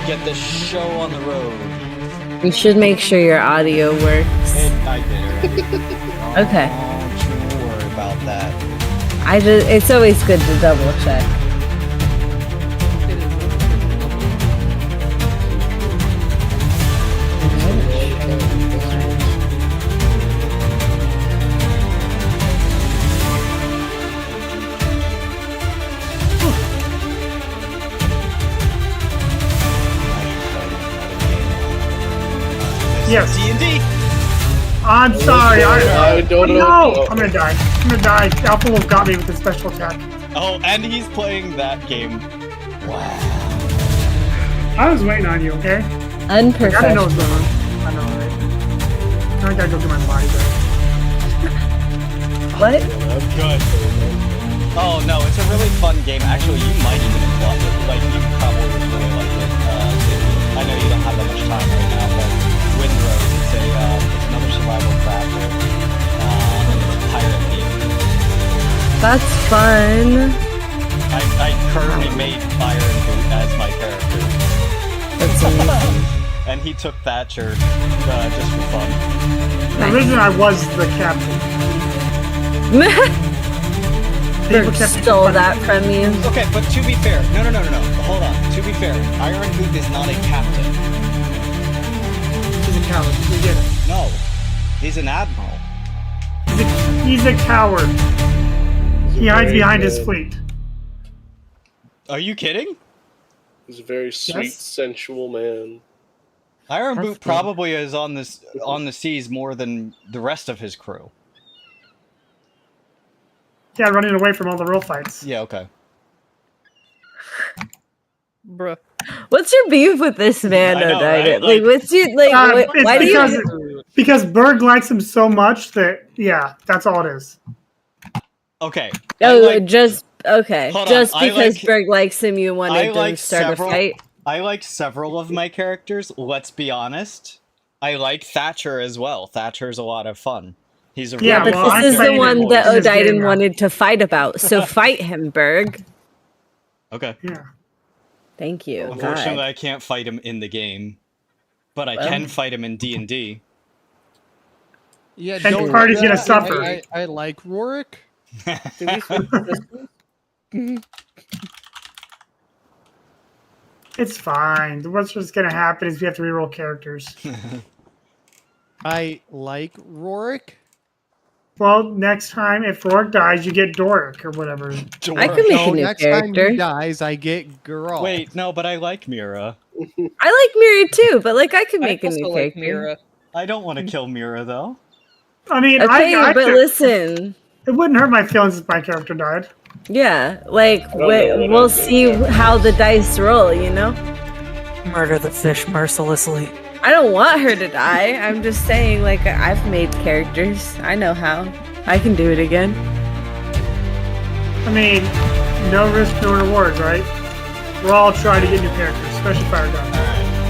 get this show on the road. You should make sure your audio works. I did already. Okay. Don't you worry about that. It's always good to double check. Yes. D&D. I'm sorry. I don't know. No! I'm gonna die. I'm gonna die. Alpha Wolf got me with the special attack. Oh, and he's playing that game. Wow. I was waiting on you, okay? I gotta know what's Unprofessional. going on. I know, right? Now I gotta go get my body back. What? Good. Oh no, it's a really fun game. Actually, you might even love it. Like, you probably would really like it. I know you don't have that much time right now, but Windrose, it's another survival crafter. It's pirate game. That's fun. I currently made Iron Boot as my character. That's amazing. And he took Thatcher just for fun. Originally, I was the captain. Berg stole that from you. Okay, but to be fair, no. Hold on. To be fair, Iron Boot is not a captain. He's a coward. We get it. No, he's an admiral. He's a coward. He hides behind his fleet. Are you kidding? He's a very sweet, Yes. sensual man. Iron Boot probably is on the seas more than the rest of his crew. Yeah, running away from all the real fights. Yeah, okay. Bruh. What's your beef with this man, I know, Odaiden? right? Like, what's you like? It's Why do because, you? because Berg likes him so much that, yeah, that's all it is. Okay. Oh, just okay. Hold on, Just I because like- Berg likes him, you wanted I to like start several. a fight. I like several of my characters. Let's be honest. I like Thatcher as well. Thatcher's a lot of fun. He's a Yeah, really But well, fun this is the playing one it that in this game Odaiden now. wanted to fight about. So fight him, Berg. Okay. Yeah. Thank you. Unfortunately, God. I can't fight him in the game, but I can fight him in D&D. Yeah, And don't Party's do gonna that. suffer. I like Rorik. Do we switch positions? It's fine. What's just gonna happen is we have to reroll characters. I like Rorik. Well, next time, if Rourke dies, you get Doric or whatever. I could make No, a new next time character. he dies, I get Geralt. Wait, no, but I like Myra. I like Myra too, but like I could make I a also new like character. Myra. I don't want to kill Myra, though. I mean, Okay, I but could- listen. it wouldn't hurt my feelings if my character died. Yeah, like don't know what we'll I'd do see with that. how the dice roll, you know? Murder the fish mercilessly. I don't want her to die. I'm just saying, like, I've made characters. I know how. I can do it again. I mean, no risk, no reward, right? We're all trying to get new characters, especially Fire God.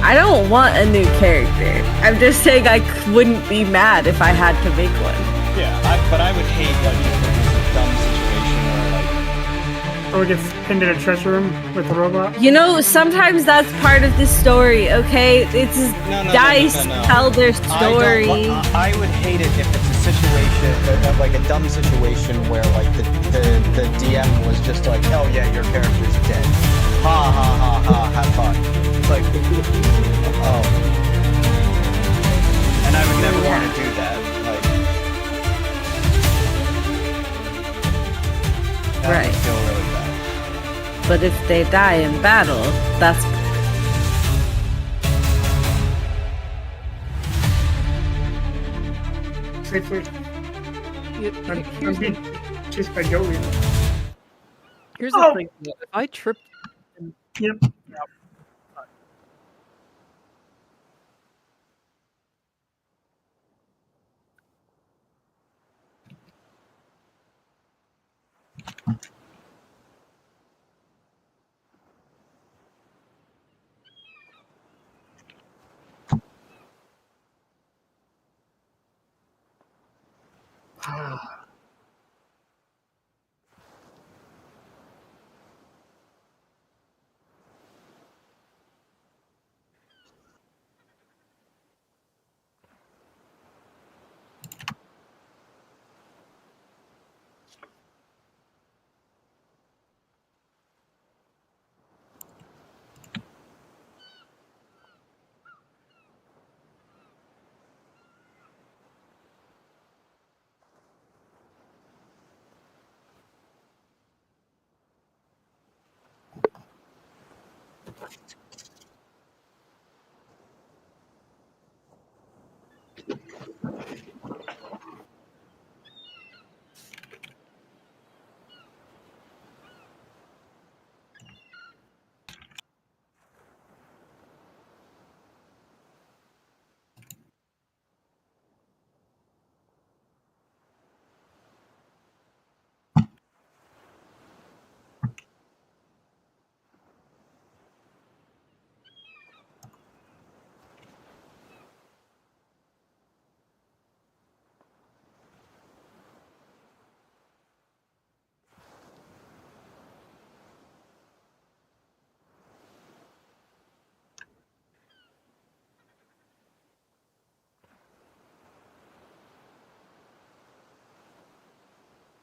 I don't want a new character. I'm just saying I wouldn't be mad if I had to make one. Yeah, but I would hate, like, if there was a dumb situation where, like... Or we get pinned in a treasure room with the robot. You know, sometimes that's part of the story, okay? It's No, dice tell their story. I would hate it if it's a situation, like a dumb situation where, like, the DM was just like, oh yeah, your character's dead. Ha ha ha ha, have fun. It's like, oh. And I would never want to do that. Like, that Right. would feel really bad. But if they die in battle, that's Safely. Here's I'm being chased by goat leader. the Oh. thing. If I tripped, Yep.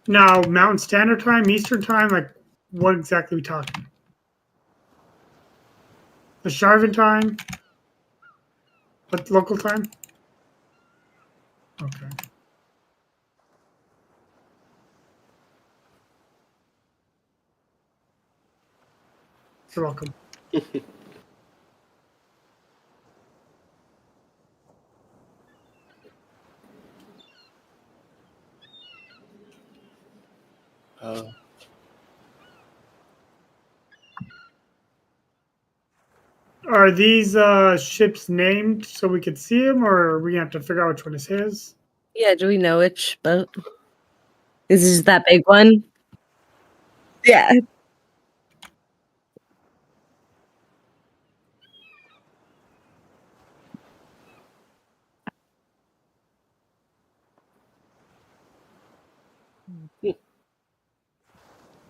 Now, Mountain Standard Time, Eastern Time, like what exactly are we talking? The Sharvan time? What local time? Okay. You're welcome. Are these ships named so we could see them, or are we gonna have to figure out which one is his? Yeah, do we know which boat? Is this that big one? Yeah.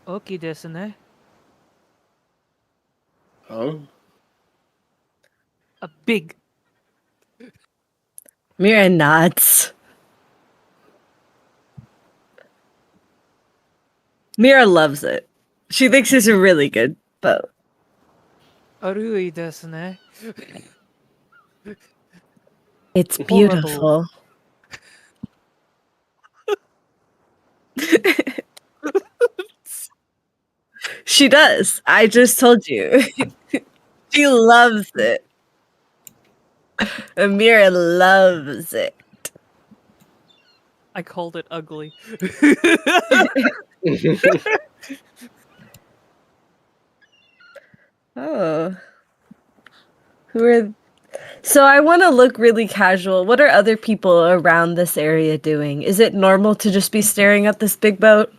Okie desu ne. Huh? A big. Myra nods. Myra loves it. She thinks it's a really good boat. Arui desu ne. It's Horrible. beautiful. She does. I just told you. She loves it. Myra loves it. I called it ugly. Oh. Who are... So I want to look really casual. What are other people around this area doing? Is it normal to just be staring at this big boat?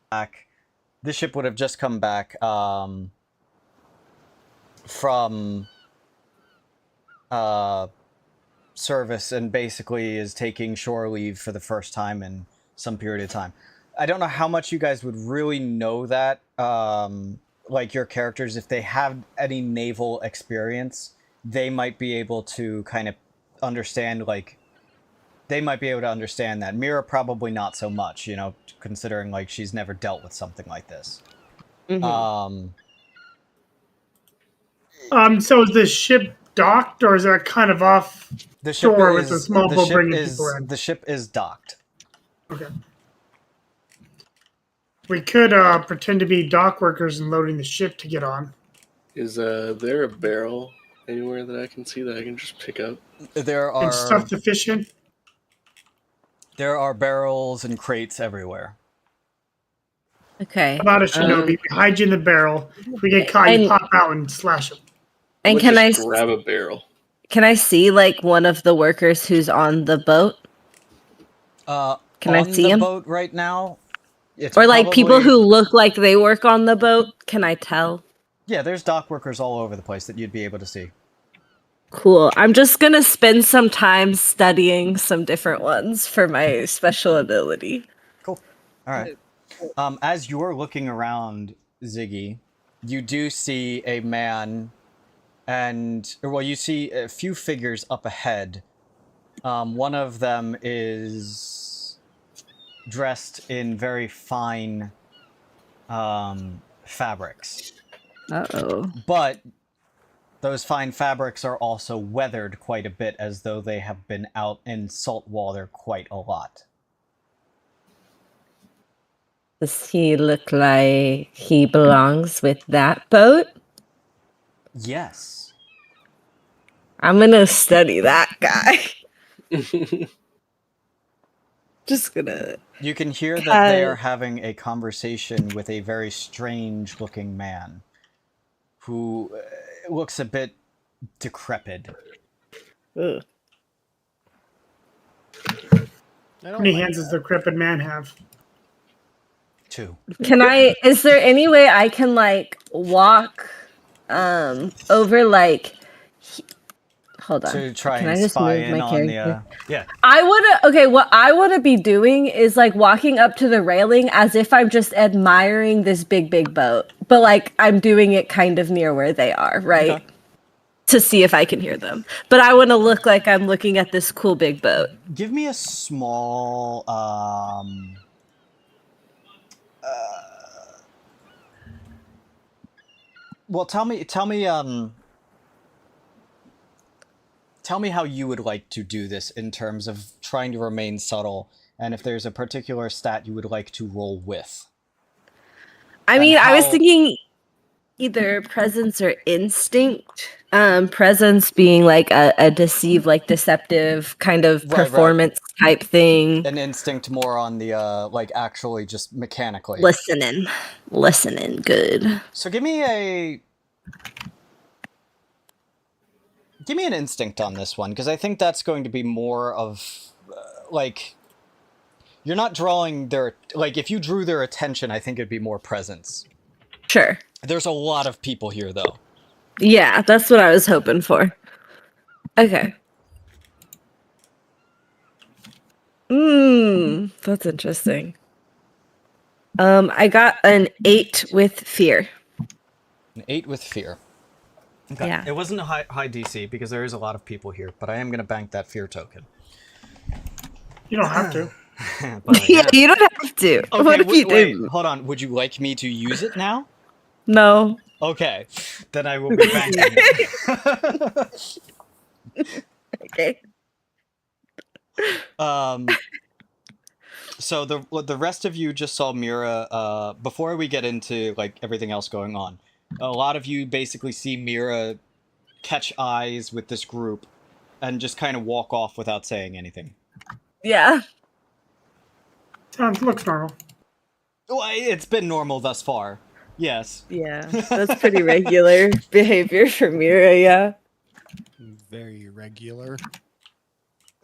Back. This ship would have just come back from service and basically is taking shore leave for the first time in some period of time. I don't know how much you guys would really know that, like your characters, if they have any naval experience, they might be able to kind of understand, like, they might be able to understand that. Myra probably not so much, you know, considering, like, she's never dealt with something like this. Mhm. So is the ship docked, or is that kind of off The ship shore with a is small boat bringing people in? the ship is docked. Okay. We could pretend to be dock workers and loading the ship to get on. Is there a barrel anywhere that I can see that I can just pick up? There And are stuff to fish in. there are barrels and crates everywhere. Okay. About a shinobi, we hide you in the barrel. If we get caught, you And- pop out and slash them. And Let's can I just grab a barrel? can I see like one of the workers who's on the boat? Can I On see the him? boat right now, it's Or like people probably- who look like they work on the boat? Can I tell? Yeah, there's dock workers all over the place that you'd be able to see. Cool. I'm just gonna spend some time studying some different ones for my special ability. Cool. All right. As you're looking around, Ziggy, you do see a man, you see a few figures up ahead. One of them is dressed in very fine fabrics, Uh-oh. but those fine fabrics are also weathered quite a bit, as though they have been out in salt water quite a lot. Does he look like he belongs with that boat? Yes. I'm gonna study that guy. Just gonna... You can hear that they are having a conversation with a very strange-looking man who looks a bit decrepit. Ugh. I How don't many like hands does that. the decrepit man have? 2. Can I? Is there any way I can like walk over like? Hold on. To try Can and I just spy move in my on character? the yeah. I wanna. Okay, what I wanna be doing is like walking up to the railing as if I'm just admiring this big boat, but like I'm doing it kind of near where they are, right? Okay. To see if I can hear them. But I want to look like I'm looking at this cool big boat. Give me a small well, tell me how you would like to do this in terms of trying to remain subtle, and if there's a particular stat you would like to roll with. I And mean, I was how- thinking either presence or instinct. Presence being like a deceive, like deceptive kind of Right. performance type thing. An instinct more on the like actually just mechanically. Listening, good. So give me an instinct on this one, because I think that's going to be more of like, you're not drawing their, like, if you drew their attention, I think it'd be more presence. Sure. There's a lot of people here, though. Yeah, that's what I was hoping for. Okay. That's interesting. I got an 8 with fear. An 8 with fear. Okay. Yeah. It wasn't a high DC because there is a lot of people here, but I am going to bank that fear token. You don't have to. But Yeah, you don't have to. Okay, What if you wait, do? hold on. Would you like me to use it now? No. Okay, then I will be banking it. Okay. So the rest of you just saw Myra. Before we get into like everything else going on, a lot of you basically see Myra catch eyes with this group and just kind of walk off without saying anything. Yeah. Looks normal. Well, it's been normal thus far. Yes. Yeah. That's pretty regular behavior for Myra, yeah. Very irregular.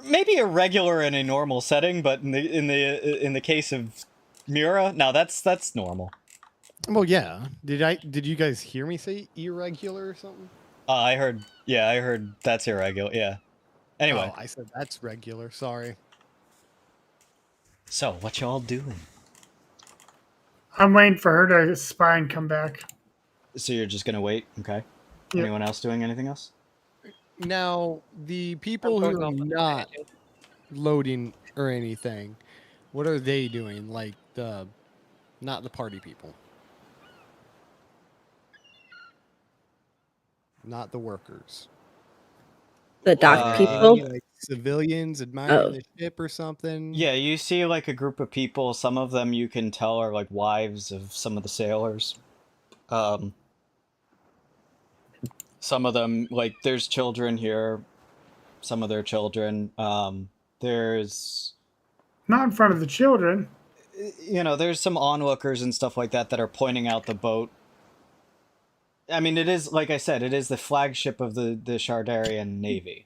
Maybe irregular in a normal setting, but in the case of Myra, no, that's normal. Well, yeah. Did you guys hear me say irregular or something? I heard that's irregular. Yeah. Anyway, Oh, I said that's regular. Sorry. so what y'all doing? I'm waiting for her to spy and come back. So you're just gonna wait? Okay. Yep. Anyone else doing anything else? Now, the people I'm who are going off not loading or anything, what are they doing? Like not the party people. Not the workers. The dock Uh, people. Any, like civilians admiring the ship or something. Yeah, you see like a group of people. Some of them you can tell are like wives of some of the sailors. Some of them, like, there's children here. Some of their children. There's, Not in front of the children. you know, there's some onlookers and stuff like that are pointing out the boat. I mean, it is, like I said, it is the flagship of the Shardarian Navy,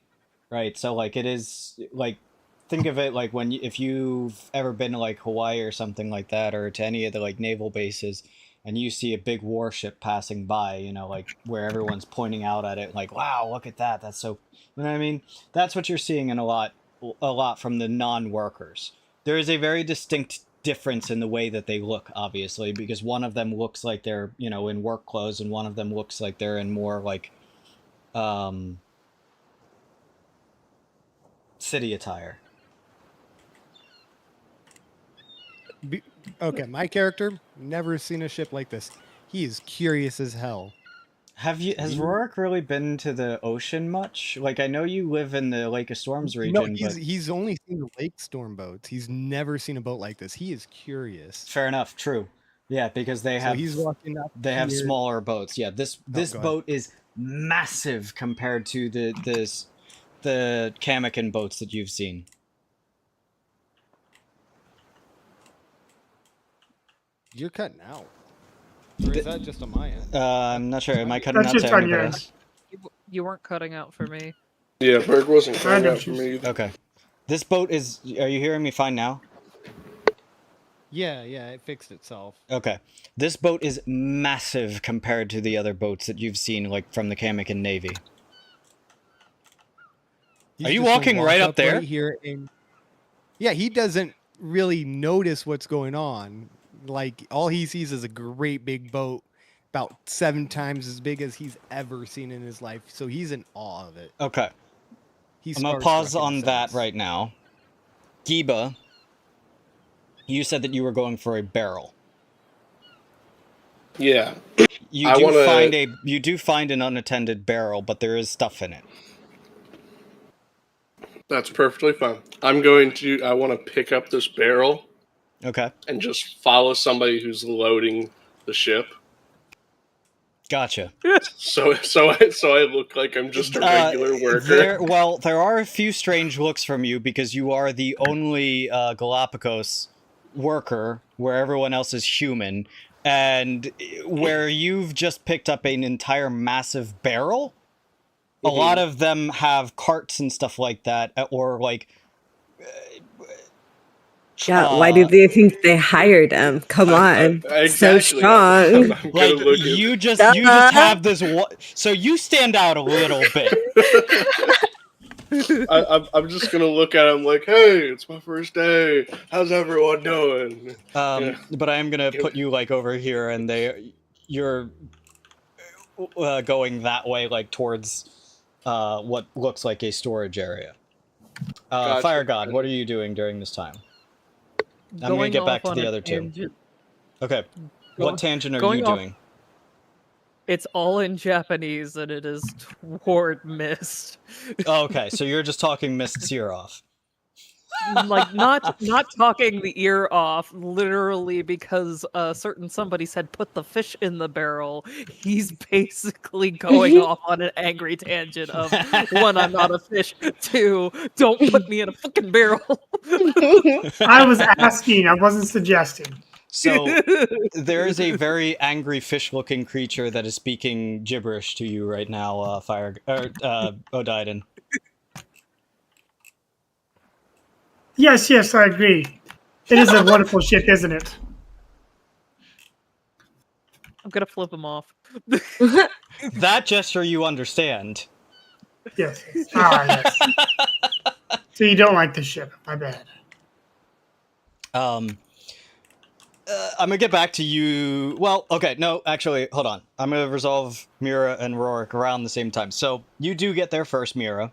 right? So, like, it is, like, think of it like when if you've ever been to, like, Hawaii or something like that, or to any of the, like, naval bases, and you see a big warship passing by, you know, like, where everyone's pointing out at it, like, wow, look at that, that's so, you know what I mean? That's what you're seeing in a lot from the non-workers. There is a very distinct difference in the way that they look, obviously, because one of them looks like they're, you know, in work clothes, and one of them looks like they're in more, like, city attire. Okay, my character never seen a ship like this. He is curious as hell. Has Rorik really been to the ocean much? Like, I know you live in the Lake of Storms region, No, but he's only seen the lake storm boats. He's never seen a boat like this. He is curious. fair enough, true. Yeah, because they have he's walking up. they have here. smaller boats. Yeah, this go ahead. boat is massive compared to the Kamakin boats that you've seen. You're cutting out. Or is that just on my end? I'm not sure. Am I cutting That's out just to on anybody your else? You weren't cutting out for me. Yeah, Berg wasn't cutting Random out for me either. Okay. This boat is... Are you hearing me fine now? Yeah, it fixed itself. Okay. This boat is massive compared to the other boats that you've seen, like, from the Kamikin Navy. He's Are you just gonna walking walk right up there? Right here and yeah, he doesn't really notice what's going on. Like, all he sees is a great big boat, about 7 times as big as he's ever seen in his life. So he's in awe of it. Okay. He's I'm gonna starstruck pause in a on that sense. right now. Giba, you said that you were going for a barrel. Yeah. You do find an unattended barrel, but there is stuff in it. That's perfectly fine. I want to pick up this barrel Okay. and just follow somebody who's loading the ship. Gotcha. So I look like I'm just a regular worker. There are a few strange looks from you because you are the only Galapagos worker where everyone else is human, and where you've just picked up an entire massive barrel. A lot of them have carts and stuff like that, or like. Yeah, why do they think they hired him? Come on, exactly. so strong. I'm Like gonna look you just have this so you stand out a little bit. I'm just gonna look at him like, hey, it's my first day. How's everyone doing? But I am gonna put you like over here, and you're going that way, like towards what looks like a storage area. Gotcha. Fire God, what are you doing during this time? I'm gonna get back to the other two. Okay, what tangent are you doing? It's all in Japanese, and it is toward Myst. Okay, so you're just talking Myst's ear off. Like, not talking the ear off, literally, because a certain somebody said put the fish in the barrel. He's basically going off on an angry tangent of, 1, I'm not a fish, 2, don't put me in a fucking barrel. I was asking, I wasn't suggesting. So there is a very angry fish-looking creature that is speaking gibberish to you right now, Odaiden. Yes, I agree. It is a wonderful ship, isn't it? I'm gonna flip him off. That gesture you understand. Yes. Yes. So you don't like the ship? My bad. I'm gonna get back to you. Well, okay, no, actually, hold on. I'm gonna resolve Myra and Rorik around the same time. So you do get there first, Myra,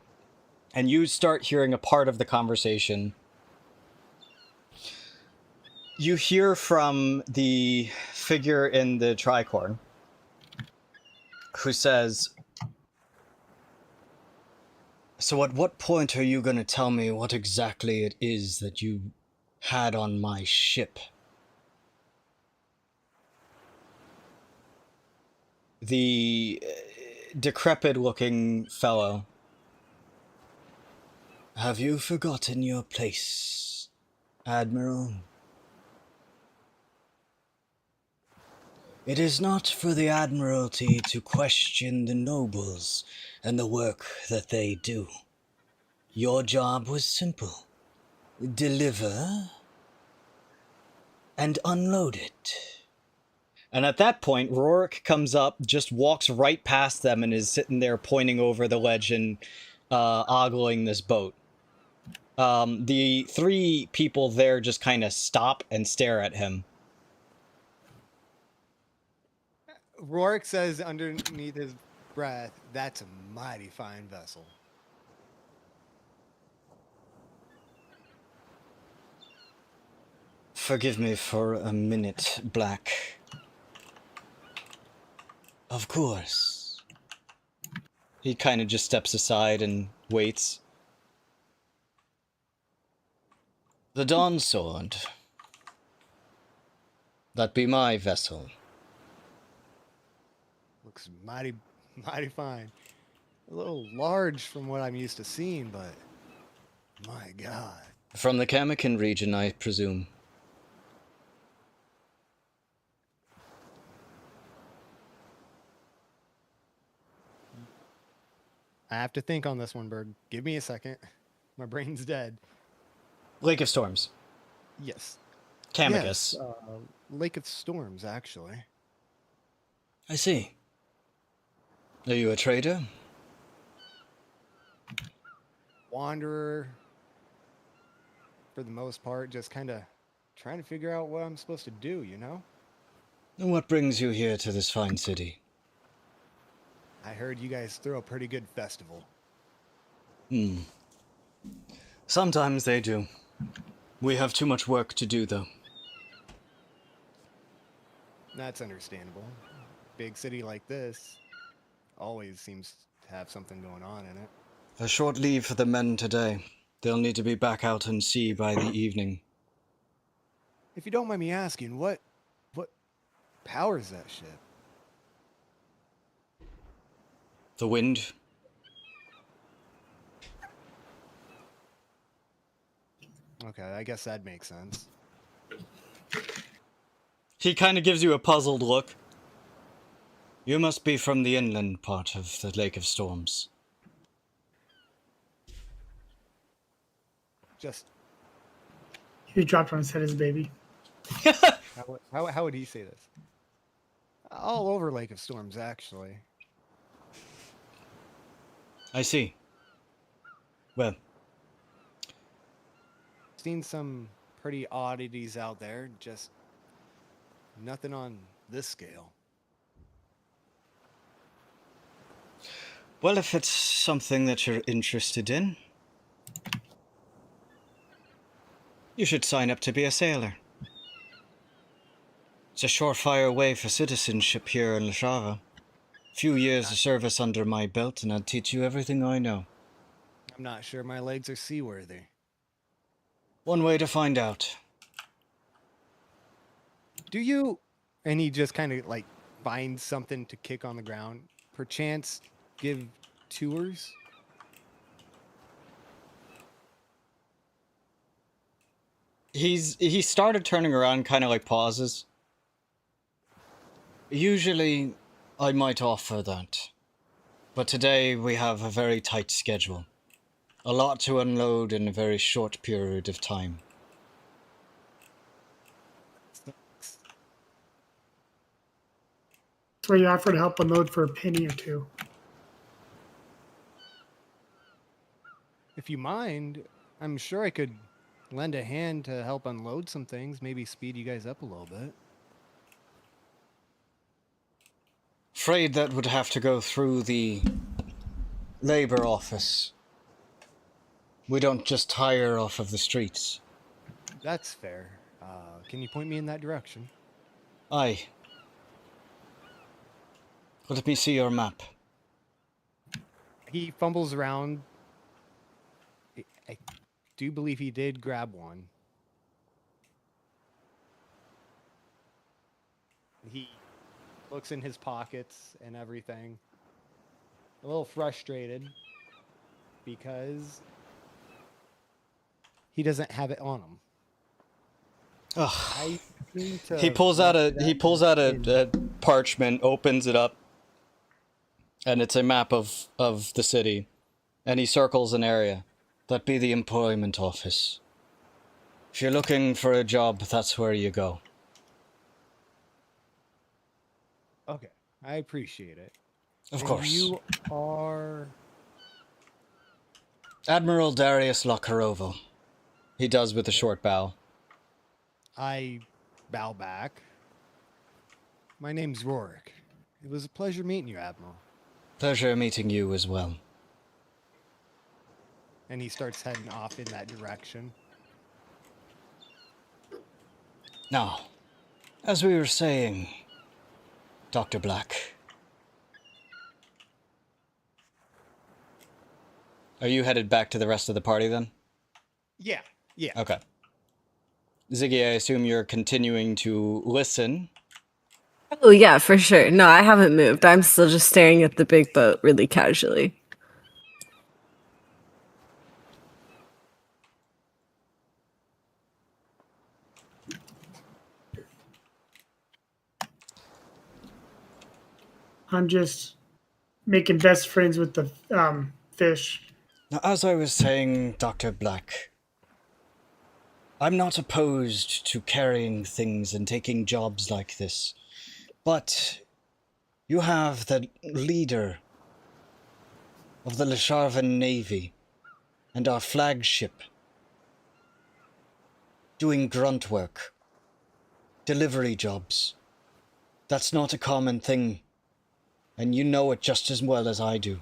and you start hearing a part of the conversation. You hear from the figure in the tricorn, who says, "So at what point are you gonna tell me what exactly it is that you had on my ship?" The decrepit-looking fellow. "Have you forgotten your place, Admiral? It is not for the Admiralty to question the nobles and the work that they do. Your job was simple. Deliver and unload it." And at that point, Rorik comes up, just walks right past them, and is sitting there pointing over the ledge and ogling this boat. The 3 people there just kind of stop and stare at him. Rorik says underneath his breath, "That's a mighty fine vessel." "Forgive me for a minute, Black." "Of course." He kind of just steps aside and waits. "The Dawn Sword. That be my vessel." Looks mighty fine. A little large from what I'm used to seeing, but my God. "From the Kamikin region, I presume." I have to think on this one, Berg. Give me a second. My brain's dead. "Lake of Storms." Yes. Camicus. Yes, Lake of Storms, actually. I see. Are you a trader? Wanderer, for the most part, just kind of trying to figure out what I'm supposed to do, you know? And what brings you here to this fine city? I heard you guys throw a pretty good festival. Sometimes they do. We have too much work to do, though. That's understandable. Big city like this always seems to have something going on in it. A short leave for the men today. They'll need to be back out on sea by the evening. If you don't mind me asking, what powers that ship? The wind. Okay, I guess that makes sense. He kind of gives you a puzzled look. You must be from the inland part of the Lake of Storms. Just He dropped on his head as a baby. how would he say this? All over Lake of Storms, actually. I see. Well, Seen some pretty oddities out there, just nothing on this scale. well, if it's something that you're interested in, you should sign up to be a sailor. It's a surefire way for citizenship here in Lashava. Few years of service under my belt, and I'll teach you everything I know. I'm not sure my legs are seaworthy. One way to find out. Do you? And he just kind of like finds something to kick on the ground. Perchance give tours? He started turning around, kind of like pauses. Usually, I might offer that. But today we have a very tight schedule. A lot to unload in a very short period of time. Sucks. So you offer to help unload for a penny or two. If you mind, I'm sure I could lend a hand to help unload some things, maybe speed you guys up a little bit. Afraid that would have to go through the labor office. We don't just hire off of the streets. That's fair. Can you point me in that direction? Aye. Let me see your map. He fumbles around. I do believe he did grab one. He looks in his pockets and everything. A little frustrated because he doesn't have it on him. Ugh. I seem to He pulls out want a parchment, opens it up, and it's a map of the city, and he circles an area. That'd be the employment office. If you're looking for a job, that's where you go. Okay, I appreciate it. Of And course. You are... Admiral Darius Lockerovo. He does with a short bow. I bow back. My name's Rorik. It was a pleasure meeting you, Admiral. Pleasure meeting you as well. And he starts heading off in that direction. Now, as we were saying, Dr. Black. Are you headed back to the rest of the party then? Yeah. Okay. Ziggy, I assume you're continuing to listen. Oh yeah, for sure. No, I haven't moved. I'm still just staring at the big boat really casually. I'm just making best friends with the fish. Now, as I was saying, Dr. Black, I'm not opposed to carrying things and taking jobs like this, but you have the leader of the Lesharvan Navy and our flagship doing grunt work, delivery jobs. That's not a common thing, and you know it just as well as I do.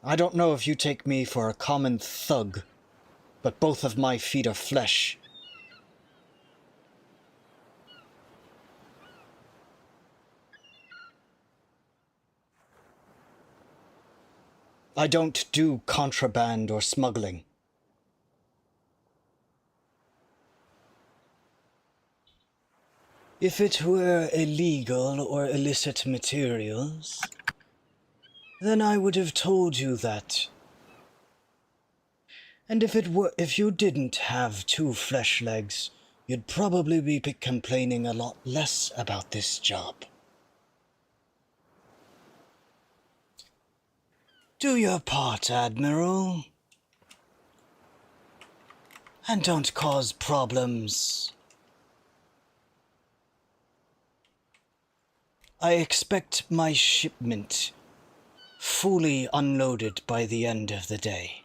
I don't know if you take me for a common thug, but both of my feet are flesh. I don't do contraband or smuggling. If it were illegal or illicit materials, then I would have told you that. And if you didn't have 2 flesh legs, you'd probably be complaining a lot less about this job. Do your part, Admiral. And don't cause problems. I expect my shipment fully unloaded by the end of the day.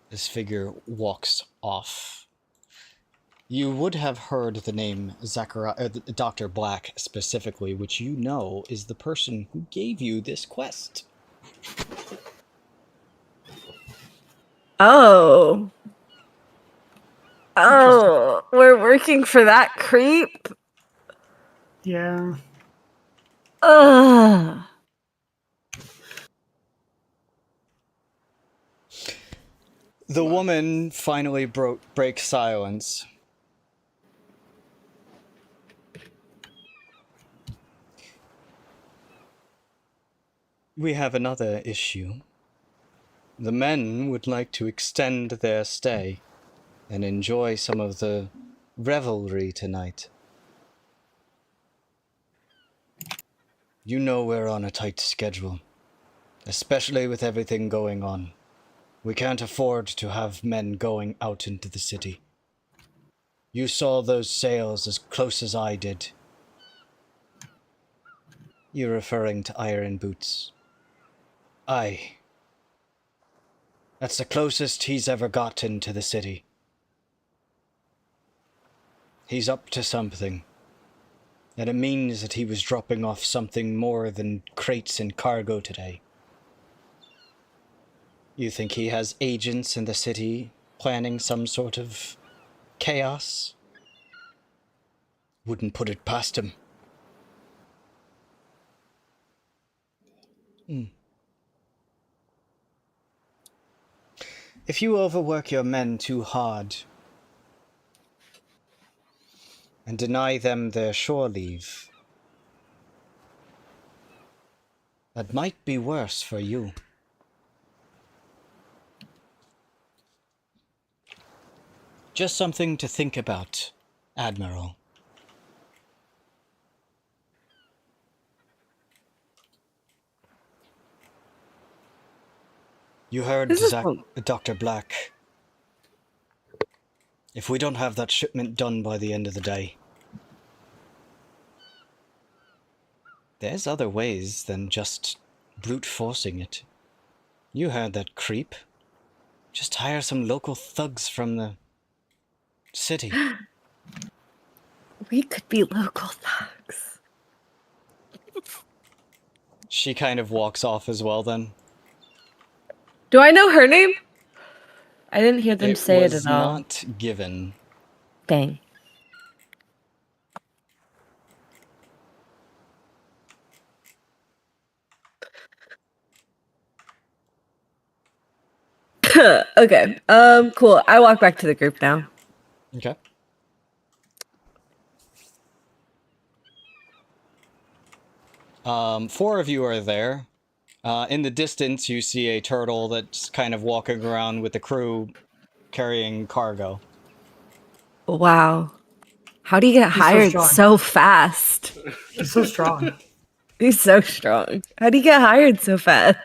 This figure walks off. You would have heard the name Dr. Black specifically, which you know is the person who gave you this quest. Oh. Oh, we're working for that creep? Yeah. Ugh. The woman finally breaks silence. We have another issue. The men would like to extend their stay and enjoy some of the revelry tonight. You know we're on a tight schedule, especially with everything going on. We can't afford to have men going out into the city. You saw those sails as close as I did. You're referring to Iron Boots. Aye. That's the closest he's ever gotten to the city. He's up to something. And it means that he was dropping off something more than crates and cargo today. You think he has agents in the city planning some sort of chaos? Wouldn't put it past him. If you overwork your men too hard and deny them their shore leave, that might be worse for you. Just something to think about, Admiral. You heard Dr. Black. If we don't have that shipment done by the end of the day, there's other ways than just brute forcing it. You heard that creep. Just hire some local thugs from the city. We could be local thugs. She kind of walks off as well then. Do I know her name? I didn't hear them say it at all. It was not given. Dang. Okay. Cool. I walk back to the group now. Okay. Four of you are there. In the distance, you see a turtle that's kind of walking around with the crew carrying cargo. Wow. How do you get hired so fast? He's so strong. He's so strong. How do you get hired so fast?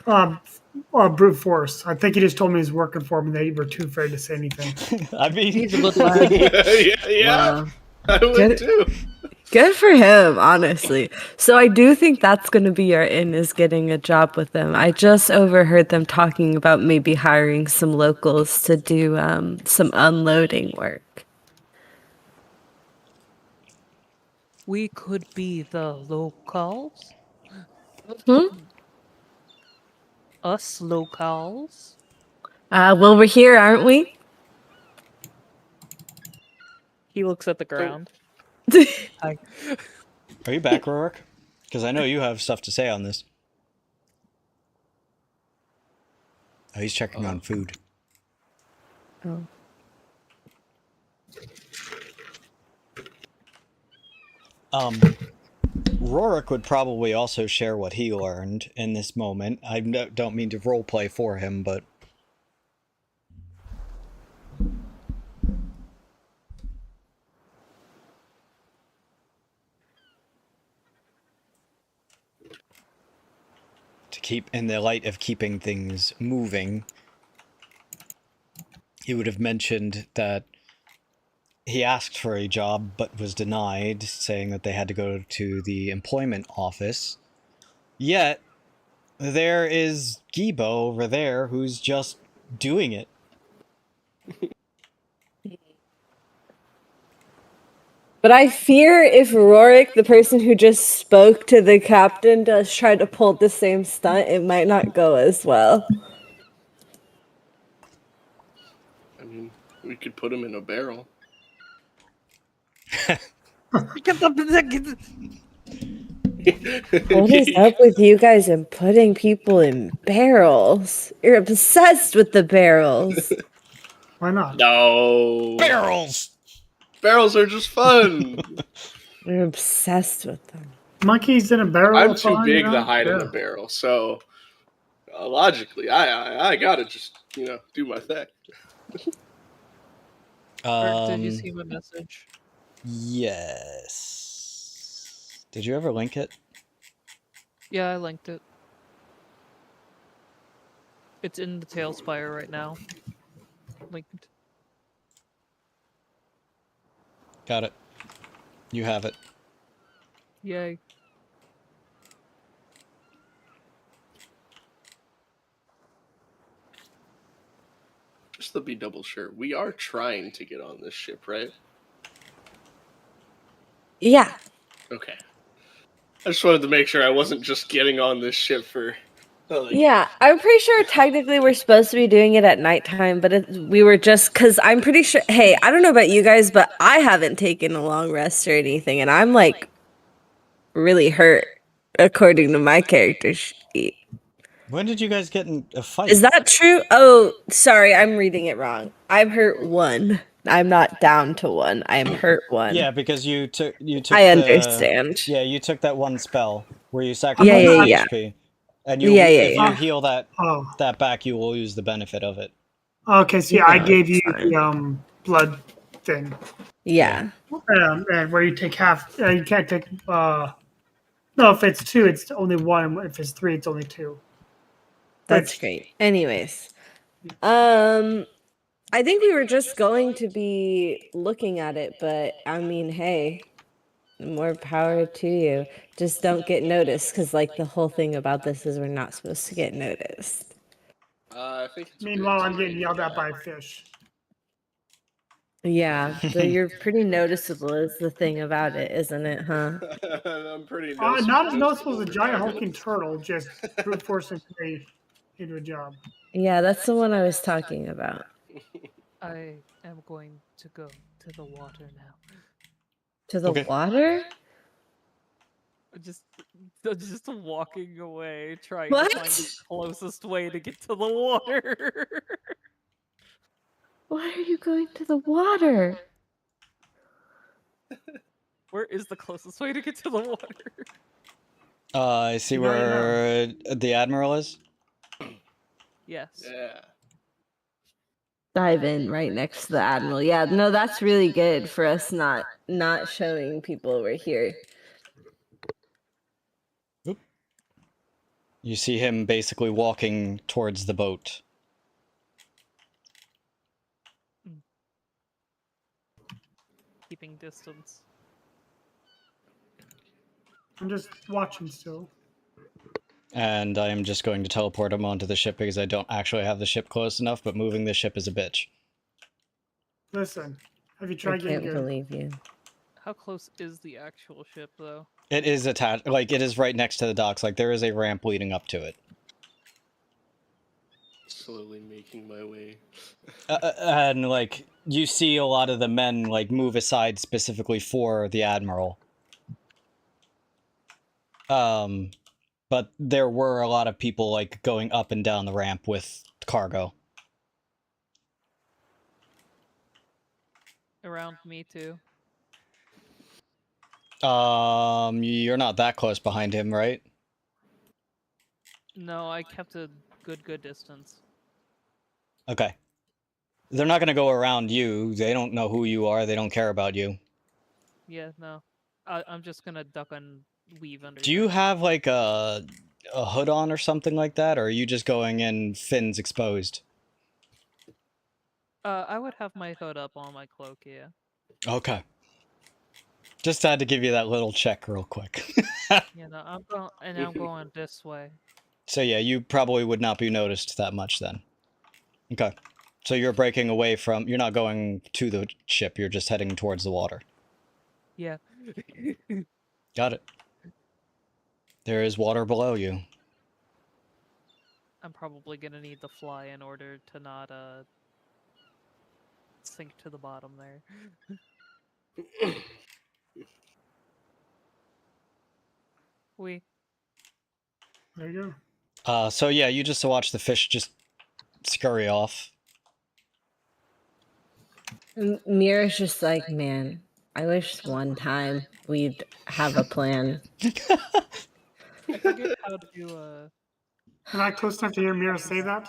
brute force. I think he just told me he's working for him, and they were too afraid to say anything. I mean, He's a good lad. yeah, Wow. I would Good. too. Good for him, honestly. So I do think that's going to be our in, is getting a job with them. I just overheard them talking about maybe hiring some locals to do some unloading work. We could be the locals. Hmm? Us locals. Well, we're here, aren't we? He looks at the ground. Hi. are you back, Rourke? Because I know you have stuff to say on this. Oh, he's checking on food. Oh. Rourke would probably also share what he learned in this moment. I don't mean to roleplay for him, but... to keep, in the light of keeping things moving, he would have mentioned that he asked for a job but was denied, saying that they had to go to the employment office. Yet, there is Gibo over there who's just doing it. But I fear if Rorik, the person who just spoke to the captain, does try to pull the same stunt, it might not go as well. I mean, we could put him in a barrel. What is up with you guys and putting people in barrels? You're obsessed with the barrels. Why not? No. Barrels! Barrels are just fun. You're obsessed with them. Monkeys in a barrel. I'm it's too fine, big you to know? hide in Yeah. a barrel, so logically, I gotta just do my thing. Did you see my message? Yes. Did you ever link it? Yeah, I linked it. It's in the Talespire right now. Linked. Got it. You have it. Yay. Just to be double sure, we are trying to get on this ship, right? Yeah. Okay. I just wanted to make sure I wasn't just getting on this ship for. Yeah, I'm pretty sure technically we're supposed to be doing it at nighttime, but we were just because I'm pretty sure. Hey, I don't know about you guys, but I haven't taken a long rest or anything, and I'm like really hurt according to my character sheet. When did you guys get in a fight? Is that true? Oh, sorry, I'm reading it wrong. I'm hurt 1. I'm not down to 1. I'm hurt 1. Yeah, because you took. I understand. Yeah, you took that one spell where you Yeah, sacrificed yeah. HP, and Yeah. you heal that Oh, that back, you will use the benefit of it. okay. So yeah, I No, gave you it's fine. the blood thing, Yeah. and where you take half. You can't take. No, if it's 2, it's only 1. If it's 3, it's only 2. That's Which- great. Anyways, I think we were just going to be looking at it, but I mean, hey, more power to you. Just don't get noticed, because like the whole thing about this is we're not supposed to get noticed. I think. It's Meanwhile, good I'm to getting make yelled at that by work. fish. Yeah, so you're pretty noticeable is the thing about it, isn't it, huh? I'm pretty. Not as noticeable as a giant hulking turtle just brute forcing me into a job. Yeah, that's the one I was talking about. I am going to go to the water now. To the Okay. water? Just walking away, trying What? to find the closest way to get to the water. Why are you going to the water? Where is the closest way to get to the water? I see Now you know. where the admiral is. Yes. Yeah. Dive in right next to the admiral. Yeah, no, that's really good for us not showing people we're here. You see him basically walking towards the boat. Keeping distance. I'm just watching still. And I am just going to teleport him onto the ship because I don't actually have the ship close enough, but moving the ship is a bitch. Listen, have you I tried getting can't good? believe you. How close is the actual ship, though? It is attached, like, it is right next to the docks. Like, there is a ramp leading up to it. Slowly making my way. And, like, you see a lot of the men, like, move aside specifically for the Admiral. But there were a lot of people, like, going up and down the ramp with cargo. Around me, too. You're not that close behind him, right? No, I kept a good distance. Okay. They're not gonna go around you. They don't know who you are. They don't care about you. Yeah, no. I'm just gonna duck and weave under. Do you have, like, a hood on or something like that? Or are you just going in fins exposed? I would have my hood up on my cloak, yeah. Okay. Just had to give you that little check real quick. Yeah, no, I'm going this way. So yeah, you probably would not be noticed that much then. Okay. So you're breaking away from... You're not going to the ship, you're just heading towards the water. Yeah. Got it. There is water below you. I'm probably gonna need the fly in order to not sink to the bottom there. There you go. So yeah, you just watch the fish just scurry off. Mira's just like, man, I wish one time we'd have a plan. I forget how to Am I close enough to hear Myra say that?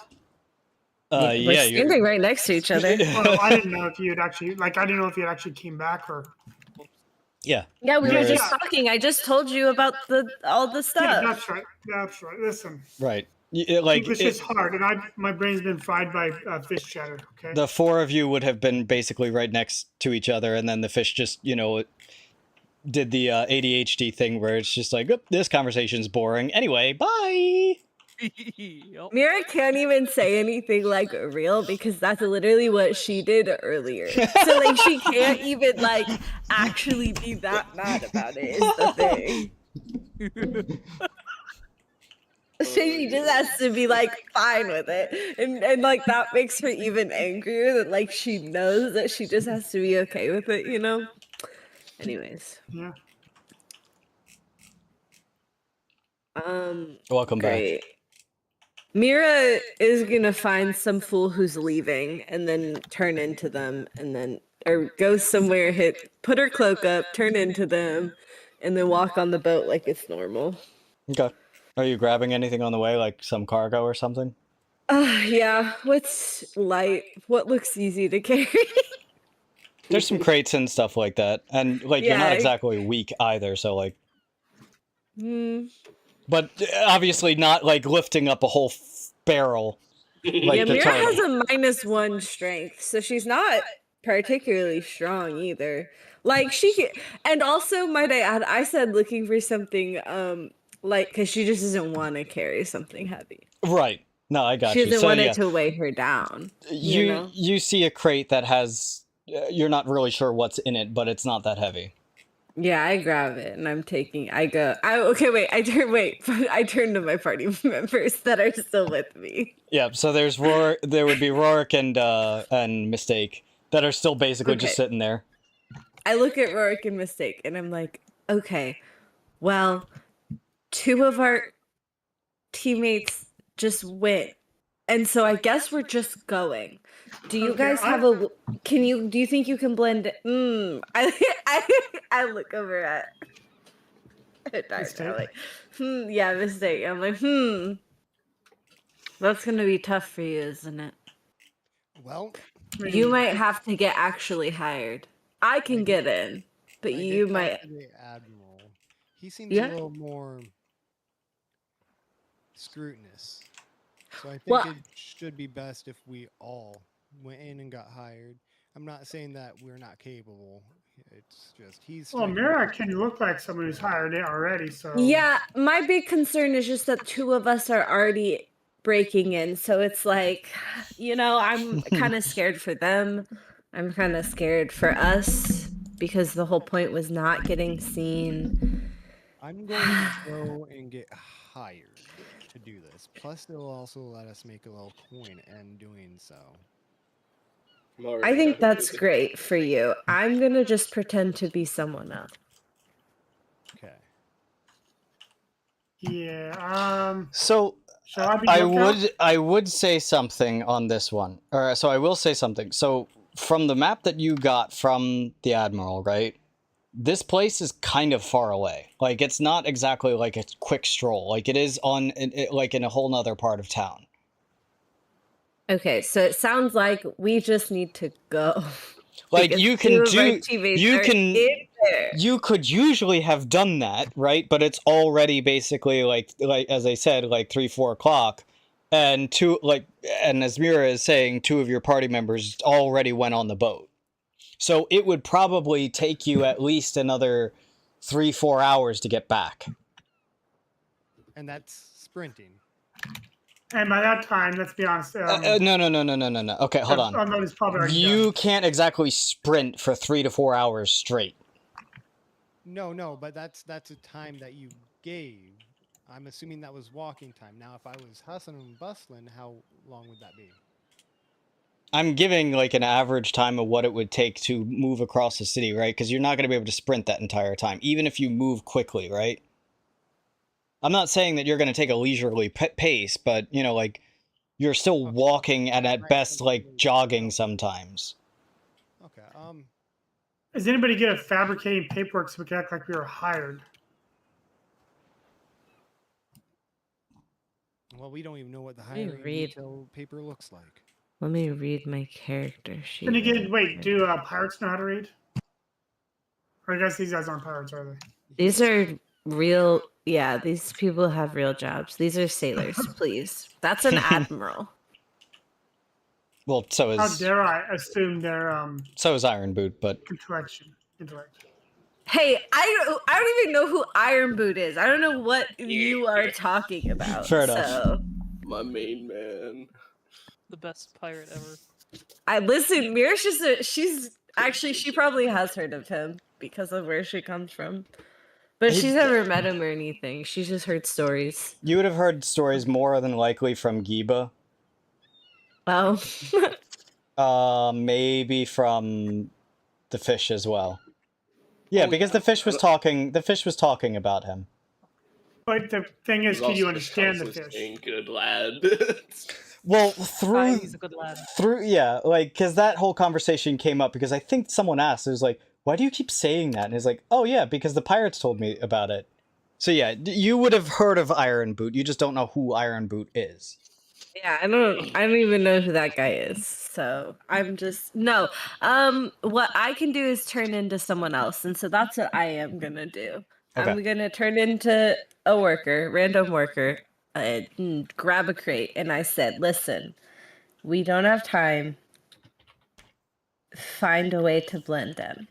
We're Yeah, you're... standing right next to each other. Well, I didn't know if you had actually, like, I didn't know if you had actually came back or. Yeah. Yeah, we were There's- just talking. I just told you about all the Yeah, stuff. that's right. That's right. Listen, Right. Like, English is hard, and my brain's been fried by fish chatter. Okay. the four of you would have been basically right next to each other, and then the fish just, you know, did the ADHD thing where it's just like, "Oop, this conversation's boring. Anyway, bye! Yup. Mira can't even say anything like real because that's literally what she did earlier. So like she can't even like actually be that mad about it is the thing. She just has to be like fine with it. And like that makes her even angrier that like she knows that she just has to be okay with it, you know? Anyways. Yeah. Welcome Great. Myra is gonna find some fool who's leaving and then turn into them and then or go somewhere, put her cloak up, turn into them, and then walk on the boat like it's normal. back. Okay. Are you grabbing anything on the way, like some cargo or something? Yeah, what's light? What looks easy to carry? There's some crates and stuff like that. And, like, you're Yeah. not exactly weak either, so, like... Hmm. But obviously not, like, lifting up a whole barrel. Like Yeah, the Myra turtle. has a -1 strength, so she's not particularly strong either. Like and also might I add, I said looking for something like because she just doesn't want to carry something heavy. Right. No, I got She you. doesn't So, want yeah, it to weigh her down. You know? you see a crate that has... you're not really sure what's in it, but it's not that heavy. Yeah, I grab it and okay, wait, I turn to my party members that are still with me. Yeah, so there would be Rorik and Mistake that are still basically just Okay. sitting there. I look at Rorik and Mistake and I'm like, okay, well, 2 of our teammates just went. And so I guess we're just going. Do you guys have do you think you can blend I look over at Dark. I'm like, yeah, Mistake. I'm like, that's gonna be tough for you, isn't it? Well, You might have to get actually hired. I can get in, but I you did might. talk to the Admiral. He seems Yeah? a little more scrutinous. So I think Well- it should be best if we all went in and got hired. I'm not saying that we're not capable. It's just he's. Well, striking Myra me- can look like someone who's hired in already, so Yeah, my big concern is just that two of us are already breaking in. So it's like, I'm kind of scared for them. I'm kind of scared for us because the whole point was not getting seen. I'm going to go and get hired to do this. Plus, they'll also let us make a little coin and doing so. I think that's great for you. I'm going to just pretend to be someone else. Okay. yeah. So Shall I be I lookout? would say something on this one. Or so I will say something. So from the map that you got from the Admiral, right? This place is kind of far away. Like it's not exactly like a quick stroll. Like it is like in a whole nother part of town. Okay, so it sounds like we just need to go. Like Because you two can of our do teammates you are can in there. you could usually have done that, right? But it's already basically like as I said, like 3-4 o'clock, and and as Myra is saying, two of your party members already went on the boat. So it would probably take you at least another 3-4 hours to get back. And that's sprinting. And by that time, let's be honest. No. Okay, hold on. It's probably already You done. can't exactly sprint for 3 to 4 hours straight. No, but that's a time that you gave. I'm assuming that was walking time. Now, if I was hustling and bustling, how long would that be? I'm giving like an average time of what it would take to move across the city, right? Because you're not going to be able to sprint that entire time, even if you move quickly, right? I'm not saying that you're going to take a leisurely pace, but, like, you're still walking and at best, like, jogging sometimes. Okay. Is anybody good at fabricating paperwork so we can act like we were hired? Well, we don't even know what the me hiring read. detail paper looks like. Let me read my character sheet. And again, wait, do pirates know how to read? Or I guess these guys aren't pirates, are they? These are real. Yeah, these people have real jobs. These are sailors, please. That's an admiral. Well, so How is dare I assume their Iron Boot, but intellect? Hey, I don't even know who Iron Boot is. I don't know what you are talking about. Fair enough. So My main man. The best pirate ever. I listen. Myra's she probably has heard of him because of where she comes from. But she's never met him or anything. She's just heard stories. you would have heard stories more than likely from Giba. Well, Maybe from the fish as well. Yeah, because the fish was talking about him. But the thing is, can you understand the fish? Saying, good lad. Well, He's a good lad. because that whole conversation came up because I think someone asked, it was like, why do you keep saying that? And he's like, oh yeah, because the pirates told me about it. So yeah, you would have heard of Iron Boot, you just don't know who Iron Boot is. yeah, I don't even know who that guy is. So I'm just no. What I can do is turn into someone else, and so that's what I am gonna do. Okay. I'm gonna turn into a worker, random worker, and grab a crate. And I said, "Listen, we don't have time. Find a way to blend in."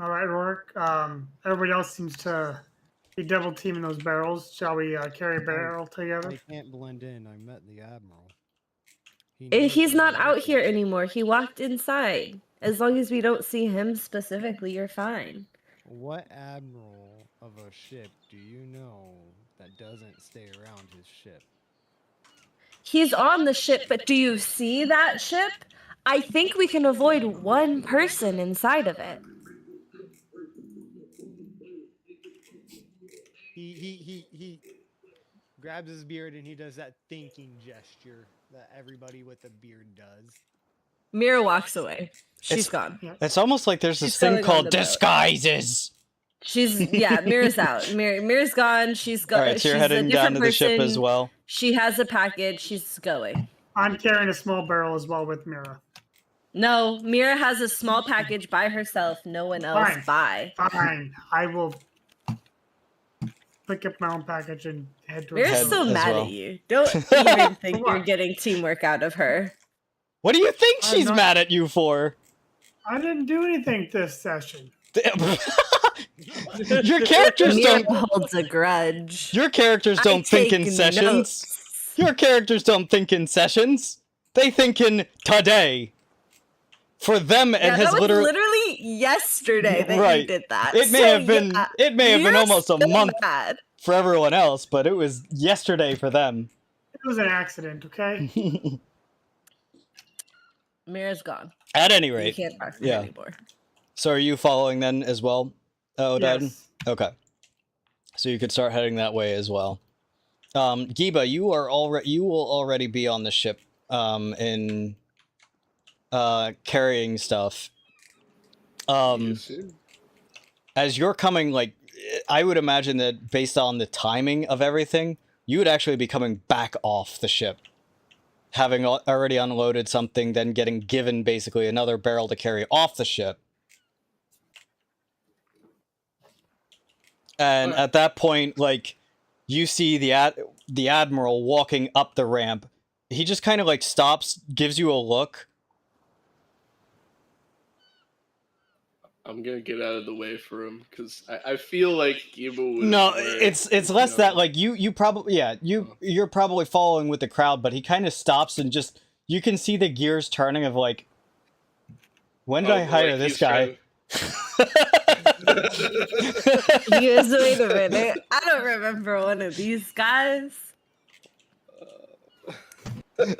All right, Rourke. Everybody else seems to be double teaming those barrels. Shall we carry a barrel together? I can't blend in. I met the admiral. knows He's where not I out am. here anymore. He walked inside. As long as we don't see him specifically, you're fine. What admiral of a ship do you know that doesn't stay around his ship? He's on the ship, but do you see that ship? I think we can avoid one person inside of it. He grabs his beard and he does that thinking gesture that everybody with a beard does. Myra walks away. She's It's- gone. It's almost like there's this She's thing going on called the boat. disguises. Myra's out. Myra's gone. She's gone. All right, so you're She's a heading down different to the ship person. as well. She has a package. She's going. I'm carrying a small barrel as well with Myra. No, Myra has a small package by herself. No one else Fine. buy. Fine. I will pick up my own package and head towards We're Head so as mad well. at you. Don't even think you're What? getting teamwork out of her. What do you think I'm she's not- mad at you for? I didn't do anything this session. Your characters Myra don't. holds a grudge. Your characters I don't think in take sessions. notes. Your characters don't think in sessions. They think in today. For them, it Yeah, has that was literally. literally yesterday that Right. you did that. It may So, have been. yeah, It may have been you're almost a still month mad. for everyone else, but it was yesterday for them. It was an accident, okay? Myra's gone. At any You rate, can't talk to her yeah. anymore. So are you following then as well, Odaiden? Yes. Okay. So you could start heading that way as well. Giba, you will already be on the ship in carrying stuff. Yes, sir. As you're coming, like, I would imagine that based on the timing of everything, you would actually be coming back off the ship. Having already unloaded something, then getting given basically another barrel to carry off the ship. And at that point, like, you see the Admiral walking up the ramp. He just kind of, like, stops, gives you a look. I'm gonna get out of the way for him because I feel like Giba was. No, where, it's less you that, know, like, you probably, yeah, you're probably following with the crowd, but he kind of stops and just, you can see the gears turning of, like, when did I hire like this he's guy? You guys, wait a minute. I don't remember one of these guys.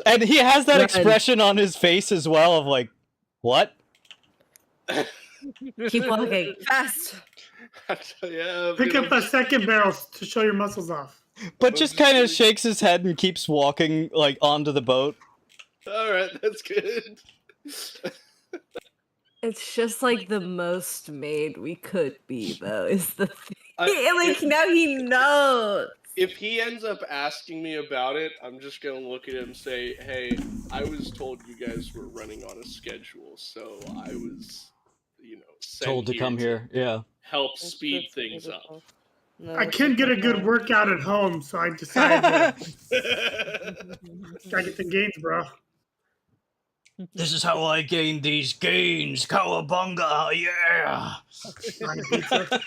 And he has that Run. expression on his face as well of, like, what? Keep walking fast. Yeah, Pick up a second barrel to show your muscles off. But just kind of shakes his head and keeps walking, like, onto the boat. All right, that's good. It's just like the most made we could be, though, is the thing. I- Like, now he knows. If he ends up asking me about it, I'm just gonna look at him and say, "Hey, I was told you guys were running on a schedule, so I was, sent Told to come here, yeah. help speed things up." No, I couldn't get a good workout at home, so I decided to gotta get the gains, bro. This is how I gain these gains, cowabunga, yeah! On pizza.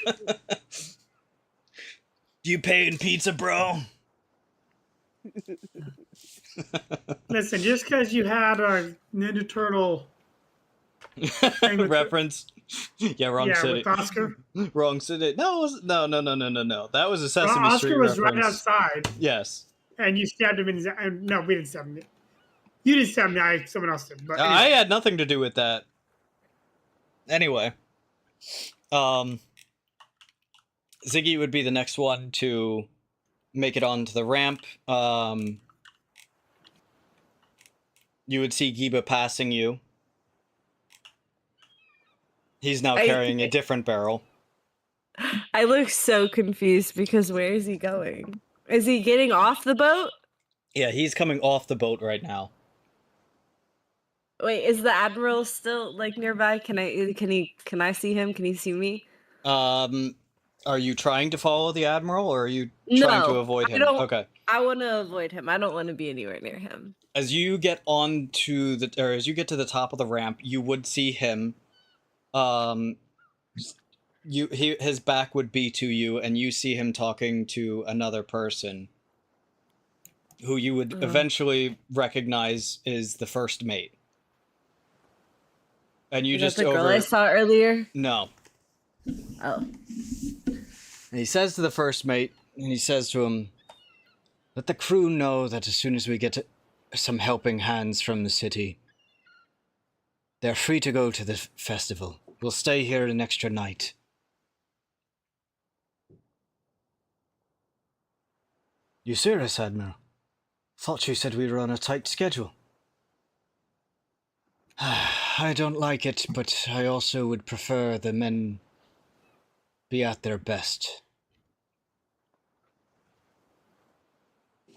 You paying pizza, bro? Listen, just because you had a Ninja Turtle with- Reference. Yeah, wrong city. with Oscar. Wrong city. No, no. That was a Well, Sesame Oscar Street was reference. right outside, Yes. and you stabbed him in his. No, we didn't stab him. You didn't stab me. Someone else did. But I anyway. had nothing to do with that. Anyway. Ziggy would be the next one to make it onto the ramp. You would see Giba passing you. He's now carrying a different barrel. I look so confused because where is he going? Is he getting off the boat? Yeah, he's coming off the boat right now. Wait, is the admiral still like nearby? Can I see him? Can he see me? Are you trying to follow the admiral, or are you trying to avoid him? Okay. I want to avoid him. I don't want to be anywhere near him. As you get to the top of the ramp, you would see him. His back would be to you, and you see him talking to another person, who you would eventually recognize is the first mate. And you Is just that the girl I saw earlier? No. Oh. And he says to the first mate, and he says to him, "Let the crew know that as soon as we get some helping hands from the city, they're free to go to the festival. We'll stay here an extra night." You serious, Admiral? Thought you said we were on a tight schedule. I don't like it, but I also would prefer the men be at their best.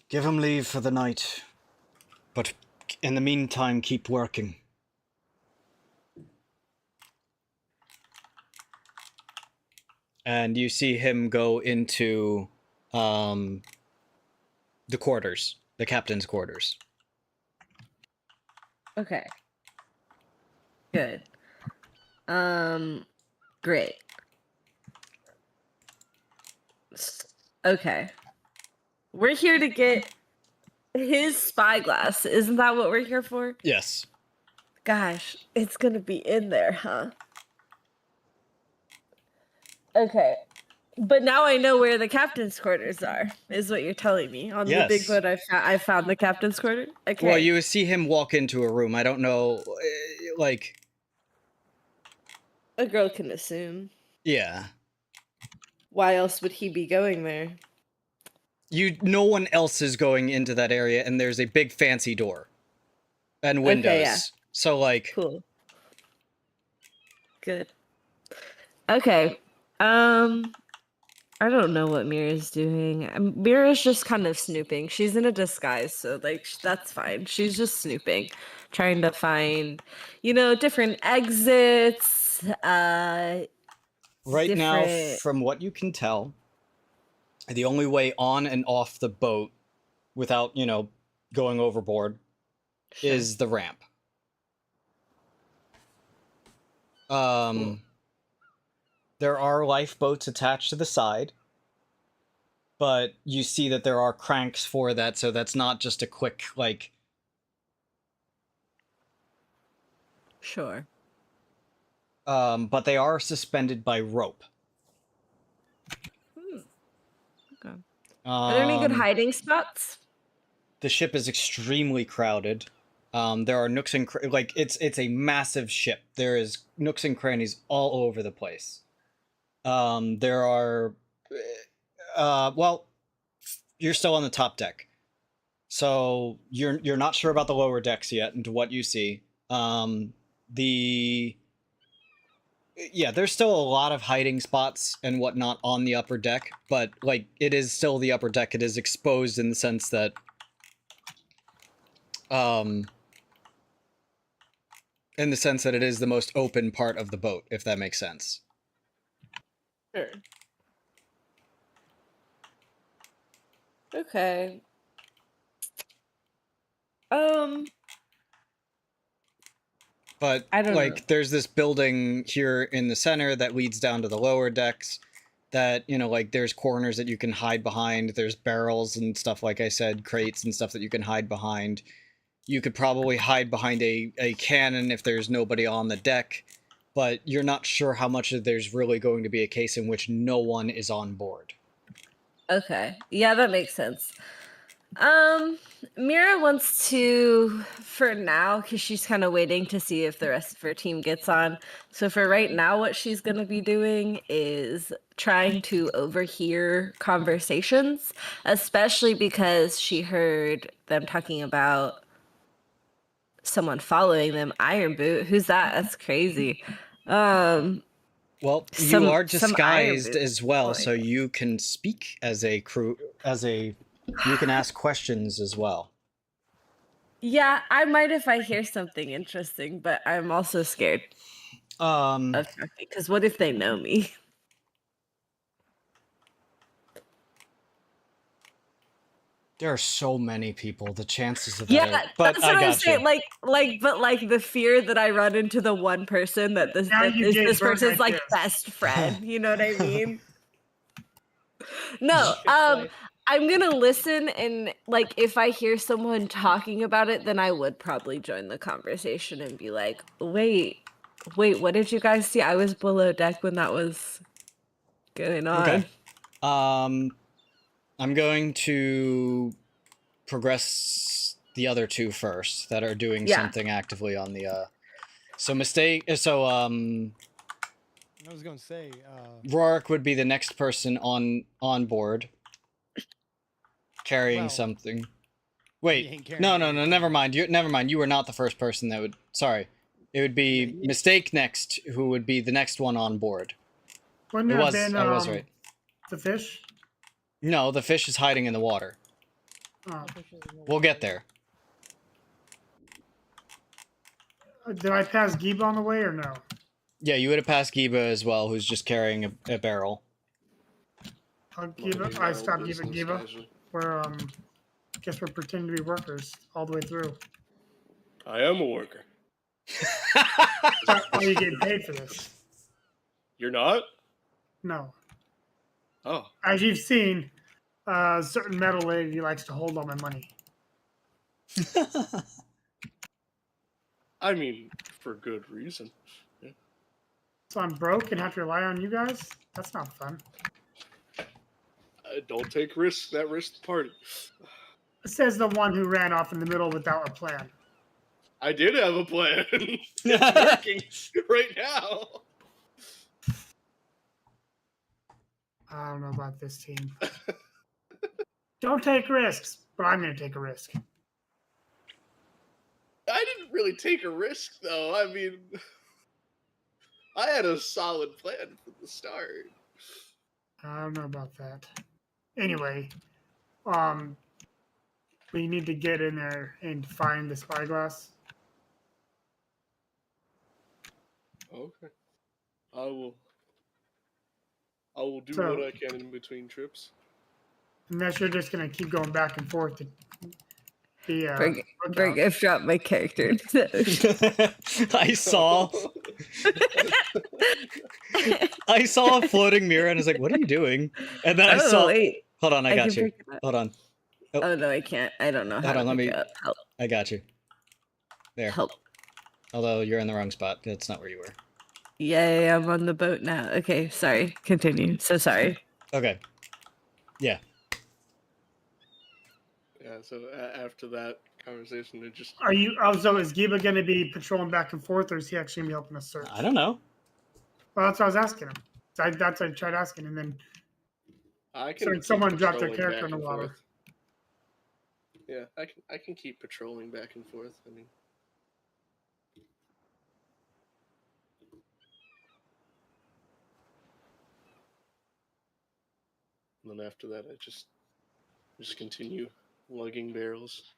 Give them leave for the night, but in the meantime, keep working. And you see him go into the quarters, the captain's quarters. Okay. Good. Great. Okay. We're here to get his spyglass. Isn't that what we're here for? Yes. Gosh, it's gonna be in there, huh? Okay. But now I know where the captain's quarters are, is what you're telling me. On the big Yes. boat, I found the captain's quarters? Okay. Well, you see him walk into a room. I don't know, like... A girl can assume. Yeah. Why else would he be going there? No one else is going into that area, and there's a big fancy door. And windows. Okay, yeah. So, like... Cool. Good. Okay. I don't know what Myra's doing. Myra's just kind of snooping. She's in a disguise, so like that's fine. She's just snooping, trying to find, different exits. Right now, from what you can tell, the only way on and off the boat without, going overboard is the ramp. There are lifeboats attached to the side, but you see that there are cranks for that, so that's not just a quick, like... Sure. But they are suspended by rope. Okay. Are there any good hiding spots? The ship is extremely crowded. There are nooks and it's a massive ship. There is nooks and crannies all over the place. There are, well, you're still on the top deck, so you're not sure about the lower decks yet, and to what you see. There's still a lot of hiding spots and whatnot on the upper deck, but like it is still the upper deck. It is exposed in the sense that, it is the most open part of the boat, if that makes sense. Sure. Okay. But I don't know. there's this building here in the center that leads down to the lower decks that, there's corners that you can hide behind. There's barrels and stuff, like I said, crates and stuff that you can hide behind. You could probably hide behind a cannon if there's nobody on the deck, but you're not sure how much of there's really going to be a case in which no one is on board. Okay. Yeah, that makes sense. Myra wants to, for now, because she's kind of waiting to see if the rest of her team gets on. So for right now, what she's going to be doing is trying to overhear conversations, especially because she heard them talking about someone following them. Iron Boot. Who's that? That's crazy. Well, you are disguised as well, so you can speak as a crew, you can ask questions as well. Yeah, I might if I hear something interesting, but I'm also scared of talking, because what if they know me? There are so many people. The chances of that. Yeah, But that's what I I'm got saying. you. But the fear that I run into the one person that this person's like best friend. You know what I mean? No, I'm gonna listen, and like if I hear someone talking about it, then I would probably join the conversation and be like, wait, what did you guys see? I was below deck when that was going on. Okay. I'm going to progress the other two first that are doing something actively on the I was gonna say Rorik would be the next person on board carrying something. Wait, no, never mind. You were not the first person that would. Sorry, it would be Mistake next, who would be the next one on board. Wouldn't it have been I was right. the fish? No, the fish is hiding in the water. Oh. We'll get there. Did I pass Giba on the way or no? Yeah, you would have passed Giba as well, who's just carrying a barrel. I'll give it. I stopped giving Giva. We're guess we're pretending to be workers all the way through. I am a worker. Are you getting paid for this? You're not? No. Oh. As you've seen, a certain metal lady likes to hold all my money. I mean, for good reason. Yeah. So I'm broke and have to rely on you guys? That's not fun. Don't take risks that risk the party. Says the one who ran off in the middle without a plan. I did have a plan. It's working right now. I don't know about this team. Don't take risks, but I'm going to take a risk. I didn't really take a risk, though. I mean, I had a solid plan from the start. I don't know about that. Anyway, we need to get in there and find the spyglass. Okay. I will do So- what I can in between trips. Unless you're just going to keep going back and forth to the Bring I've dropped my character into the ocean. I saw a floating mirror and I was like, what are you doing? And then I Oh, saw wait. hold on, I I got can you. pick it up. Hold on. Oh, no, I can't. I don't know how Hold to on, let pick me- it up. Help. I got you. There. Help. Although you're in the wrong spot. That's not where you were. Yay, I'm on the boat now. Okay, sorry. Continue. So sorry. Okay. Yeah. Yeah, so after that conversation, it just... Are you? Oh, so is Giba going to be patrolling back and forth, or is he actually going to be helping us search? I don't know. Well, that's what I was asking him. That's what I tried asking, and then I So can someone keep dropped their patrolling character back in the and water. forth. Yeah, I can keep patrolling back and forth. I mean, and then after that, I just continue lugging barrels.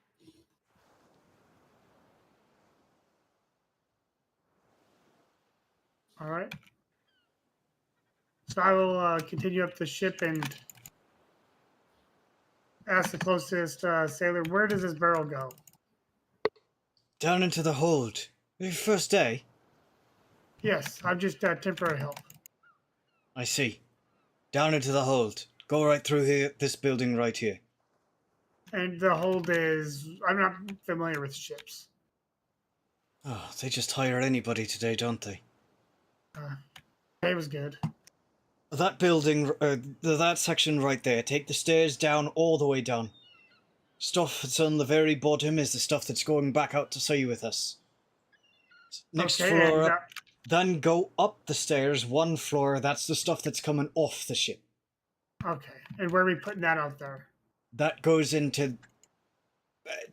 all right. So I will continue up the ship and ask the closest sailor, where does this barrel go? Down into the hold. Your first day? Yes, I'm just temporary help. I see. Down into the hold. Go right through here, this building right here. And the hold is, I'm not familiar with ships. Oh, they just hire anybody today, don't they? It was good. That building, that section right there. Take the stairs down, all the way down. Stuff that's on the very bottom is the stuff that's going back out to sea with us. Next Okay, floor and, up. Then go up the stairs, one floor. That's the stuff that's coming off the ship. Okay, and where are we putting that out there? That goes into...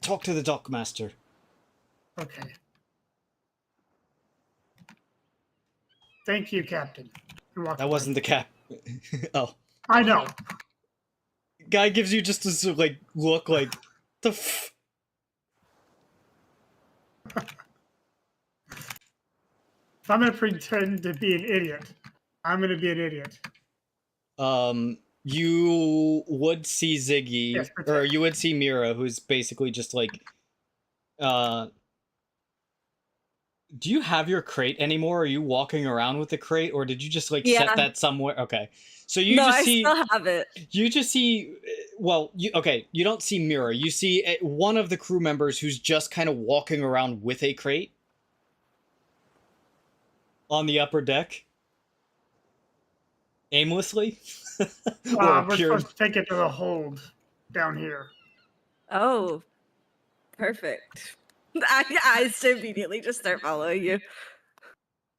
talk to the dockmaster. Okay. Thank you, Captain. And walk That away. wasn't the cap. Oh. I know. Guy gives you just this, like, look like... The f... If I'm going to pretend to be an idiot, I'm going to be an idiot. You would see Syziggy, Yes, or protect. you would see Myra, who's basically just like, do you have your crate anymore? Are you walking around with the crate, or did you just like Yeah. set that somewhere? Okay, so you No, just I see, still have it. you just see, well, you don't see Myra. You see one of the crew members who's just kind of walking around with a crate on the upper deck, aimlessly. Or We're pure- supposed to take it to the hold down here. Oh, perfect. I immediately just start following you.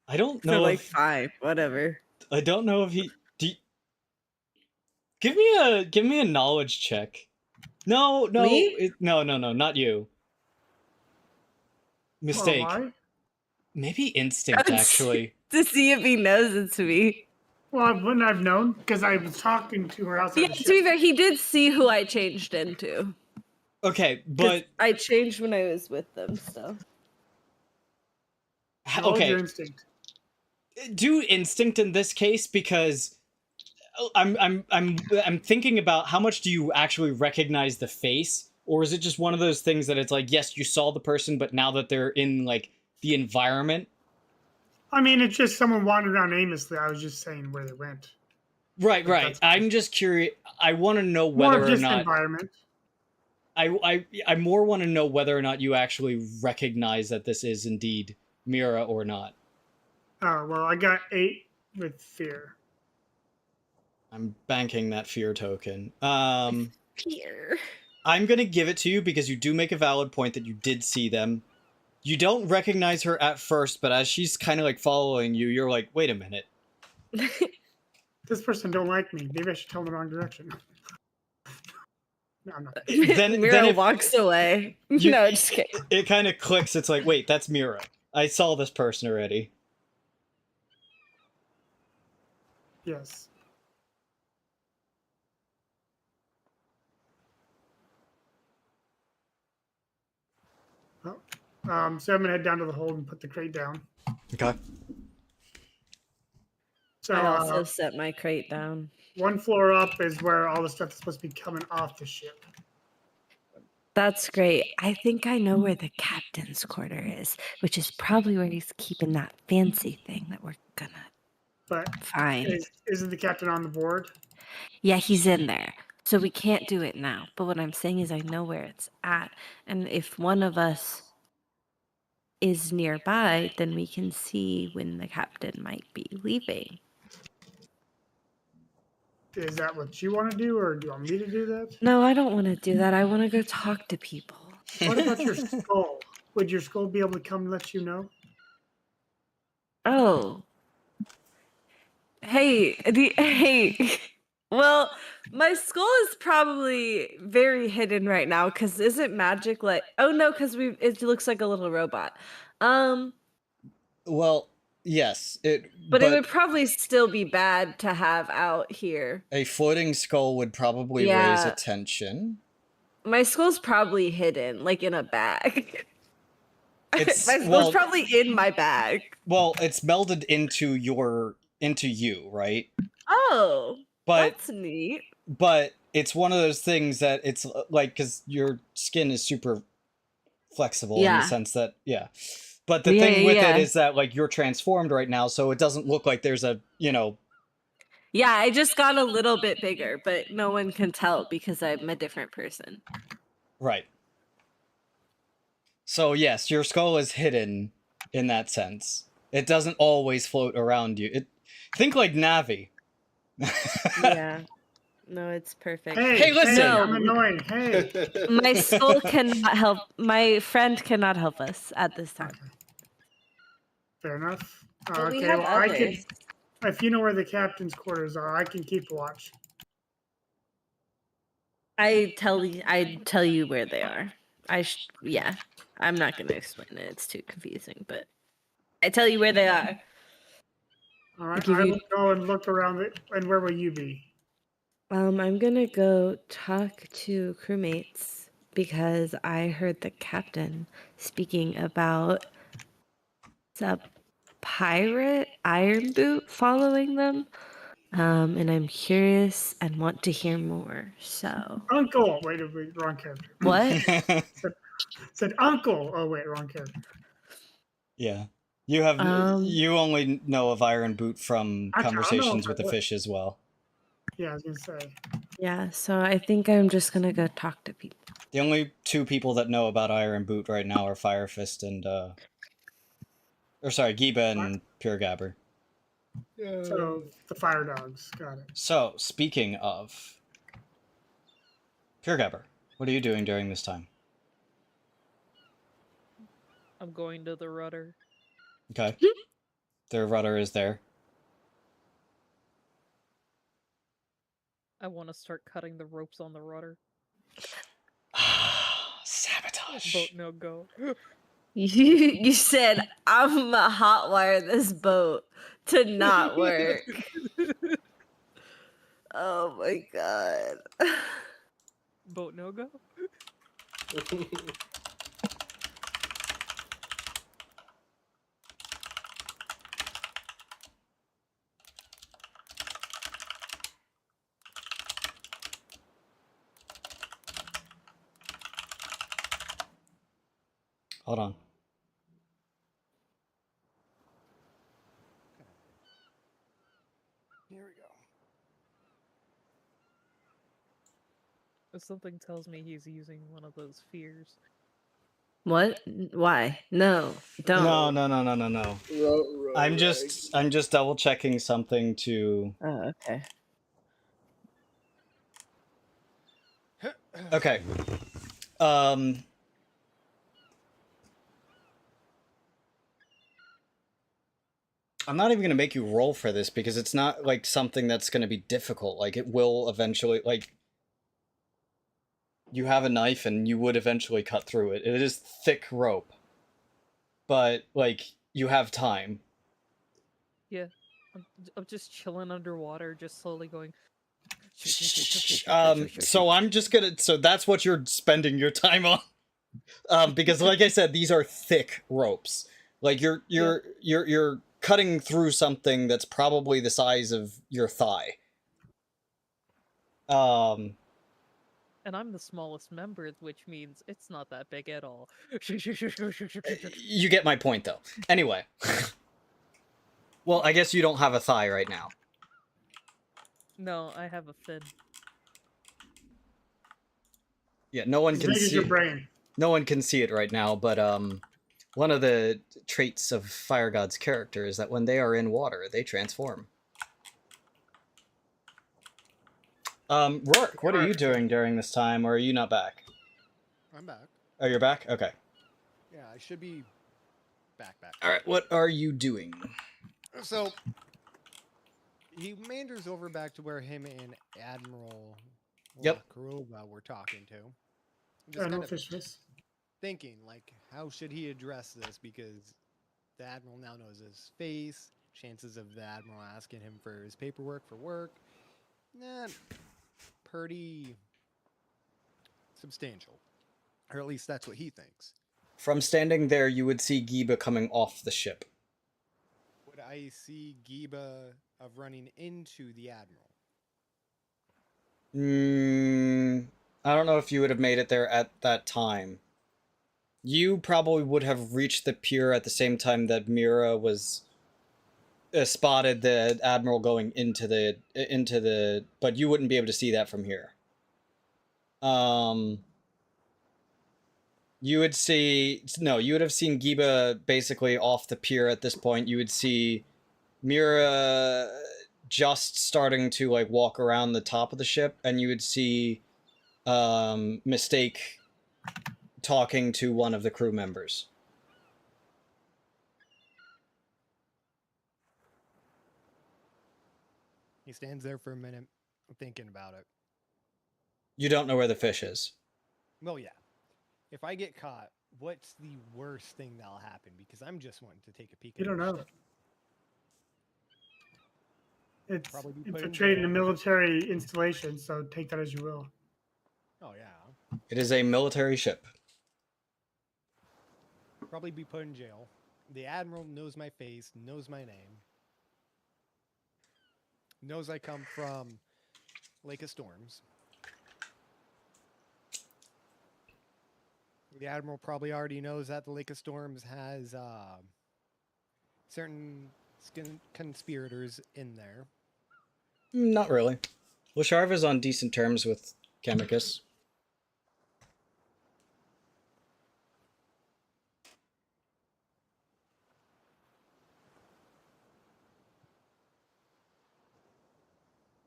I don't So know. like, If, fine, whatever. I don't know if he. Give me a knowledge check. No, Me? no, not you. Mistake. Oh, why? Maybe instinct, actually. To see if he knows it's me. Well, wouldn't I've known? Because I was talking to her outside Yeah, the to be ship. fair, he did see who I changed into. Okay, 'Cause but I changed when I was with them, so. Roll okay, your instinct. do instinct in this case because I'm thinking about how much do you actually recognize the face, or is it just one of those things that it's like, yes, you saw the person, but now that they're in like the environment. I mean, it's just someone wandered around aimlessly. I was just saying where they went. Right, But right. that's- I'm just curious. I want to know More whether of or just not environment. I more want to know whether or not you actually recognize that this is indeed Myra or not. Oh, well, I got 8 with fear. I'm banking that fear token. Here. I'm gonna give it to you because you do make a valid point that you did see them. You don't recognize her at first, but as she's kind of like following you, you're like, wait a minute. This person don't like me. Maybe I should tell them the wrong direction. No, I'm not. Mira walks away. You- No, just kidding. It kind of clicks. It's like, wait, that's Myra. I saw this person already. Yes. Oh, so I'm gonna head down to the hold and put the crate down. Okay. So I also set my crate down. 1 floor up is where all the stuff is supposed to be coming off the ship. That's great. I think I know where the captain's quarter is, which is probably where he's keeping that fancy thing that we're gonna But find. isn't the captain on the board? Yeah, he's in there. So we can't do it now. But what I'm saying is I know where it's at. And if one of us is nearby, then we can see when the captain might be leaving. Is that what you want to do, or do you want me to do that? No, I don't want to do that. I want to go talk to people. What about your skull? Would your skull be able to come and let you know? Oh. Hey. Well, my skull is probably very hidden right now because isn't magic like? Oh no, because it looks like a little robot. Well, yes. But it would probably still be bad to have out here. A floating skull would probably raise Yeah. attention. My skull's probably hidden, like in a bag. It's- My skull's well- probably in my bag. Well, it's melded into you, right? Oh, But that's neat. but it's one of those things that it's like because your skin is super flexible in Yeah. the sense that But the Yeah, thing with yeah. it is that like you're transformed right now, so it doesn't look like there's a Yeah, I just got a little bit bigger, but no one can tell because I'm a different person. right. So yes, your skull is hidden in that sense. It doesn't always float around you. Think like Navi. Yeah. No, it's perfect. Hey, listen! I'm annoying. Hey. My skull cannot help. My friend cannot help us at this time. Fair enough. But we Okay, have well, I can. others. If you know where the captain's quarters are, I can keep watch. I tell you where they are. Yeah. I'm not going to explain it. It's too confusing, but I tell you where they are. All right, give I you- will go and look around it. And where will you be? I'm going to go talk to crewmates because I heard the captain speaking about a pirate iron boot following them. And I'm curious and want to hear more. So Uncle. Wait, wrong character. what? Said uncle. Oh wait, wrong character. Yeah. You have you only know of Iron Boot from Actually, I know conversations if with I the would. fish as well. Yeah, I was gonna say. Yeah, so I think I'm just gonna go talk to people. The only two people that know about Iron Boot right now are Fire Fist and Giba and Pure Gabber. So the fire dogs. Got it. So, speaking of Pure Gabber, what are you doing during this time? I'm going to the rudder. Okay. Their rudder is there. I want to start cutting the ropes on the rudder. Sabotage. Boat no go. You said I'm gonna hotwire this boat to not work. Oh my god. Boat no go? Hold on. Here we go. Something tells me he's using one of those fears. What? Why? No, don't. No. I'm just double checking something to. Oh, okay. Okay. I'm not even going to make you roll for this because it's not like something that's going to be difficult. Like it will eventually, like you have a knife and you would eventually cut through it. It is thick rope, but like you have time. Yeah, I'm just chilling underwater, just slowly going. So I'm just gonna. So that's what you're spending your time on, because like I said, these are thick ropes. Like you're cutting through something that's probably the size of your thigh. And I'm the smallest member, which means it's not that big at all. You get my point, though. Anyway. Well, I guess you don't have a thigh right now. No, I have a fin. Yeah, no one As can big as see your it. brain. No one can see it right now, but one of the traits of Fire God's character is that when they are in water, they transform. Rourke, what are you doing during this time, or are you not back? I'm back. Oh, you're back? Okay. Yeah, I should be back. Alright, what are you doing? So, he meanders over back to where him and Admiral Kuroba were talking to. Just kind of thinking, like, how should he address this? Because the Admiral now knows his face. Chances of the Admiral asking him for his paperwork for work, pretty substantial. Or at least that's what he thinks. From standing there, you would see Giba coming off the ship. Would I see Giba of running into the Admiral? I don't know if you would have made it there at that time. You probably would have reached the pier at the same time that Myra was spotted the Admiral going into the but you wouldn't be able to see that from here. You would have seen Giba basically off the pier at this point. You would see Myra just starting to like walk around the top of the ship, and you would see Mistake talking to one of the crew members. He stands there for a minute, thinking about it. You don't know where the fish is. Well, yeah. If I get caught, what's the worst thing that'll happen? Because I'm just wanting to take a peek. You don't know. Ship. It's Probably be put in infiltrating a jail. military installation, so take that as you will. Oh yeah. It is a military ship. Probably be put in jail. The Admiral knows my face, knows my name, knows I come from Lake of Storms. The Admiral probably already knows that the Lake of Storms has certain conspirators in there. Not really. Lasharva's on decent terms with Chemicus.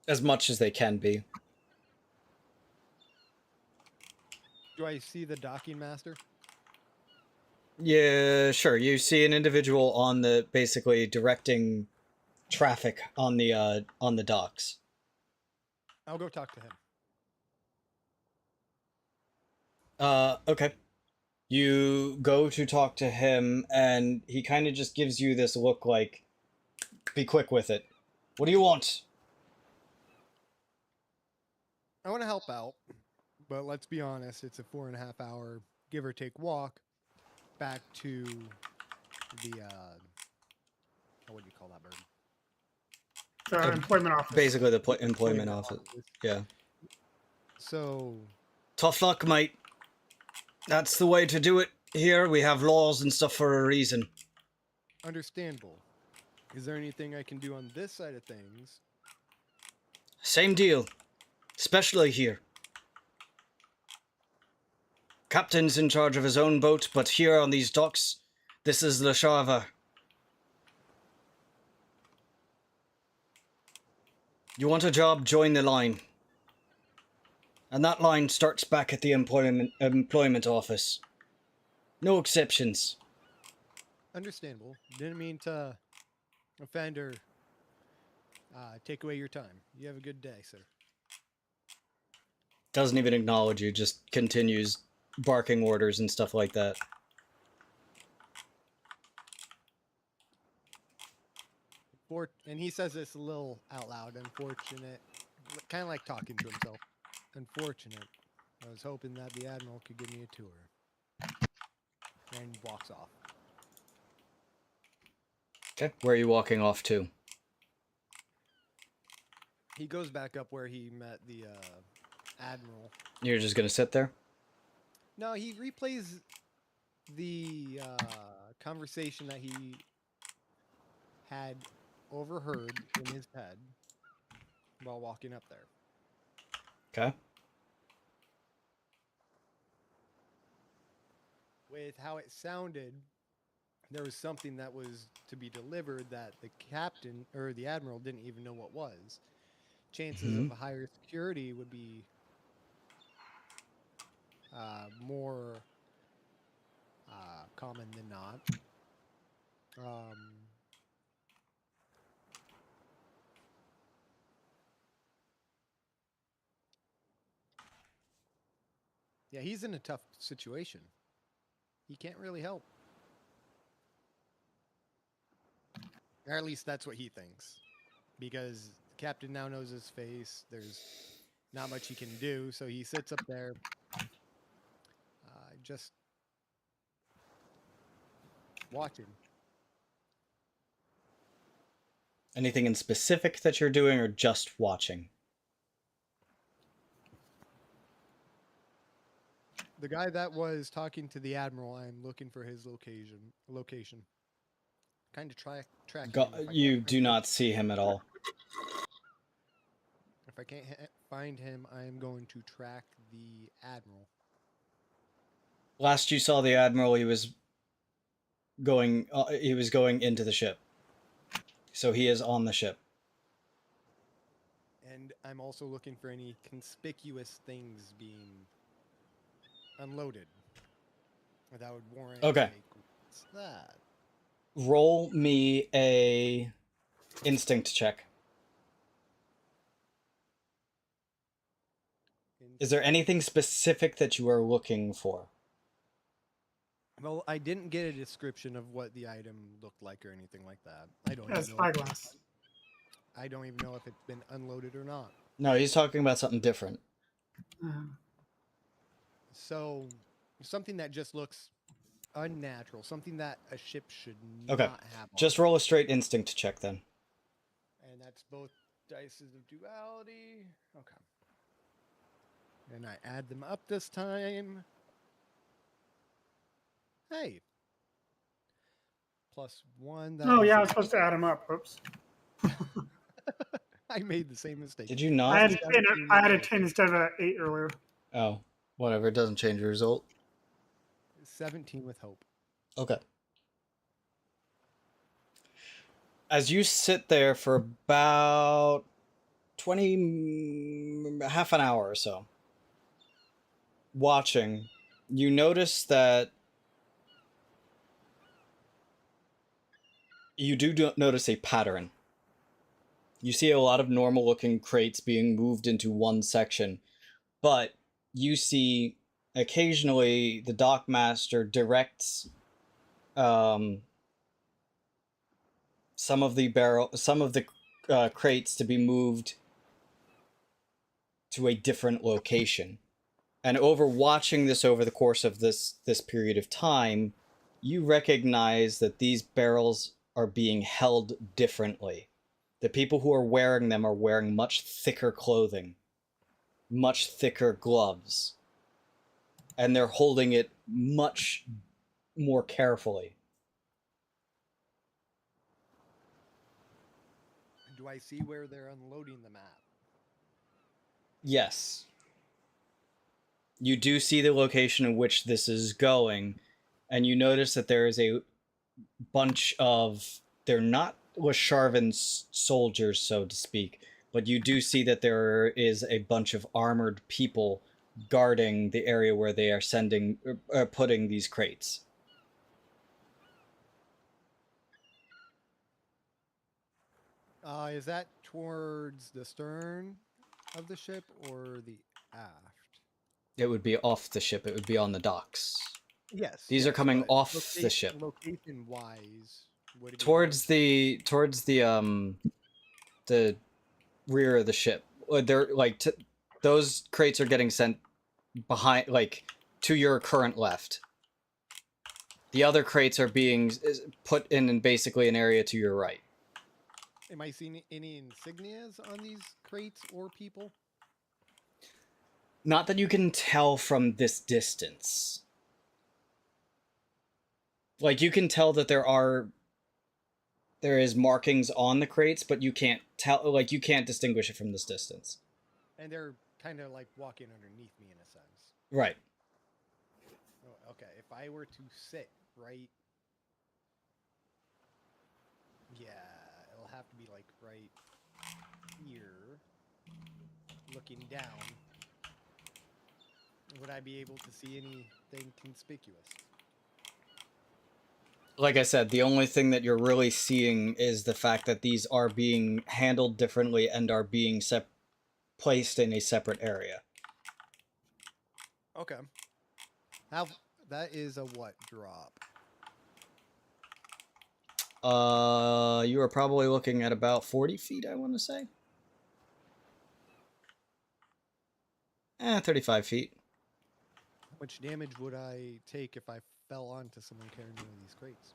As much as they can be. Do I see the docking master? Yeah, sure. You see an individual on the basically directing traffic on the docks. I'll go talk to him. Okay. You go to talk to him, and he kind of just gives you this look like, be quick with it. What do you want? I want to help out, but let's be honest, it's a 4.5 hour give or take walk back to the what do you call that bird? Employment office. Basically the employment office. Yeah. So Tough luck, mate. That's the way to do it. here we have laws and stuff for a reason. Understandable. Is there anything I can do on this side of things? Same deal. Especially here. Captain's in charge of his own boat, but here on these docks, this is Le Charver. You want a job, join the line. And that line starts back at the employment office. No exceptions. Understandable. Didn't mean to offend or take away your time. You have a good day, sir. Doesn't even acknowledge you, just continues barking orders and stuff like that. And he says this a little out loud. Unfortunate. Kind of like talking to himself. Unfortunate. I was hoping that the Admiral could give me a tour. And walks off. Okay, where are you walking off to? He goes back up where he met the Admiral. You're just gonna sit there? No, he replays the conversation that he had overheard in his head while walking up there. Okay. With how it sounded, there was something that was to be delivered that the captain or the Admiral didn't even know what was. Chances of higher security would be more common than not. Yeah, he's in a tough situation. He can't really help. Or at least that's what he thinks. Because the captain now knows his face. There's not much he can do. So he sits up there. Just watching. Anything in specific that you're doing or just watching? The guy that was talking to the Admiral, I'm looking for his location. Kind of track him. You do not see him at all. If I can't find him, I am going to track the Admiral. Last you saw the Admiral, he was going into the ship. So he is on the ship. And I'm also looking for any conspicuous things being unloaded. That would warrant. Okay. What's that? Roll me a instinct check. Is there anything specific that you are looking for? Well, I didn't get a description of what the item looked like or anything like that. I don't That's even know. spyglass. I don't even know if it's been unloaded or not. No, he's talking about something different. So, something that just looks unnatural, something that a ship should Okay. not have. on Just it. roll a straight instinct check then. And that's both dices of duality. Okay. And I add them up this time. Hey. +1. That Oh is yeah, I a- was supposed to add them up. Oops. I made the same mistake. Did you not? I had a 10 instead of an 8 earlier. Oh, whatever. It doesn't change your result. 17 with hope. Okay. As you sit there for about half an hour or so, watching, you notice that you do notice a pattern. You see a lot of normal looking crates being moved into one section, but you see occasionally the dockmaster directs some of the crates to be moved to a different location. And watching this over the course of this period of time, you recognize that these barrels are being held differently. The people who are wearing them are wearing much thicker clothing, much thicker gloves, and they're holding it much more carefully. Do I see where they're unloading the map? Yes. You do see the location in which this is going, and you notice that there is a bunch of... They're not Lasharvan soldiers, so to speak, but you do see that there is a bunch of armored people guarding the area where they are putting these crates. Is that towards the stern of the ship or the aft? It would be off the ship. It would be on the docks. Yes. These are coming but off the ship. Location-wise, would it be Towards the rear of the ship. They're like those crates are getting sent behind, like to your current left. The other crates are being put in basically an area to your right. Am I seeing any insignias on these crates or people? Not that you can tell from this distance. Like, you can tell that there is markings on the crates, but you can't tell, like, you can't distinguish it from this distance. And they're kind of like walking underneath me in a sense. Right. Oh, okay, if I were to sit right... Yeah, it'll have to be like right here, looking down. Would I be able to see anything conspicuous? Like I said, the only thing that you're really seeing is the fact that these are being handled differently and are being placed in a separate area. Okay. That is a what drop? You are probably looking at about 40 feet, I want to say. 35 feet. How much damage would I take if I fell onto someone carrying one of these crates?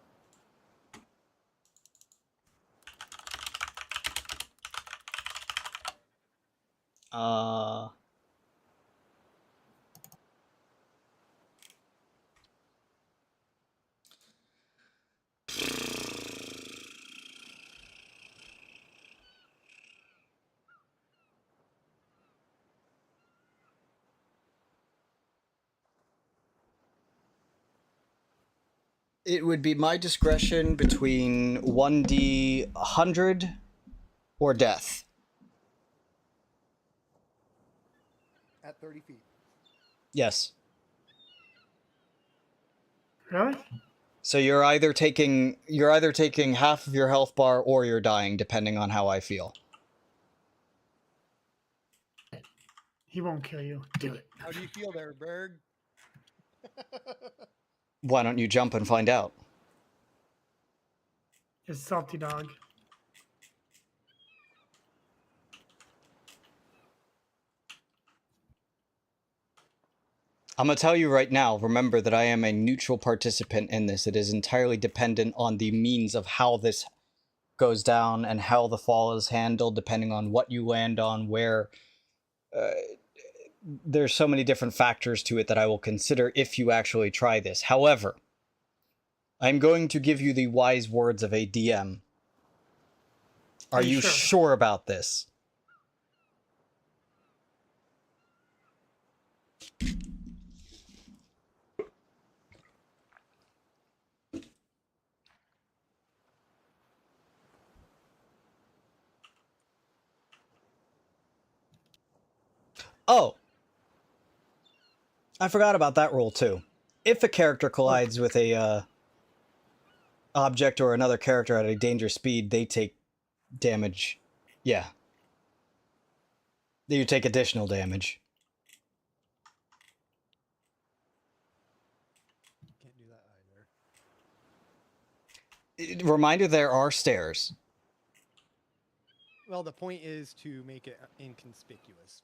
It would be my discretion between 1d 100 or death. At 30 feet. Yes. Really? So you're either taking half of your health bar or you're dying, depending on how I feel. He won't kill you. Do it. How do you feel there, Berg? Why don't you jump and find out? It's salty dog. I'm going to tell you right now, remember that I am a neutral participant in this. It is entirely dependent on the means of how this goes down and how the fall is handled, depending on what you land on, where... there's so many different factors to it that I will consider if you actually try this. However, I'm going to give you the wise words of a DM. Are you sure about this? Oh, I forgot about that rule too. If a character collides with a object or another character at a dangerous speed, they take damage. Yeah. You take additional damage. Can't do that either. Reminder, there are stairs. Well, the point is to make it inconspicuous.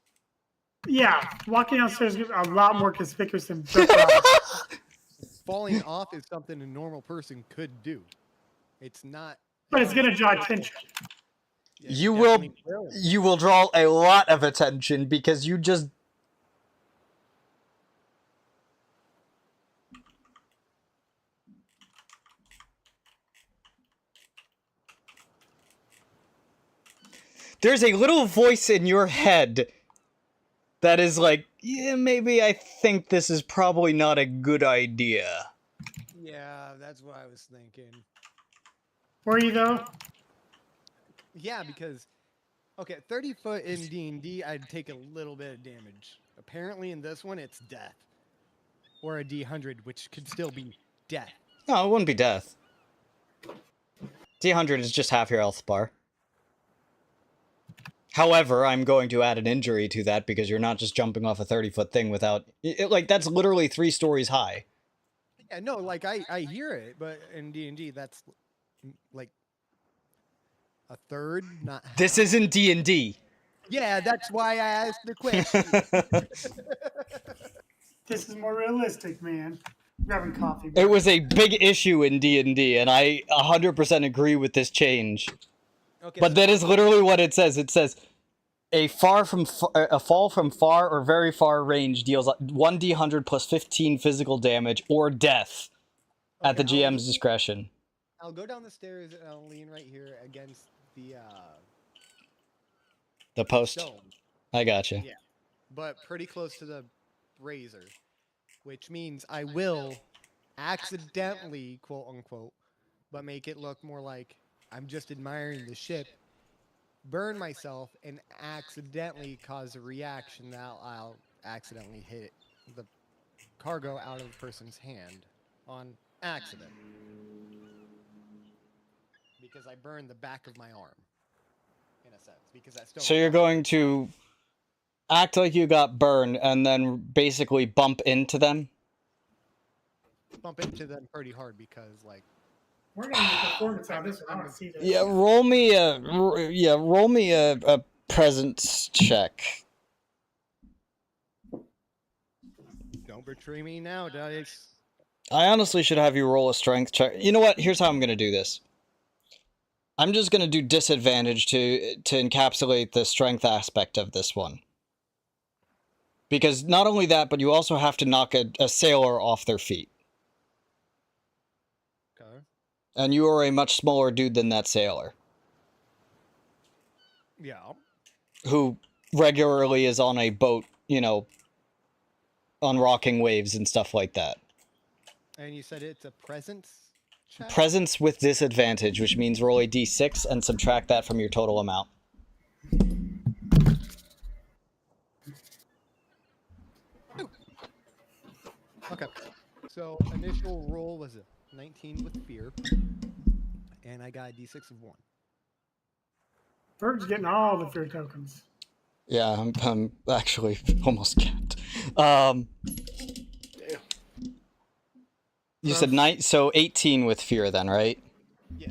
Yeah, walking downstairs is a lot more conspicuous than jumping off. Falling off is something a normal person could do. It's not. But it's gonna draw attention. Yeah, You definitely you will draw a lot of attention because you just... there's a little voice in your head that is like, yeah, maybe I think this is probably not a good idea. Yeah, that's what I was thinking. Were you though? Yeah, because okay, 30 foot in D&D, I'd take a little bit of damage. Apparently in this one, it's death. Or a D100, which could still be death. No, it wouldn't be death. D100 is just half your health bar. However, I'm going to add an injury to that because you're not just jumping off a 30-foot thing without... like, that's literally 3 stories high. Yeah, no, like, I hear it, but in D&D, that's, like, a third, not half. This isn't D&D. Yeah, that's why I asked the question. This is more realistic, man. Grabbing coffee. It was a big issue in D&D, and I 100% agree with this change. Okay, But that is literally what it says. It says, a fall from far or very far range deals 1d100 plus 15 physical damage or death at the GM's discretion. I'll go down the stairs and I'll lean right here against The post. stone. I gotcha. Yeah. But pretty close to the razor, which means I will accidentally, quote unquote, but make it look more like I'm just admiring the ship, burn myself, and accidentally cause a reaction that I'll accidentally hit the cargo out of the person's hand on accident. Because I burned the back of my arm, in a sense. Because that stone. So you're going to act like you got burned and then basically bump into them? Bump into them pretty hard because, like, We're gonna make performance out of this. I want to see this. Yeah, roll me a presence check. don't betray me now, dice. I honestly should have you roll a strength check. You know what? Here's how I'm going to do this. I'm just going to do disadvantage to encapsulate the strength aspect of this one. Because not only that, but you also have to knock a sailor off their feet. Okay. And you are a much smaller dude than that sailor. Yeah. Who regularly is on a boat, you know, on rocking waves and stuff like that. And you said it's a presence check? Presence with disadvantage, which means roll a d6 and subtract that from your total amount. Okay. So initial roll was a 19 with fear. And I got a d6 of 1. Berg's getting all the fear tokens. Yeah, I'm actually almost capped. You said 9, so 18 with fear then, right? Yes.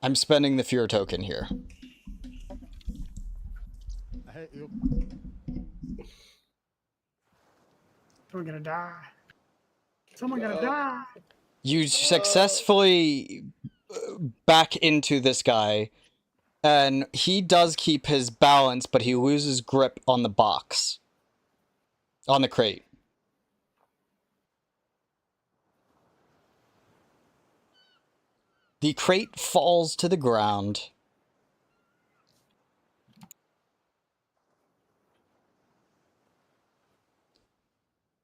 I'm spending the fear token here. Someone gonna die. Someone gonna die. You successfully back into this guy, and he does keep his balance, but he loses grip on the box. On the crate. The crate falls to the ground.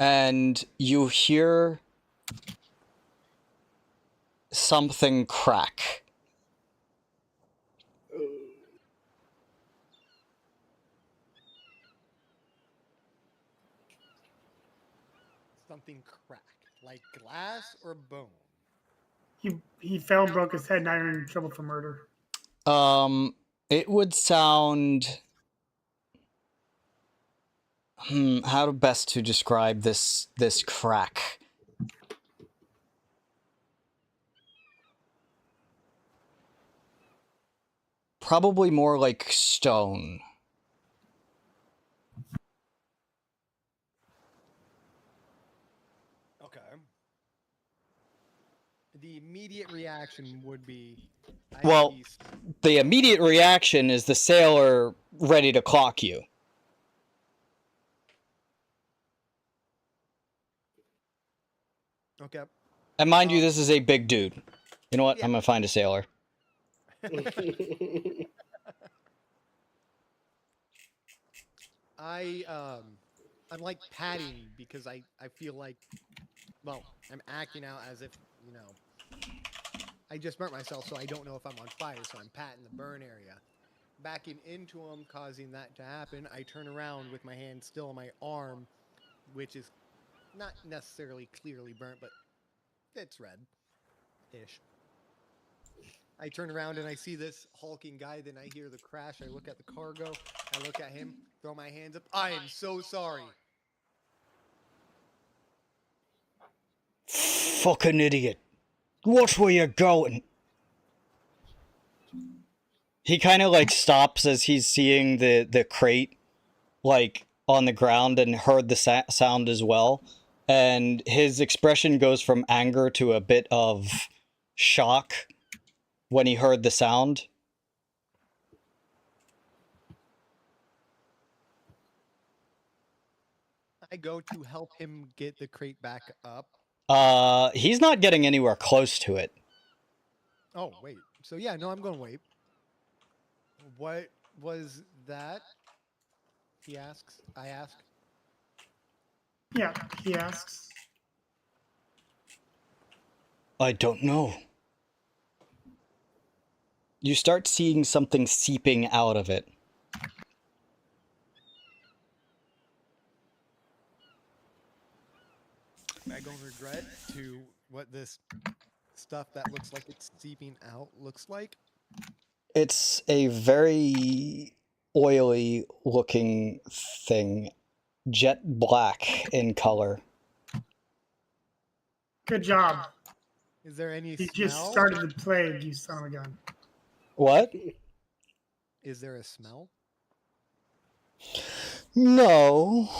And you hear something crack. Something cracked. Like glass or bone? He fell and broke his head. Now you're in trouble for murder. It would sound... how best to describe this crack? Probably more like stone. Okay. The immediate reaction would be... Well, the immediate reaction is the sailor ready to clock you. Okay. And mind you, this is a big dude. You know what? Yeah. I'm gonna find a sailor. I'm like patting because I feel like, well, I'm acting out as if, you know, I just burnt myself, so I don't know if I'm on fire, so I'm patting the burn area. Backing into him, causing that to happen, I turn around with my hand still on my arm, which is not necessarily clearly burnt, but it's red-ish. I turn around and I see this hulking guy, then I hear the crash, I look at the cargo, I look at him, throw my hands up, I am so sorry. Fucking idiot. Watch where you're going. He kind of like stops as he's seeing the crate like on the ground and heard the sound as well. And his expression goes from anger to a bit of shock when he heard the sound. I go to help him get the crate back up. He's not getting anywhere close to it. Oh, wait. So yeah, no, I'm going to wait. What was that? He asks. I ask. Yeah, he asks. I don't know. You start seeing something seeping out of it. I go regret to what this stuff that looks like it's seeping out looks like. It's a very oily looking thing, jet black in color. Good job. Is there any You smell? just started the plague, you son of a gun. What? Is there a smell? No.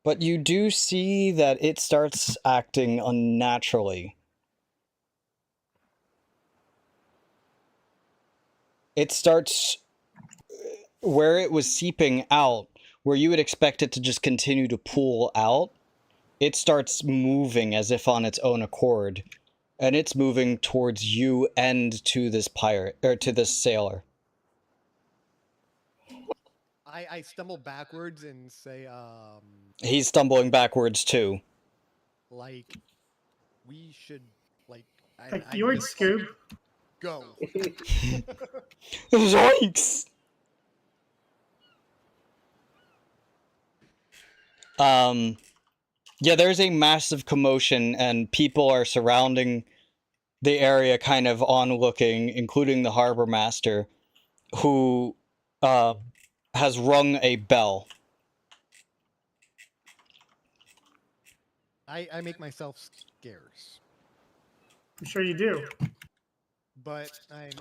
But you do see that it starts acting unnaturally. It starts where it was seeping out, where you would expect it to just continue to pool out. It starts moving as if on its own accord, and it's moving towards you and to this pirate, or to this sailor. I stumble backwards and say, He's stumbling backwards too. like, we should, like, Like Yoid Scoob. go. Zoinks! Yeah, there's a massive commotion and people are surrounding the area kind of onlooking, including the harbor master, who has rung a bell. I make myself scarce, I'm sure you do. but I'm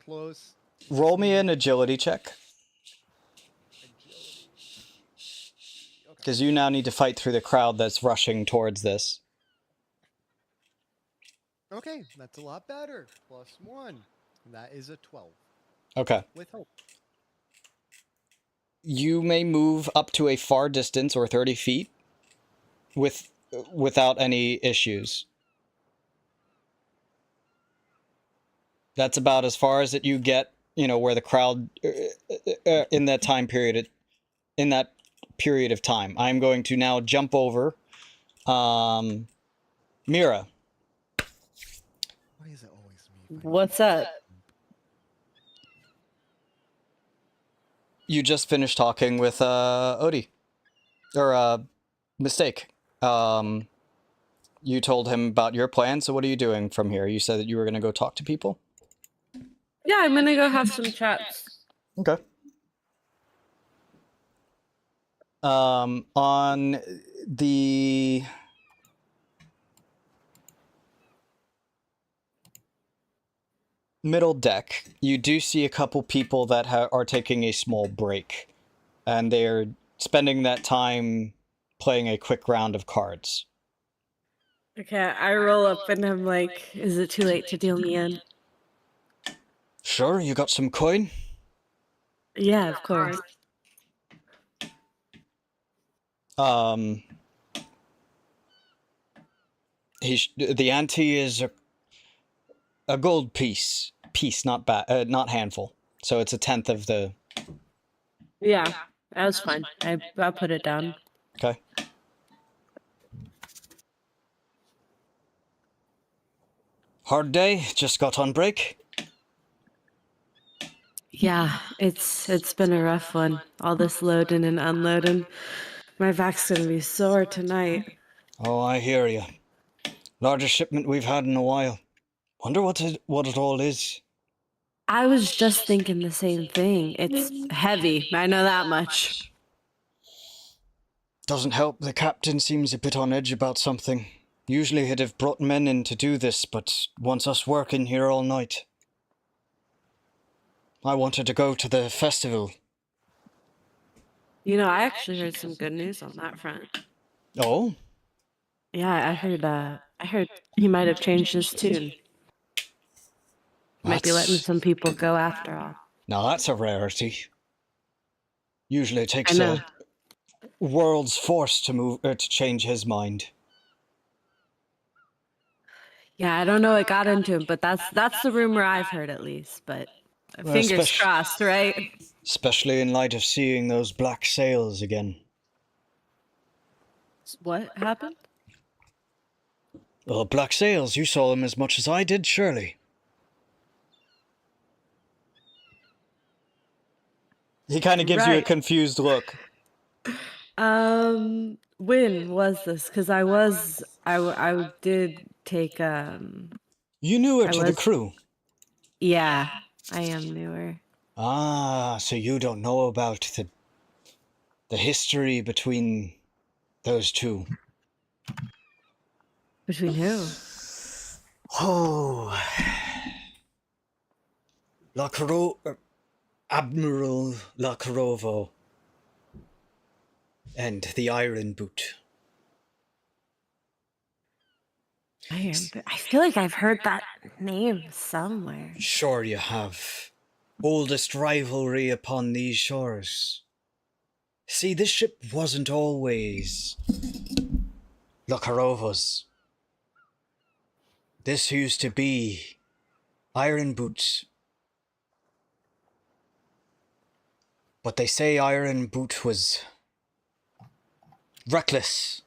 close. Roll me an agility check, Agility. Okay. because you now need to fight through the crowd that's rushing towards this. Okay, that's a lot better. +1. That is a 12. Okay. With hope. You may move up to a far distance, or 30 feet, without any issues. That's about as far as that you get, you know, where the crowd, in that time period, in that period of time. I'm going to now jump over, Myra. Why is it always me? What's up? You just finished talking with, Odie. Or, Mistake. You told him about your plan, so what are you doing from here? You said that you were going to go talk to people? Yeah, I'm gonna go have some chats. Okay. On the middle deck, you do see a couple people that are taking a small break, and they're spending that time playing a quick round of cards. Okay, I roll up and I'm like, is it too late to deal me in? Sure, you got some coin? Yeah, of course. The ante is a gold piece. Piece, not not handful. So it's a tenth of the. Yeah, that was fine. I'll put it down. Okay. Hard day. Just got on break. Yeah, it's been a rough one. All this loading and unloading. My back's gonna be sore tonight. Oh, I hear you. Largest shipment we've had in a while. Wonder what it all is. I was just thinking the same thing. It's heavy. I know that much. Doesn't help the captain seems a bit on edge about something. Usually he'd have brought men in to do this, but wants us working here all night. I wanted to go to the festival. You know, I actually heard some good news on that front. Oh? Yeah, I heard he might have changed his tune. Might be letting some people go after all. Now that's a rarity. Usually it I takes know. a world's force to change his mind. Yeah, I don't know what got into him, but that's the rumor I've heard at least. But Well, fingers crossed, right? Especially in light of seeing those black sails again. What happened? Well, black sails, you saw them as much as I did, surely. He kind of gives you a Right. confused look. When was this? Because I did take You knew her I to the was- crew. Yeah, I am newer. Ah, so you don't know about the history between those two. Between who? Oh. Admiral Lakarovo and the Iron Boot. I feel like I've heard that name somewhere. Sure you have. Oldest rivalry upon these shores. See, this ship wasn't always Lakarovo's. This used to be Iron Boot's. But they say Iron Boot was reckless,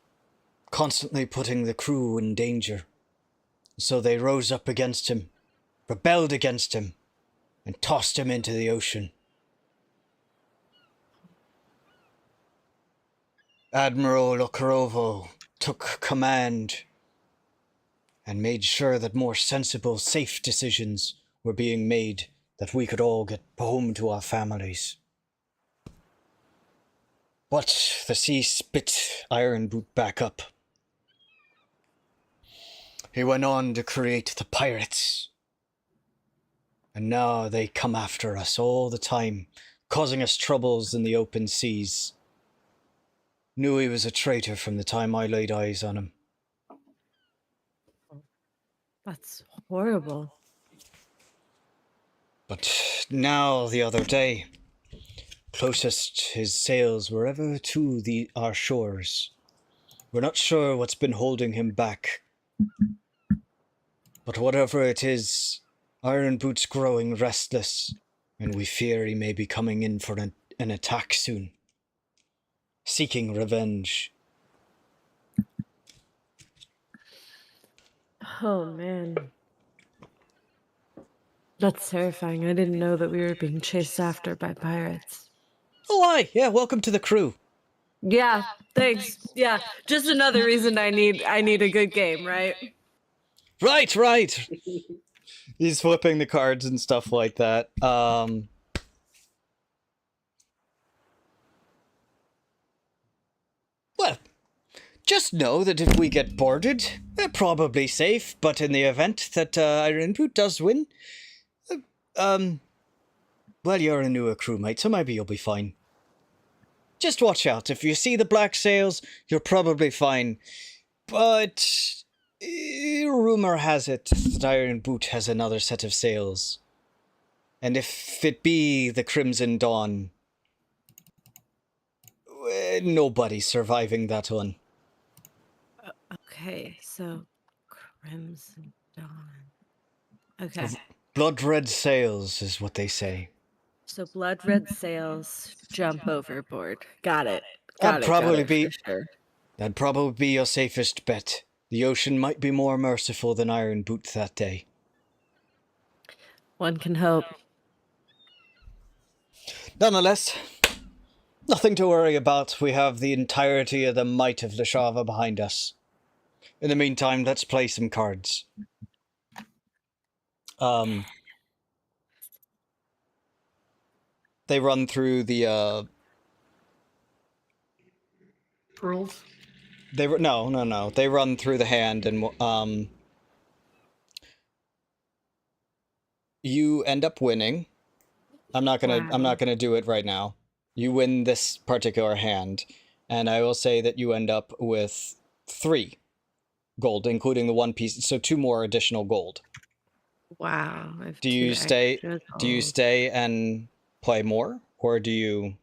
constantly putting the crew in danger. So they rose up against him, rebelled against him, and tossed him into the ocean. Admiral Lakarovo took command and made sure that more sensible, safe decisions were being made, that we could all get home to our families. But the sea spit Iron Boot back up. He went on to create the pirates. And now they come after us all the time, causing us troubles in the open seas. Knew he was a traitor from the time I laid eyes on him. That's horrible. But now, the other day, closest his sails were ever to our shores. We're not sure what's been holding him back. But whatever it is, Iron Boot's growing restless, and we fear he may be coming in for an attack soon. Seeking revenge. Oh man. That's terrifying. I didn't know that we were being chased after by pirates. Oh, aye. Yeah, welcome to the crew. Yeah, thanks. Yeah, just another reason I need a good game, right? Right. He's flipping the cards and stuff like that. Well, just know that if we get boarded, we're probably safe, but in the event that Iron Boot does win, well, you're a newer crewmate, so maybe you'll be fine. Just watch out. If you see the black sails, you're probably fine. But rumor has it that Iron Boot has another set of sails. And if it be the Crimson Dawn, nobody's surviving that one. Okay, so Crimson Dawn. Okay. Blood red sails is what they say. So blood red sails, jump overboard. Got it. That'd probably be for sure. that'd probably be your safest bet. The ocean might be more merciful than Iron Boot that day. One can hope. Nonetheless, nothing to worry about. We have the entirety of the might of Leshava behind us. In the meantime, let's play some cards. They run through the Pearls. No. They run through the hand, and you end up winning. I'm not gonna do it right now. You win this particular hand, and I will say that you end up with 3 gold, including the 1 piece. So 2 more additional gold. Wow. I have Do 2 you stay? extra Do you gold. stay and play more, or do you?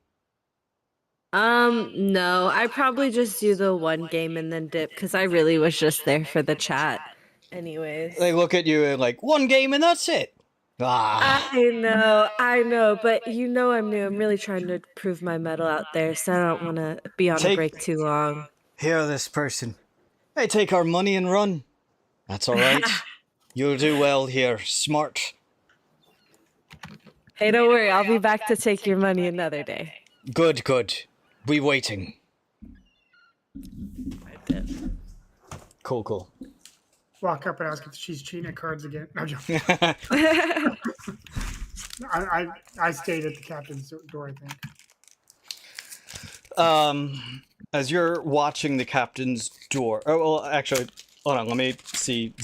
No, I probably just do the 1 game and then dip because I really was just there for the chat. Anyways. They look at you and like 1 game and that's it. Ah. I know, but you know I'm new. I'm really trying to prove my mettle out there, so I don't want to be on a break too long. Hear this person. They take our money and run. That's all right. You'll do well here. Smart. Hey, don't worry. I'll be back to take your money another day. Good. We waiting. I dip. Cool. Walk up and ask if she's cheating at cards again. No, I'm joking. I stayed at the captain's door, I think. As you're watching the captain's door. Oh, well, actually, hold on. Let me see.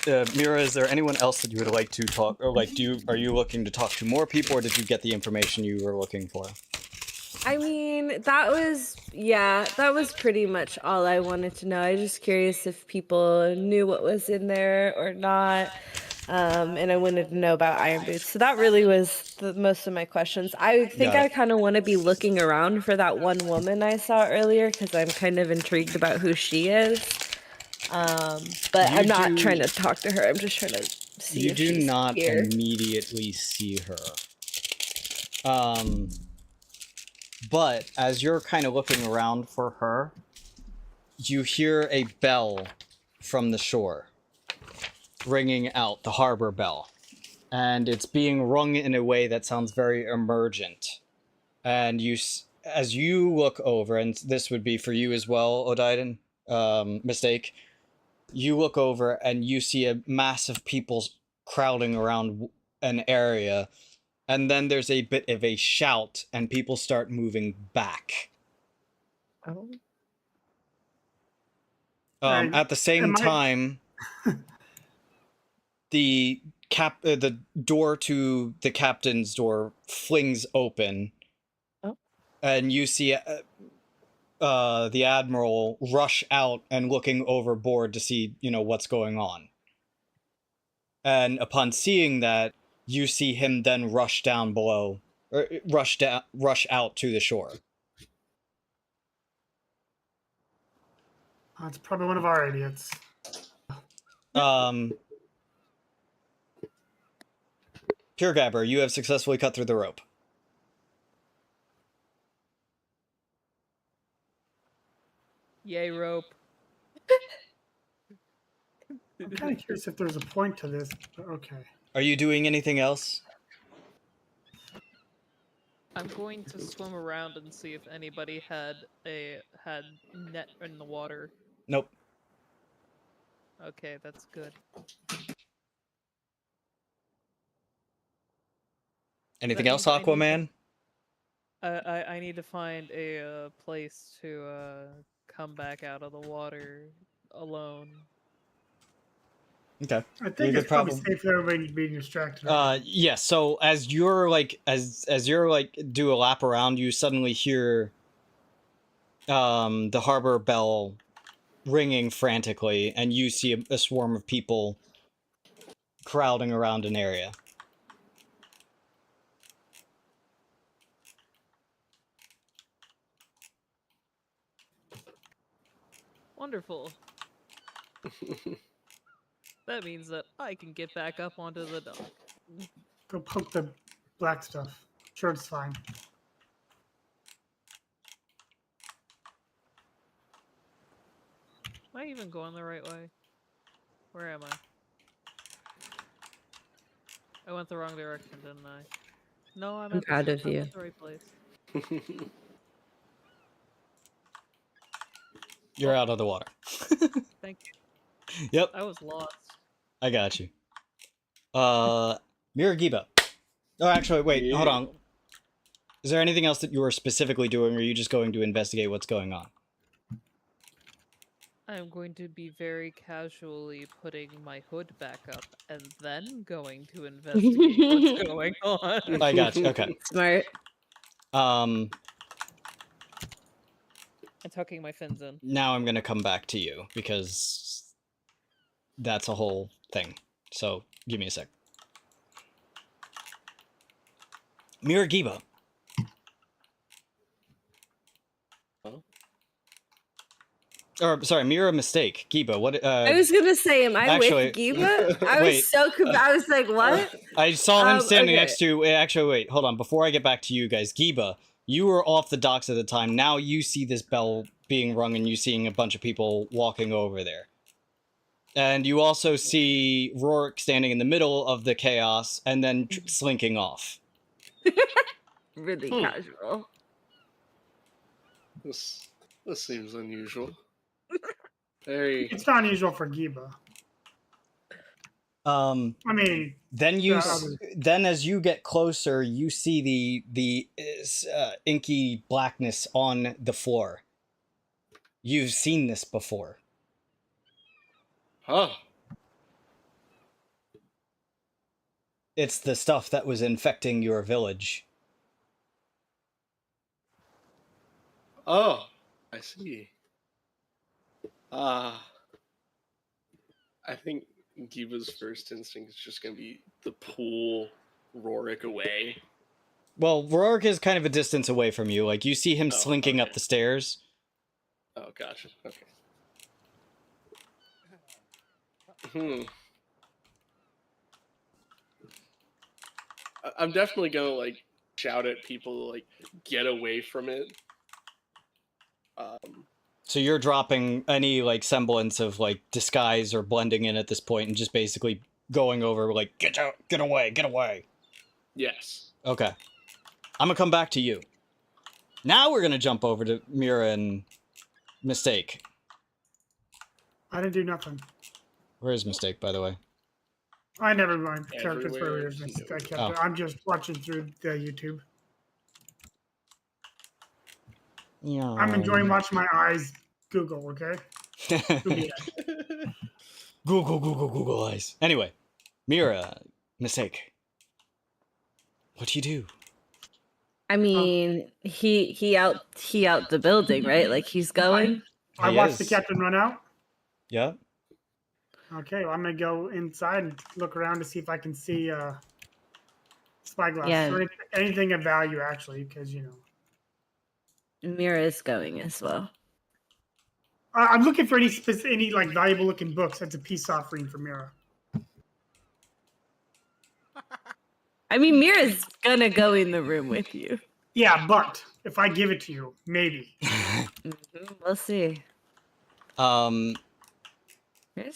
Myra, is there anyone else that you would like to talk? Or like, are you looking to talk to more people, or did you get the information you were looking for? I mean, that was pretty much all I wanted to know. I was just curious if people knew what was in there or not. And I wanted to know about Iron Boots. So that really was most of my questions. I think I kind of want to be looking around for that one woman I saw earlier because I'm kind of intrigued about who she is. But I'm not trying to talk to her. I'm just trying to see if she's here. You do not immediately see her. But as you're kind of looking around for her, you hear a bell from the shore ringing out, the harbor bell. And it's being rung in a way that sounds very emergent. And as you look over, and this would be for you as well, Odaiden, Mistake, you look over and you see a mass of people crowding around an area. And then there's a bit of a shout, and people start moving back. Oh. At the same time, the door to the captain's door flings open, and you see the admiral rush out and looking overboard to see, what's going on. And upon seeing that, you see him then rush down below, or rush out to the shore. It's probably one of our idiots. Pure Gabber, you have successfully cut through the rope. Yay, rope. I'm kind of curious if there's a point to this, but okay. Are you doing anything else? I'm going to swim around and see if anybody had net in the water. Nope. Okay, that's good. Anything else, Aquaman? I need to find a place to come back out of the water alone. Okay. I think it's probably safe for everybody being distracted. Yeah, so as you're do a lap around, you suddenly hear the harbor bell ringing frantically, and you see a swarm of people crowding around an area. Wonderful. That means that I can get back up onto the dock. Go poke the black stuff. Sure, it's fine. Am I even going the right way? Where am I? I went the wrong direction, didn't I? No, I'm proud of you. at the right place. You're out of the water. Thank you. Yep, I was lost. I got you. Myra Giba. Oh, actually, wait, hold on. Is there anything else that you are specifically doing, or are you just going to investigate what's going on? I'm going to be very casually putting my hood back up and then going to investigate what's going on. I got you. Okay. Smart. And tucking my fins in. Now I'm gonna come back to you because that's a whole thing. So give me a sec. Myra Giba. Or sorry, Myra Mistake. Giba. What? I was gonna say, am I actually- with Giba? I wait. was so I was like, what? I saw him standing okay. next to. Actually, wait. Hold on. Before I get back to you guys, Giba, you were off the docks at the time. Now you see this bell being rung, and you seeing a bunch of people walking over there. And you also see Rourke standing in the middle of the chaos, and then slinking off. Really casual. This seems unusual. Very. It's not unusual for Giba. I mean, Then you, Yeah, then as you get closer, you see the inky blackness on the floor. You've seen this before. Huh. It's the stuff that was infecting your village. Oh, I see. I think Giva's first instinct is just gonna be to pull Rorik away. Well, Rourke is kind of a distance away from you. Like, you see him Oh, slinking up okay. the stairs. Oh, gotcha. Okay. I'm definitely gonna like shout at people like get away from it. So you're dropping any, like, semblance of, like, disguise or blending in at this point and just basically going over, like, get out, get away. Yes. Okay. I'm gonna come back to you. Now we're gonna jump over to Myra and Mistake. I didn't do nothing. Where is Mistake, by the way? I never mind characters for Everywhere. reasons. I kept Oh. it. I'm just watching through the YouTube. Yeah. I'm enjoying watching my eyes Google, okay? Google. Google eyes. Anyway, Myra, Mistake. What do you do? I mean, he out the building, right? Like he's going. I He watched the is. captain run out. Yeah. Okay, well, I'm gonna go inside and look around to see if I can see spyglass Yeah. or anything of value, actually, because Mira is going as well. I'm looking for any like valuable looking books. That's a peace offering for Myra. I mean, Mira's gonna go in the room with you. Yeah, but if I give it to you, maybe. We'll see. Mira's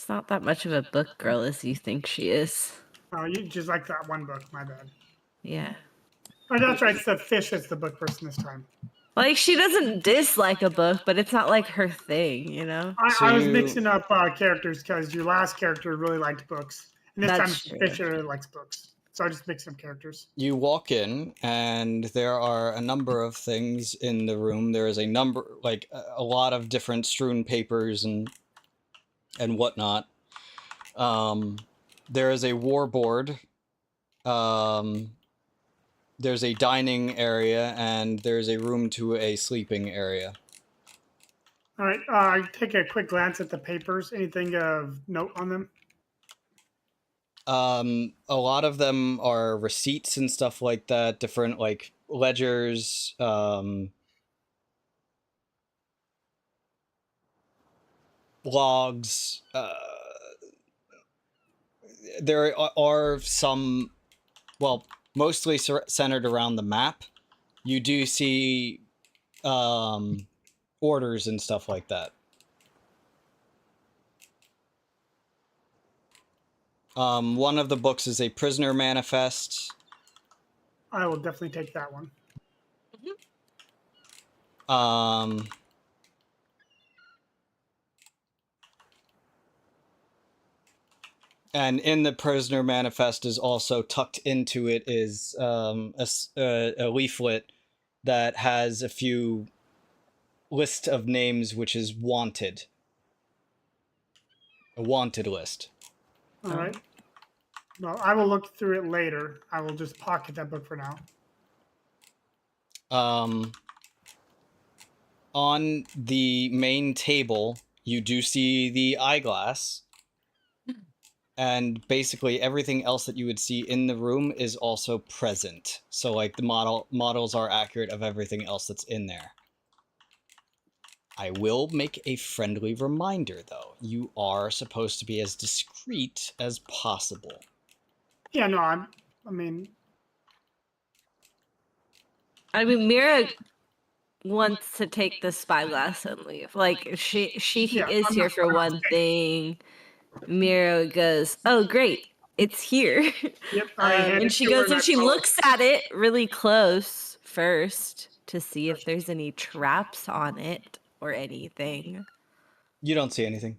not that much of a book girl as you think she is. Oh, you just like that one book. My bad. Yeah. Oh, that's right. It's the fish that's the book person this time. Like she doesn't dislike a book, but it's not like her thing, you know? I was So- mixing up characters because your last character really liked books, and this That's time true. Fisher really likes books. So I just mixed up characters. You walk in, and there are a number of things in the room. There is a lot of different strewn papers and whatnot. There is a war board. There's a dining area, and there's a room to a sleeping area. All right, I take a quick glance at the papers. Anything of note on them? A lot of them are receipts and stuff like that, different like ledgers, logs, there are some, well, mostly centered around the map. You do see orders and stuff like that. One of the books is a prisoner manifest. I will definitely take that one. And in the prisoner manifest is also tucked into it is a leaflet that has a few list of names, which is wanted. A wanted list. All right. Well, I will look through it later. I will just pocket that book for now. On the main table, you do see the eyeglass. And basically everything else that you would see in the room is also present. So like the models are accurate of everything else that's in there. I will make a friendly reminder though. You are supposed to be as discreet as possible. Yeah, no, I mean, Myra wants to take the spyglass and leave. Like she Yeah, is I'm here not- for I'm not one thing. Myra goes, "Oh, great, it's here." yep. I handed And she to her goes and I she told- looks at it really close first to see if there's any traps on it or anything. You don't see anything.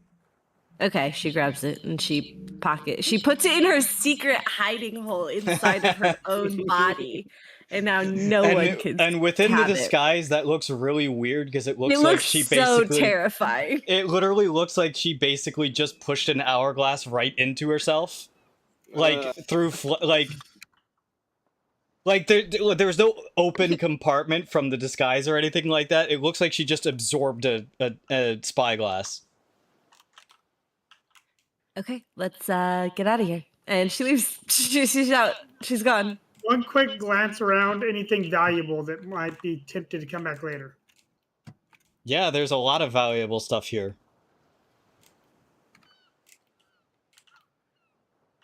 Okay, she grabs it and she puts it in her secret hiding hole inside of her own body. And now no one can And within the have it. disguise, that looks really weird because it looks It like looks she so basically... terrifying. It literally looks like she basically just pushed an hourglass right into herself. Like, through... Like, there was no open compartment from the disguise or anything like that. It looks like she just absorbed a spyglass. Okay, let's get out of here. And she leaves. She's out. She's gone. One quick glance around, anything valuable that might be tempted to come back later. Yeah, there's a lot of valuable stuff here.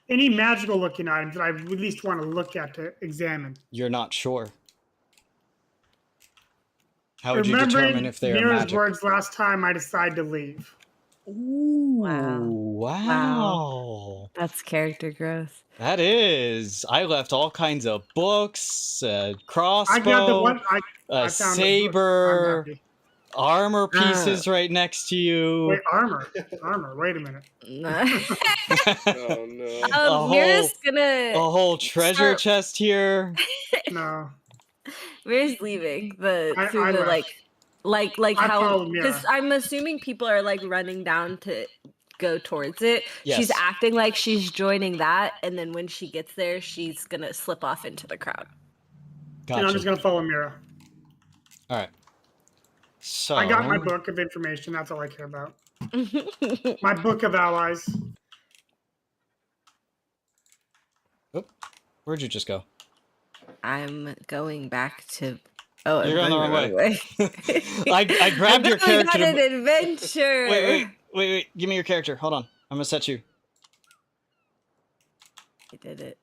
Any magical looking items that I at least want to look at to examine. You're not sure. How would you Remembering determine if they are Mira's magic? words last time I decided to leave. Ooh, Wow. wow. That's character growth. That is. I left all kinds of books, a crossbow, I got the one. I a found the book. I'm saber, happy. armor pieces right next to you. Wait, armor. Wait a minute. Oh no. Mira's gonna. A whole treasure start- chest here. No. Mira's leaving I through the left. like I how followed Myra. because I'm assuming people are like running down to go towards it. Yes. She's acting like she's joining that, and then when she gets there, she's gonna slip off into the crowd. And I'm just Gotcha. gonna follow Myra. All right. So I got my book of information. That's all I care about. My book of allies. Oop, where'd you just go? I'm going back to. Oh, You're I'm going the wrong way. way. I grabbed your I'm going character. on an adventure. Wait. Give me your character. Hold on. I'm gonna set you. I did it.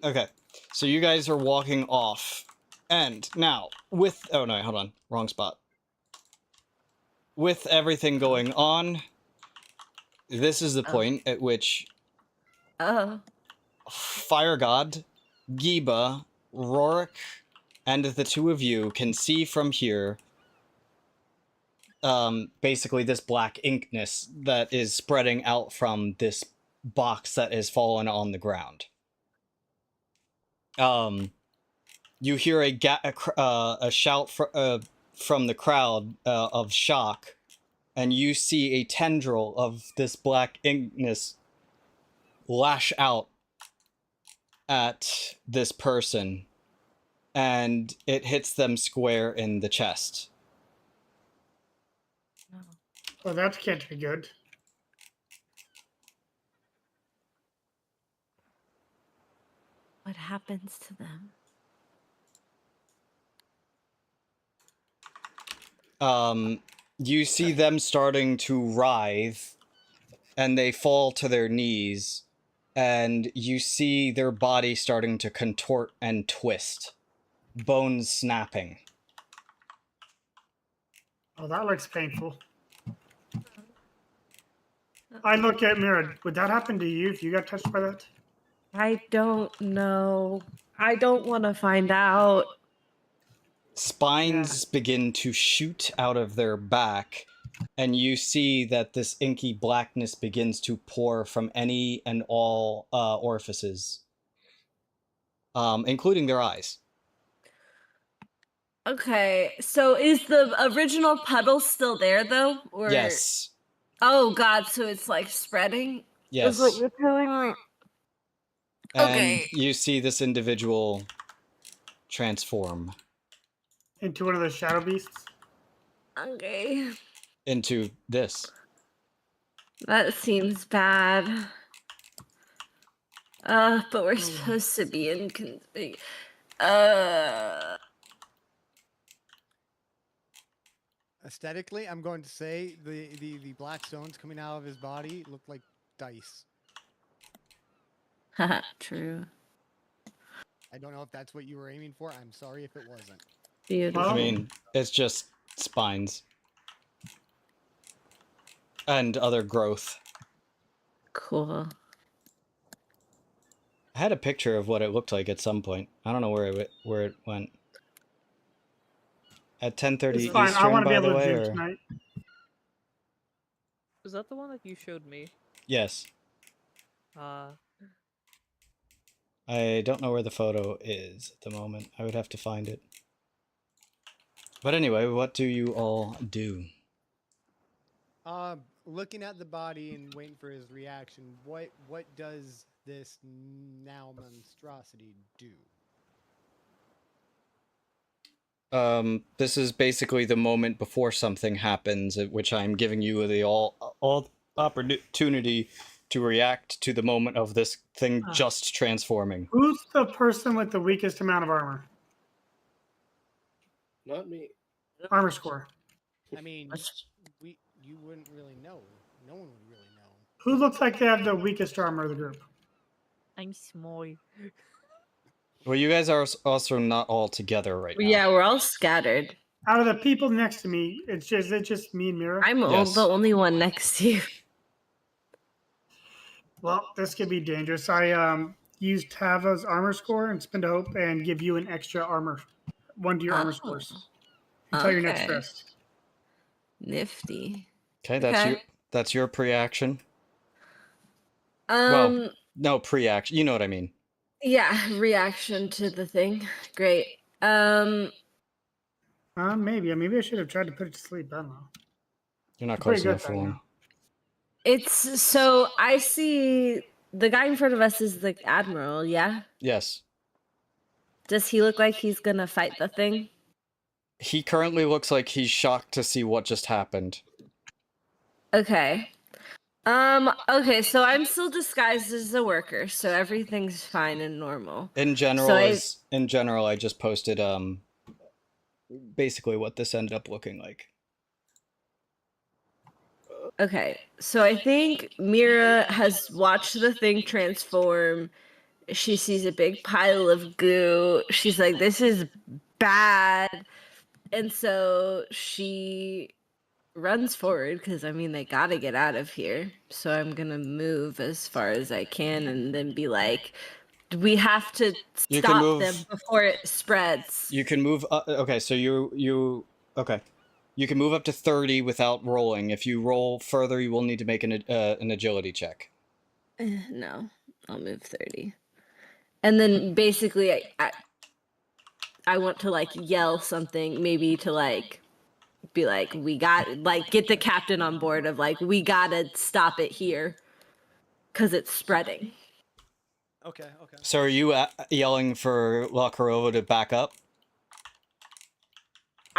Okay. So you guys are walking off. And now, with... Oh, no, hold on. Wrong spot. With everything going on, this is the point at which Oh. Fire God, Giba, Rorik, and the two of you can see from here basically this black inkness that is spreading out from this box that has fallen on the ground. You hear a shout from the crowd of shock, and you see a tendril of this black inkness lash out at this person, and it hits them square in the chest. Well, that can't be good. What happens to them? You see them starting to writhe, and they fall to their knees, and you see their body starting to contort and twist, bones snapping. Oh, that looks painful. I look at Myra. Would that happen to you if you got touched by that? I don't know. I don't want to find out. Spines begin to shoot out of their back, and you see that this inky blackness begins to pour from any and all orifices, including their eyes. Okay, so is the original puddle still there though? Or... Yes. Oh god, so it's like spreading? Yes. Is what you're telling me? And Okay. you see this individual transform Into one of those shadow beasts? Okay. into this. That seems bad. But we're supposed to be in Aesthetically, I'm going to say the black stones coming out of his body look like dice. Haha, true. I don't know if that's what you were aiming for. I'm sorry if it wasn't. Beautiful. I mean, it's just spines. And other growth. Cool. I had a picture of what it looked like at some point. I don't know where it went. At 10:30 It's fine. I Eastern, want to be by the able to way, drink or... tonight. Was that the one that you showed me? Yes. I don't know where the photo is at the moment. I would have to find it. But anyway, what do you all do? Looking at the body and waiting for his reaction, what does this now monstrosity do? This is basically the moment before something happens, at which I'm giving you the all opportunity to react to the moment of this thing just transforming. Who's the person with the weakest amount of armor? Not me. Armor score. I mean, you wouldn't really know. No one would really know. Who looks like they have the weakest armor of the group? I'm small. Well, you guys are also not all together right now. Yeah, we're all scattered. Out of the people next to me, it's just me and Myra. I'm Yes. the only one next to you. Well, this could be dangerous. I used Tava's armor score and spend a hope and give you an extra armor, one to your armor scores until your next okay. rest. Nifty. Okay, that's your pre-action. Well, no pre-action. You know what I mean. Yeah, reaction to the thing. Great. Maybe I should have tried to put it to sleep. I don't know. You're not Pretty close good enough for right one. now. It's so I see the guy in front of us is the admiral, yeah? Yes. Does he look like he's gonna fight the thing? He currently looks like he's shocked to see what just happened. Okay. Okay, so I'm still disguised as a worker, so everything's fine and normal. In general, So I just posted basically what this ended up looking like. Okay, so I think Myra has watched the thing transform. She sees a big pile of goo. She's like, this is bad. And so she runs forward because, I mean, they got to get out of here. So I'm going to move as far as I can and then be like, we have to stop them before it spreads. You can move okay, so okay. You can move up to 30 without rolling. If you roll further, you will need to make an agility check. No, I'll move 30. And then basically I want to like yell something, maybe to like be like, we got, like, get the captain on board of like, we gotta stop it here because it's spreading. Okay. So are you yelling for Lakarova to back up?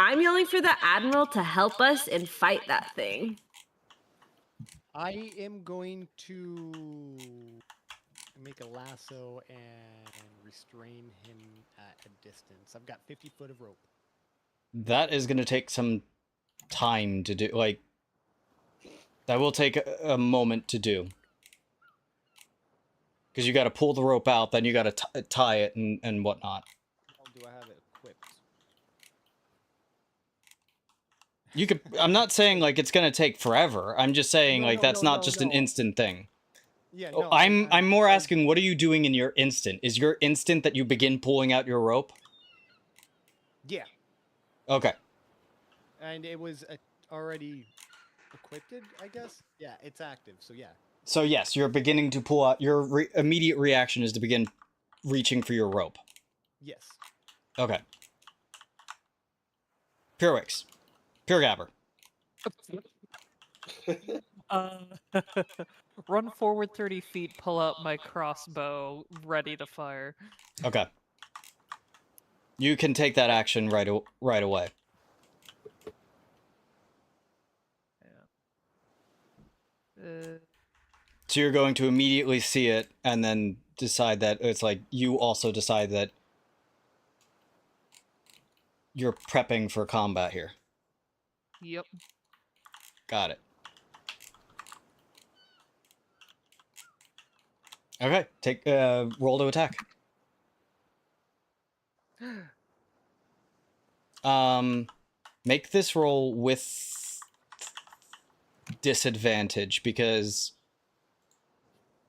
I'm yelling for the admiral to help us and fight that thing. I am going to make a lasso and restrain him at a distance. I've got 50 foot of rope. That is going to take some time to do. Like, that will take a moment to do. Because you got to pull the rope out, then you got to tie it and whatnot. Do I have it equipped? You could. I'm not saying like it's gonna take forever. I'm just saying like that's not no, just an instant thing. Yeah, Oh, no. I'm more asking, what are you doing in your instant? Is your instant that you begin pulling out your rope? Yeah, Okay. and it was already equipped, I guess. Yeah, it's active. So yeah. So yes, you're beginning to pull out. Your immediate reaction is to begin reaching for your rope. Yes. Okay. Pure Wicks. Pure Gabber. Run forward 30 feet, pull out my crossbow, ready to fire. Okay. You can take that action right away. So you're going to immediately see it and then decide that it's like you also decide that you're prepping for combat here. Yep. Got it. Okay, take roll to attack. Make this roll with disadvantage because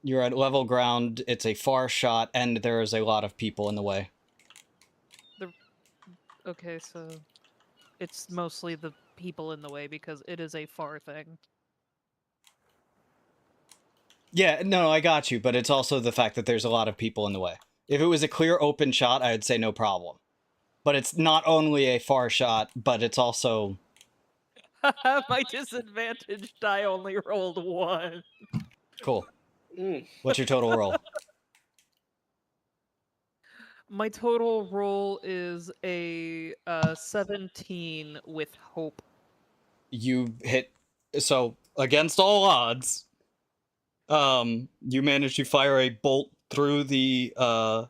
you're at level ground, it's a far shot, and there is a lot of people in the way. Okay, so it's mostly the people in the way because it is a far thing. Yeah, no, I got you, but it's also the fact that there's a lot of people in the way. If it was a clear open shot, I would say no problem. But it's not only a far shot, but it's also... My disadvantage die only rolled 1. Cool. What's your total roll? My total roll is a 17 with hope. You hit... So, against all odds, you managed to fire a bolt through the...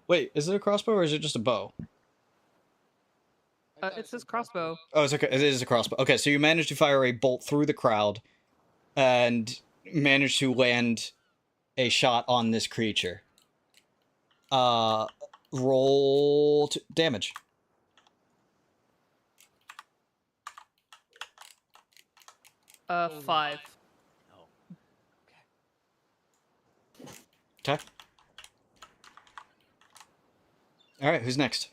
Wait, is it a crossbow or is it just a bow? It says crossbow. Oh, it's okay. It is a crossbow. Okay, so you managed to fire a bolt through the crowd and managed to land a shot on this creature. Roll damage. Uh, 5. Okay. All right, who's next?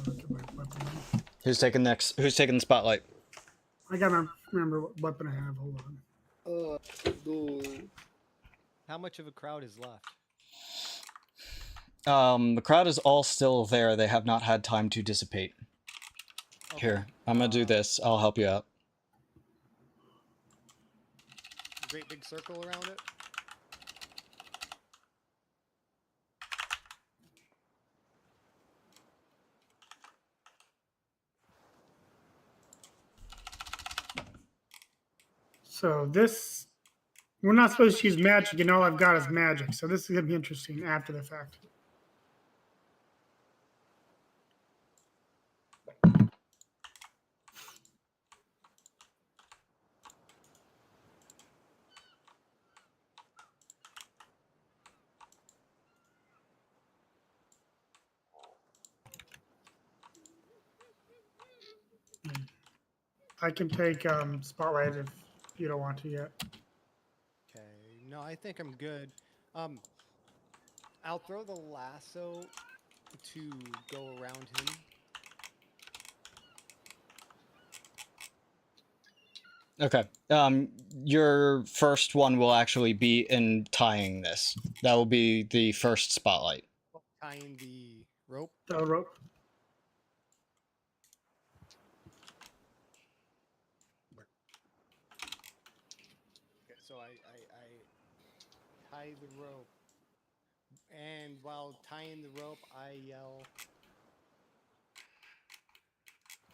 Look at my weapon. Who's taking next? Who's taking the spotlight? I gotta remember what weapon I have. Hold on. How much of a crowd is left? The crowd is all still there. They have not had time to dissipate. Okay. Here, I'm gonna do this. I'll help you out. Great big circle around it. So this, we're not supposed to use magic, and all I've got is magic. So this is gonna be interesting after the fact. I can take spotlight if you don't want to yet. Okay. No, I think I'm good. I'll throw the lasso to go around him. Okay. Your first one will actually be in tying this. That will be the first spotlight. Tying the rope. The rope. Okay, so I tie the rope, and while tying the rope, I yell.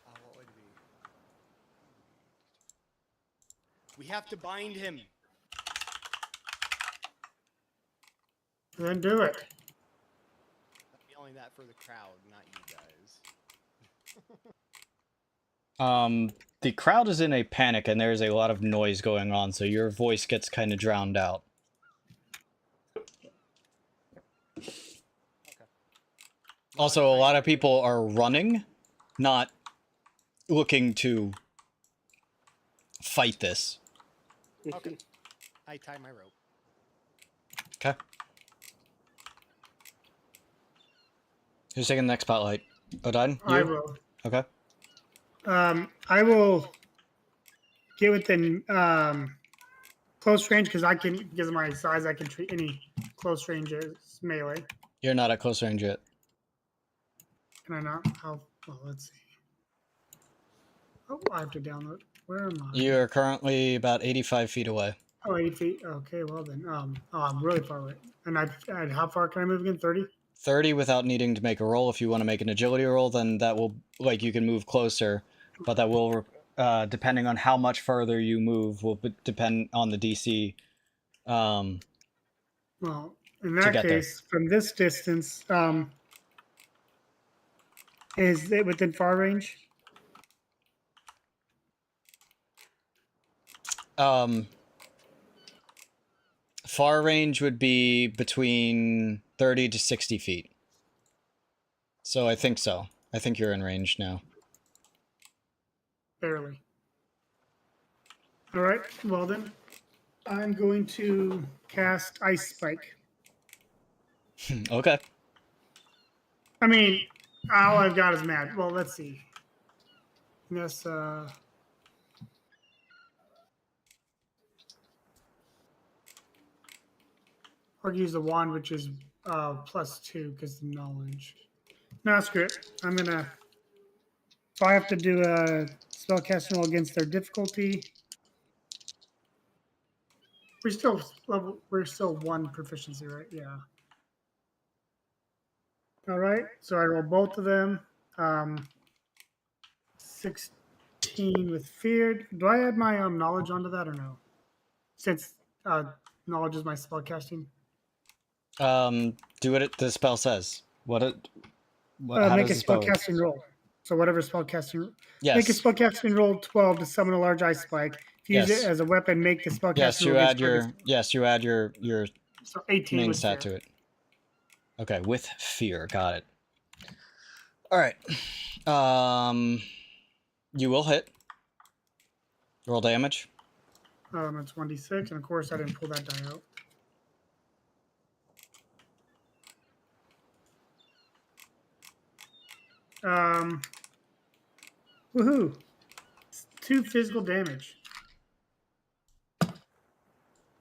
What would it be? We have to bind him. Then do it. I'm yelling that for the crowd, not you guys. The crowd is in a panic and there's a lot of noise going on, so your voice gets kind of drowned out. Also, a lot of people are running, not looking to fight this. Okay. I tie my rope. Okay. Who's taking the next spotlight? Odaiden? You? I will. Okay. I will get within close range because because of my size, I can treat any close range as melee. You're not at close range yet. Can I not? Well, let's see. Oh, I have to download. Where am I? You're currently about 85 feet away. Oh, 8 feet. Okay, well then. I'm really far away. And how far can I move again? 30? 30 without needing to make a roll. If you want to make an agility roll, then that will, like, you can move closer, but that will, depending on how much further you move, will depend on the DC. Well, in that case, from this distance, is it within far range? Far range would be between 30 to 60 feet. So I think so. I think you're in range now. Barely. All right. Well then, I'm going to cast Ice Spike. Okay. I mean, all I've got is mad. Well, let's see. Yes. I'll use the wand, which is +2 because of knowledge. No, screw it. I'm gonna. If I have to do a spellcasting roll against their difficulty, we're still level. We're still 1 proficiency, right? Yeah. All right. So I roll both of them. 16 with feared. Do I add my knowledge onto that or no? Since knowledge is my spellcasting. Do what the spell says. How Make does a the spell work? spellcasting roll. So whatever spellcasting. Yes. Make a spellcasting roll 12 to summon a large ice spike. If you use Yes. it as a weapon, make the spellcasting Yes, roll. you add your So 18 main with stat fear. to it. Okay, with fear. Got it. All right. You will hit. Roll damage. It's 1d6, and of course I didn't pull that die out. Woohoo! 2 physical damage.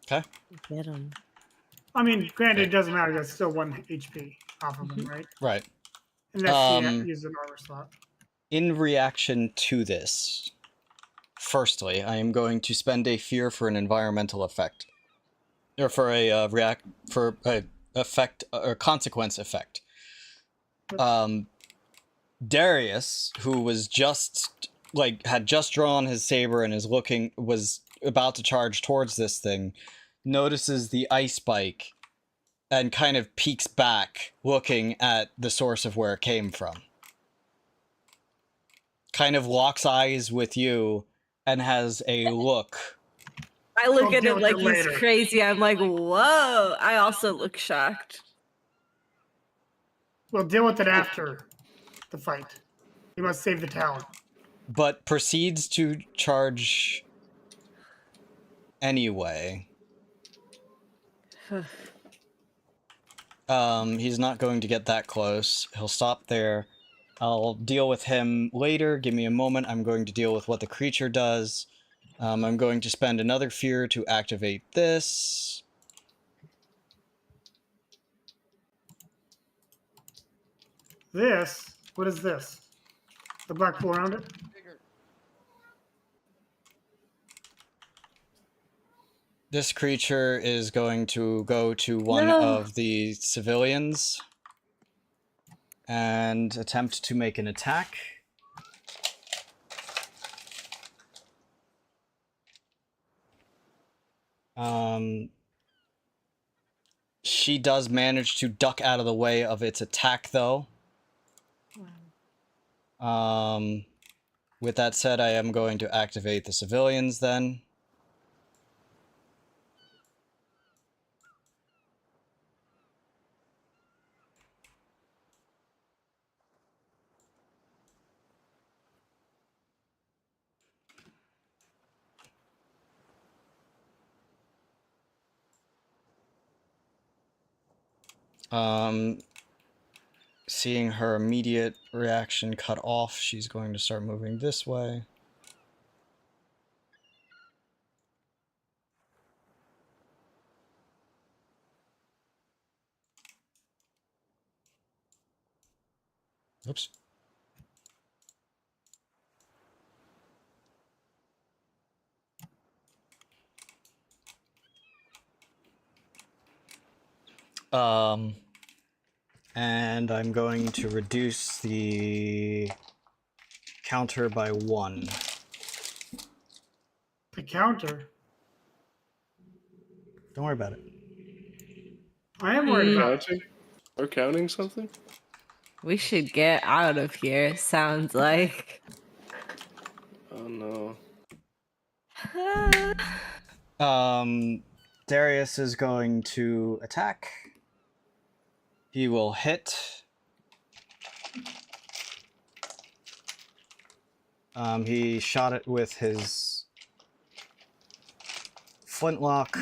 Okay. Get him. I mean, granted, it doesn't matter. That's still 1 HP off of them, right? Right. Unless you use an armor slot. In reaction to this, firstly, I am going to spend a fear for an environmental effect, or for a effect or consequence effect. Darius, who was had just drawn his saber and was about to charge towards this thing, notices the ice spike and kind of peeks back, looking at the source of where it came from. Kind of locks eyes with you and has a look. I look at him like he's crazy. I'm like, whoa. I also look shocked. We'll deal with it after the fight. You must save the town. But proceeds to charge anyway. He's not going to get that close. He'll stop there. I'll deal with him later. Give me a moment. I'm going to deal with what the creature does. I'm going to spend another fear to activate this. This? What is this? The black pool around it? This creature is going to go to one of the civilians and attempt to make an attack. She does manage to duck out of the way of its attack, though. With that said, I am going to activate the civilians then. Seeing her immediate reaction cut off, she's going to start moving this way. Oops. And I'm going to reduce the counter by 1. The counter. Don't worry about it. I am worried about it. Counting? Or counting something? We should get out of here, sounds like. Oh no. Darius is going to attack. He will hit. He shot it with his flintlock.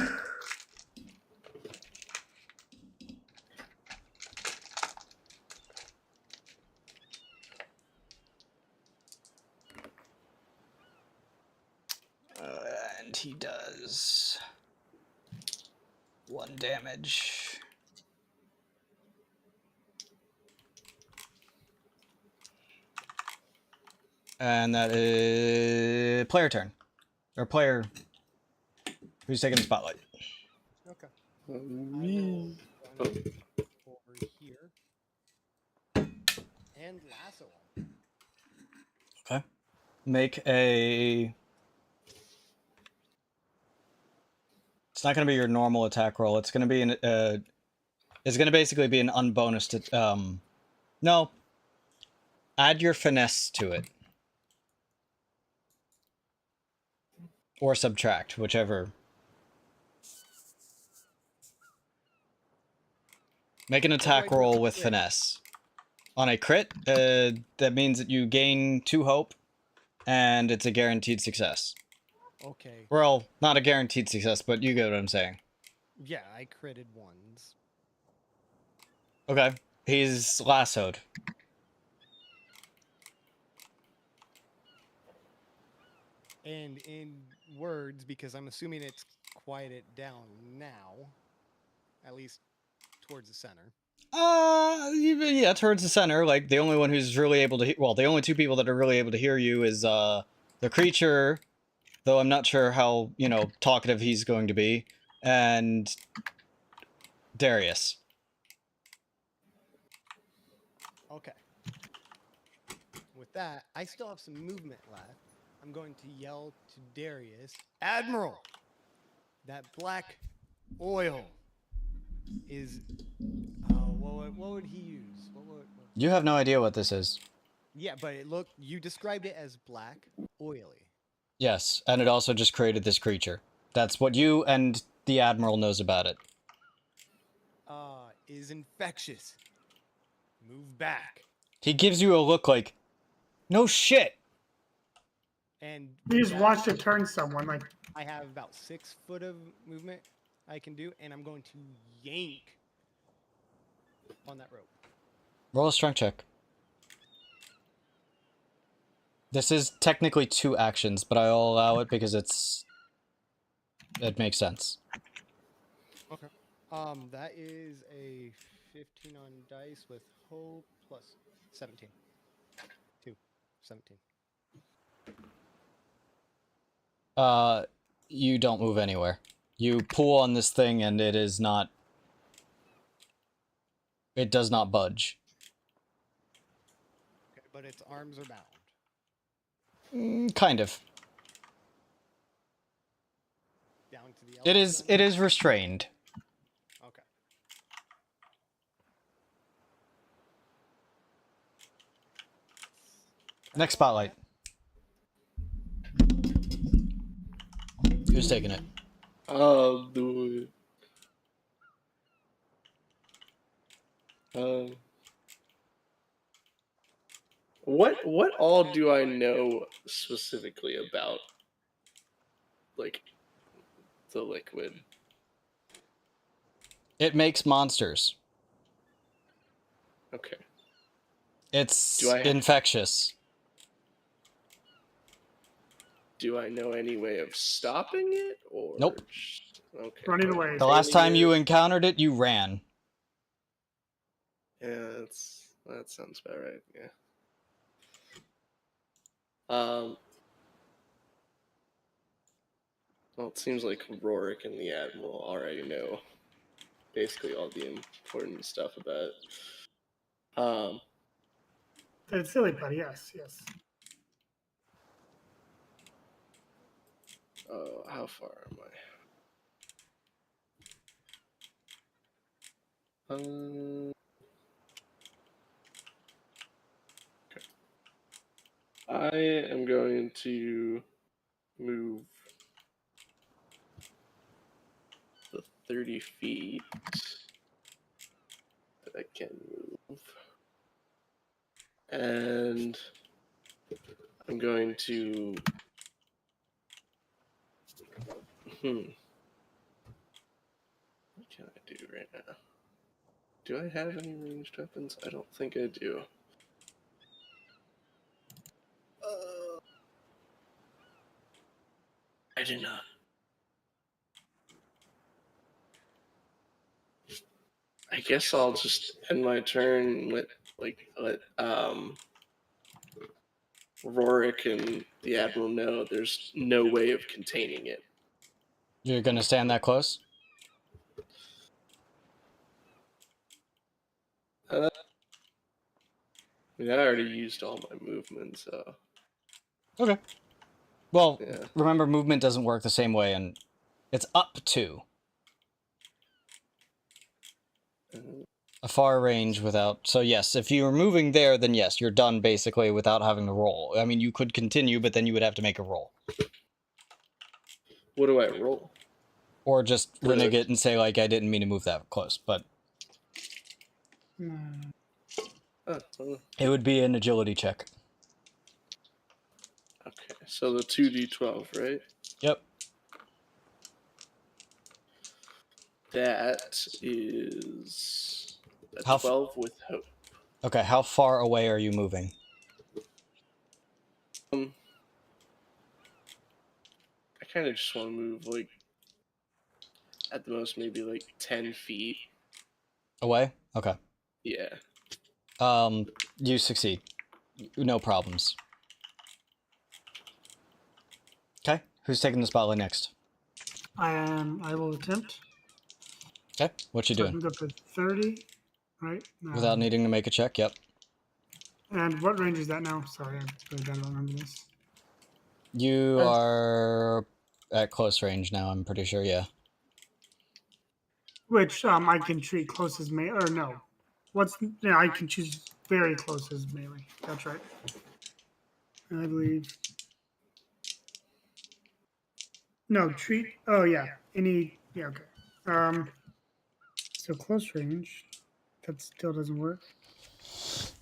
And he does 1 damage. And that is player turn. Or player who's taking the spotlight. Okay. Me. Over here. And lasso him. Okay. Make a... It's not going to be your normal attack roll. It's going to be an... it's going to basically be an unbonused... No. Add your finesse to it. Or subtract, whichever. Make an attack roll with finesse. On a crit, that means that you gain 2 hope, and it's a guaranteed success. Okay. Well, not a guaranteed success, but you get what I'm saying. Yeah, I critted ones. Okay. He's lassoed. And in words, because I'm assuming it's quieted down now, at least towards the center. Yeah, towards the center. Like, the only one who's really able to well, the only 2 people that are really able to hear you is, the creature, though I'm not sure how, talkative he's going to be, and Darius. Okay. With that, I still have some movement left. I'm going to yell to Darius, Admiral, that black oil is... what would he use? You have no idea what this is. Yeah, but you described it as black, oily. Yes, and it also just created this creature. That's what you and the Admiral knows about it. Is infectious. Move back. He gives you a look like, no shit! And You just watched it turn someone. Like, I have about 6 foot of movement I can do, and I'm going to yank on that rope. Roll a strength check. This is technically 2 actions, but I'll allow it because it makes sense. Okay. That is a 15 on dice with hope plus 17. 17. You don't move anywhere. You pull on this thing and it does not budge. Okay, but its arms are bound. Kind of. Down to the elbows. It is restrained. Okay. Next spotlight. Who's taking it? I'll do it. What all do I know specifically about, like, the liquid? It makes monsters. Okay. It's Do I- infectious. Do I know any way of stopping it, or Nope. Okay. Running away. The last time you Containing encountered it, you ran. it? Yeah, that sounds about right. Yeah. Well, it seems like Rorik and the Admiral already know basically all the important stuff about it. It's silly putty, yes, yes. Oh, how far am I? Okay. I am going to move the 30 feet that I can move. And I'm going to... What can I do right now? Do I have any ranged weapons? I don't think I do. I do not. I guess I'll just end my turn with let Rorik and the Admiral know there's no way of containing it. You're gonna stand that close? I mean, I already used all my movement, so Okay. Well, yeah. remember, movement doesn't work the same way, and it's up to a far range without. So yes, if you're moving there, then yes, you're done basically without having to roll. I mean, you could continue, but then you would have to make a roll, What do I roll? or just renege it and say like, I didn't mean to move that close. But it would be an agility check. Okay, so the 2d12, right? Yep. That is a How 12 with hope. Okay, how far away are you moving? I kind of just want to move like at the most maybe like 10 feet. Away? Okay. Yeah. You succeed. No problems. Okay, who's taking the spotlight next? I will attempt. Okay, what you So I doing? can go to 30, right? Without needing to make a check, yep. And what range is that now? Sorry, I really don't remember this. You are at close range now, I'm pretty sure, yeah. Which I can treat close as melee, or no. I can choose very close as melee. That's right. I believe. No, treat, oh yeah, okay. So close range, that still doesn't work.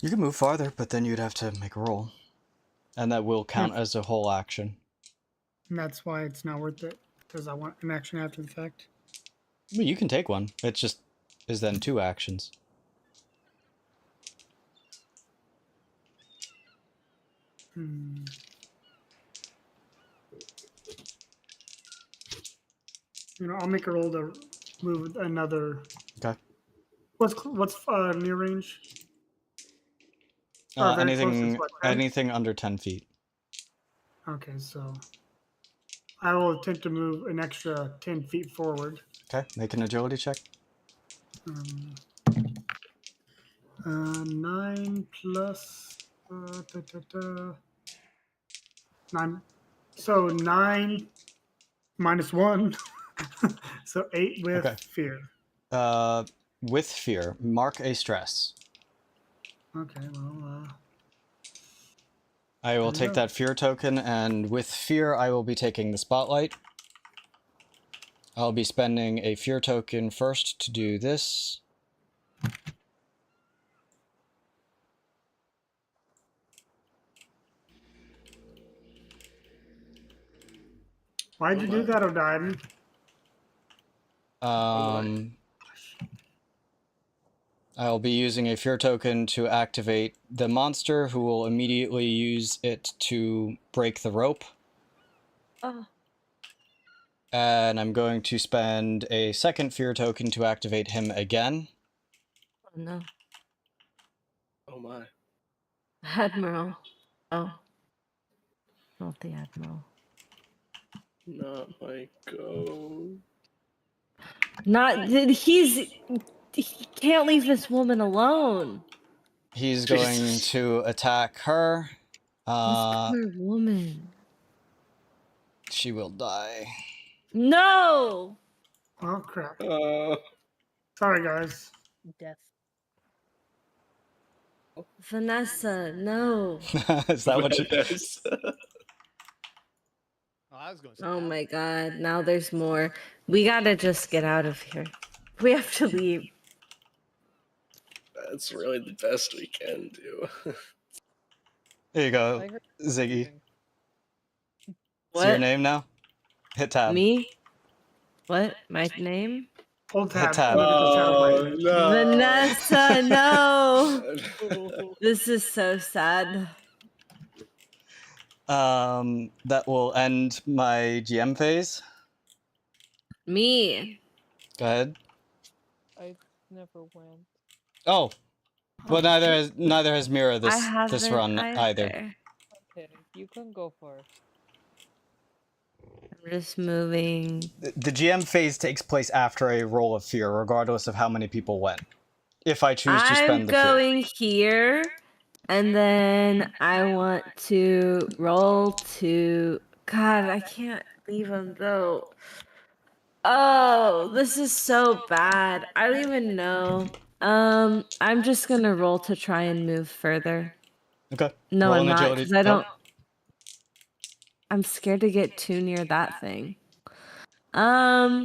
You can move farther, but then you'd have to make a roll. And that will count as a whole action. And that's why it's not worth it, because I want an action after the fact. I mean, you can take one. It just is then 2 actions. I'll make a roll to move another. Okay. What's near range? Very close is what, 10? Anything under 10 feet. Okay, so I will attempt to move an extra 10 feet forward. Okay, make an agility check. 9 plus 9. So 9 minus 1. So 8 with Okay. fear. With fear, mark a stress. Okay, well, I will There you take go. that fear token, and with fear, I will be taking the spotlight. I'll be spending a fear token first to do this. why'd you do that, Odaiden? I'll be using a fear token to activate the monster, who will immediately use it to break the rope. Oh, And I'm going to spend a second fear token to activate him again. no. Oh my. Admiral. Oh. Not the Admiral. Not my go. He can't leave this woman alone. He's going Jesus. to attack her. This poor woman. She will die. No! Oh crap! Uh, Sorry, guys. Death. Vanessa, no. Is that what you... yes. Oh, I was going to say Oh that. my god, now there's more. We gotta just get out of here. We have to leave. That's really the best we can do. There you go, I heard Ziggy. something. What's your name now? Hit tab. Me? What? My name? Hold Hit tab. tab. Look at the shadow button. no. Vanessa, no! This is so sad. That will end my GM phase. Me. Go ahead. I never went. Oh, well, neither has Myra I this haven't run either. Okay, you can go first. I'm just moving. The GM phase takes place after a roll of fear, regardless of how many people went. If I choose to I'm spend the fear. going here, and then I want to roll to. God, I can't leave him though. Oh, this is so bad. I don't even know. I'm just gonna roll to try and move further. Okay. No, Roll I'm an not, agility. because I don't. I'm scared to get too near that thing. I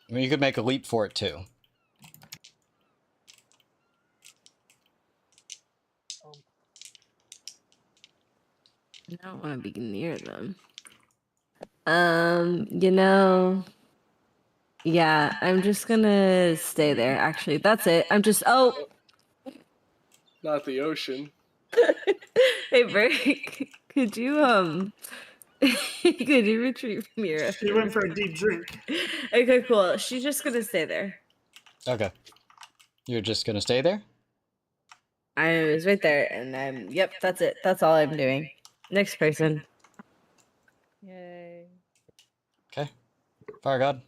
mean, you could make a leap for it too. I don't want to be near them. You know. Yeah, I'm just gonna stay there. Actually, that's it. I'm just. Oh, Not the ocean. hey, Bert, could you could you retrieve Mira? She went for a deep drink. Okay, cool. She's just gonna stay there. Okay. You're just gonna stay there? I was right there, and I'm. Yep, that's it. That's all I'm doing. Next person. Yay. Okay. Fire God.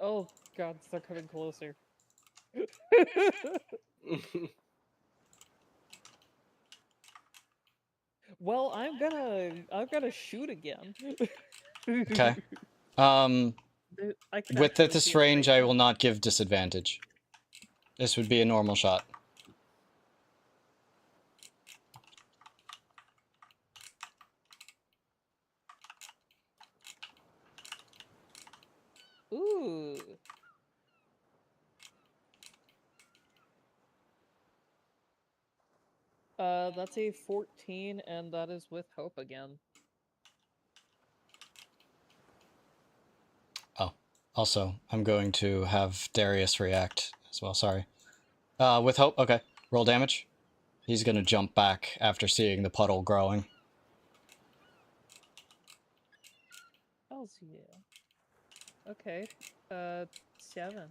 Oh god, they're coming closer. Well, I'm gonna shoot again. Okay. I can With actually this see it range, right I now. will not give disadvantage. This would be a normal shot. Ooh. That's a 14, and that is with hope again. Oh. Also, I'm going to have Darius react as well, sorry. With hope, okay. Roll damage. He's gonna jump back after seeing the puddle growing. Hells yeah. Okay. 7.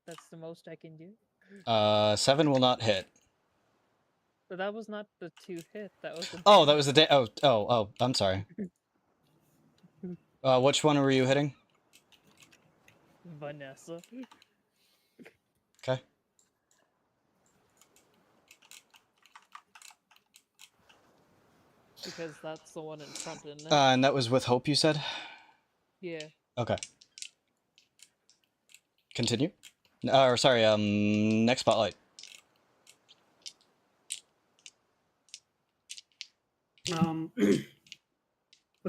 That's the most I can do. 7 will not hit. But that was not the 2 hit. That was the. Oh, that was the oh, I'm sorry. Which one were you hitting? Vanessa. Okay. Because that's the one in front, isn't it? And that was with hope, you said? Yeah. Okay. Continue. Or sorry, next spotlight. Was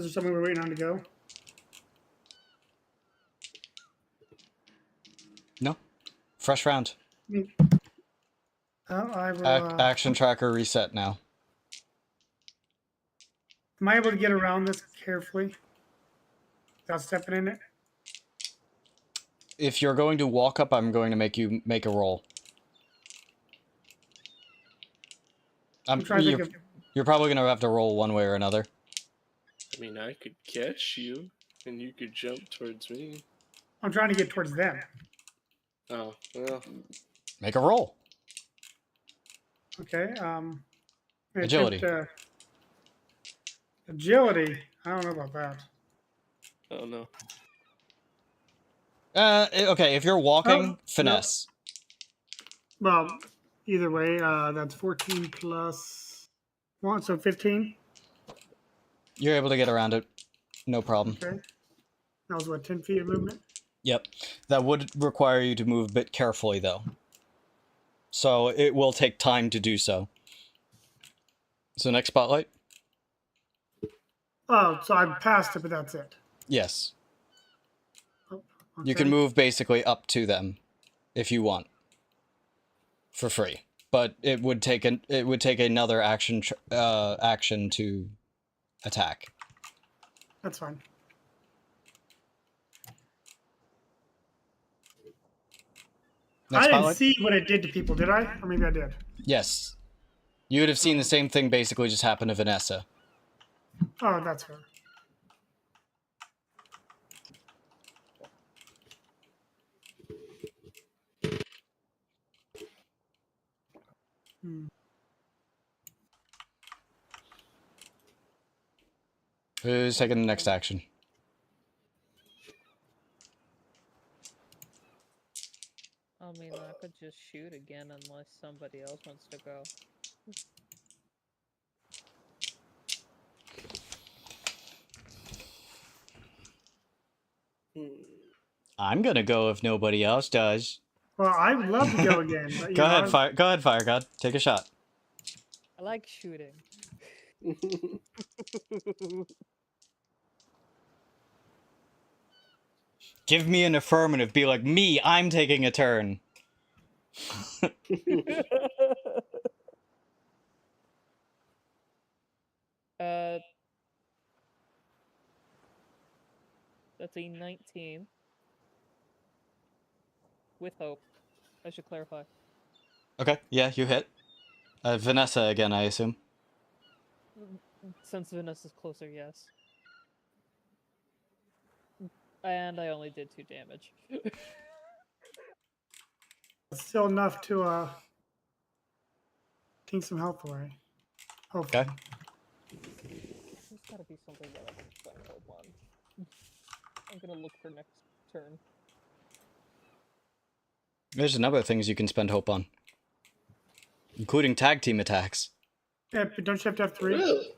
there something we're waiting on to go? No. Fresh round. I will, Action tracker reset now. am I able to get around this carefully without stepping in it? If you're going to walk up, I'm going to make you make a roll. I'm trying to think of. You're probably going to have to roll one way or another. I mean, I could catch you, and you could jump towards me. I'm trying to get towards them. Oh, well. Make a roll. Okay. Agility. Agility. I don't know about that. Oh, no. Okay, if you're walking, Oh, finesse. Well, either way, that's 14 plus 1, so 15. You're able to get around it. No problem. Okay. That was what, 10 feet of movement? Yep. That would require you to move a bit carefully, though. So it will take time to do so. So next spotlight? Oh, so I passed it, but that's it. Yes. Oh, You can okay. move basically up to them if you want. For free. But it would take another action action to attack. That's fine. Next I didn't spotlight? see what it did to people, did I? Or maybe I did. Yes. You would have seen the same thing basically just happen to Vanessa. Oh, that's her. Hmm. Who's taking the next action? I mean, I could just shoot again unless somebody else wants to go. I'm gonna go if nobody else does. Well, I would love to go again. But, you Go know, ahead, Fire God. Take a shot. I like shooting. Give me an affirmative. Be like, me, I'm taking a turn. That's a 19. With hope. I should clarify. Okay, yeah, you hit. Vanessa again, I assume. Since Vanessa's closer, yes. And I only did 2 damage. it's still enough to take some health away. Hopefully. Okay. There's gotta be something that I can spend hope on. I'm gonna look for next turn. There's a number of things you can spend hope on. Including tag team attacks. Yeah, but don't you have to have 3? Really?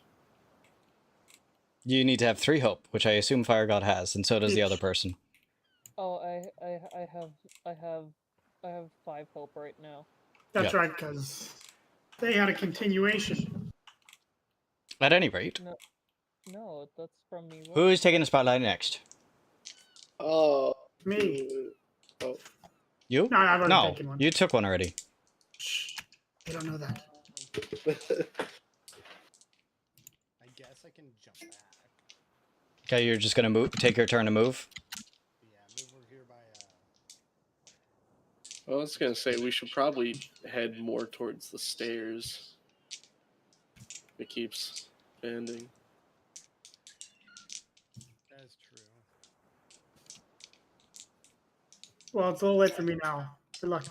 You need to have 3 hope, which I assume Fire God has, and so does the Each. other person. Oh, I have 5 hope right now. That's Yeah. right, because they had a continuation. At any rate, No, that's from me. who is taking the spotlight next? Oh. Me. Oh. You? No, I've already No, taken one. you took one already. Shh. They don't know that. I guess I can jump back. Okay, you're just gonna move. Take your turn to move. Yeah, move over here by. I was gonna say we should probably head more towards the stairs. It keeps bending. That's true. Well, it's a little late for me now. Good luck.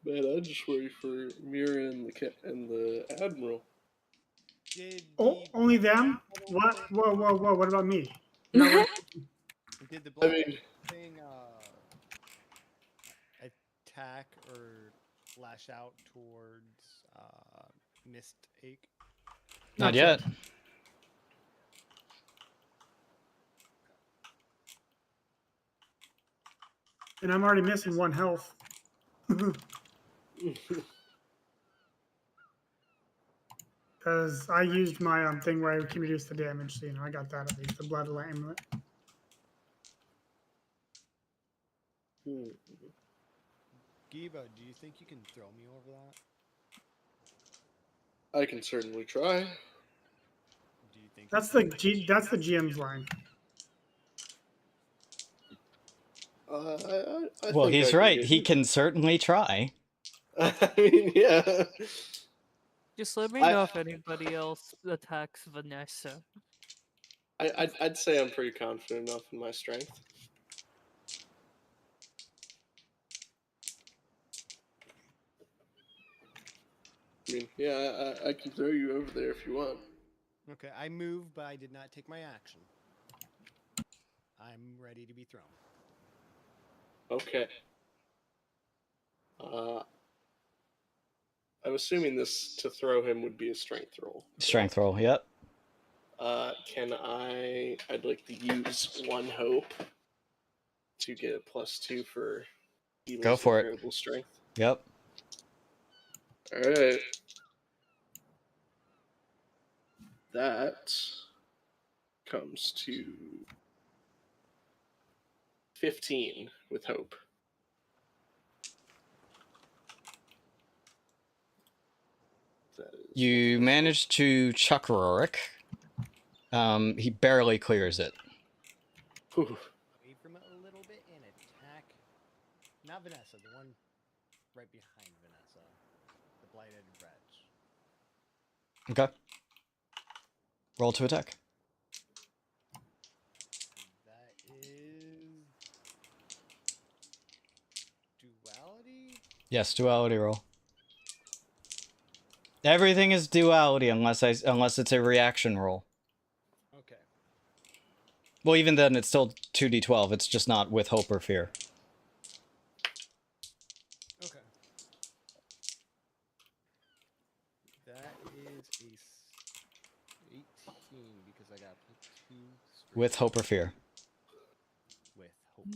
Man, I just worry for Myra and the Admiral. Oh, only them? What? Whoa, whoa, whoa. What about me? Did the I black mean, thing attack or lash out towards Myst Ache? Not yet. And I'm already missing 1 health. Because I used my thing where I can reduce the damage, so I got that at least, the blood amulet. Giba, do you think you can throw me over that? I can certainly try. Do you think That's the GM's line. I Well, think I he's can right. get He it. can certainly try. I mean, yeah. Just let me I- know if anybody else attacks Vanessa. I'd say I'm pretty confident enough in my strength. I mean, yeah, I can throw you over there if you want. Okay, I moved, but I did not take my action. I'm ready to be thrown. Okay. I'm assuming this to throw him would be a strength roll. Strength roll. Yep. I'd like to use one hope to get a +2 for Evil's Go for it. incredible strength. Yep. Alright. That comes to 15 with hope. That is You managed to chuck Rorik. He barely clears it. Whew. Away from it a little bit and attack. Not Vanessa, the one right behind Vanessa. The blighted wretch. Okay. Roll to attack. That is duality. Yes, duality roll. Everything is duality unless it's a reaction roll. Okay. Well, even then, it's still 2d12. It's just not with hope or fear. Okay. That is a 18 because I got 2 straight With hope or fear. with hope.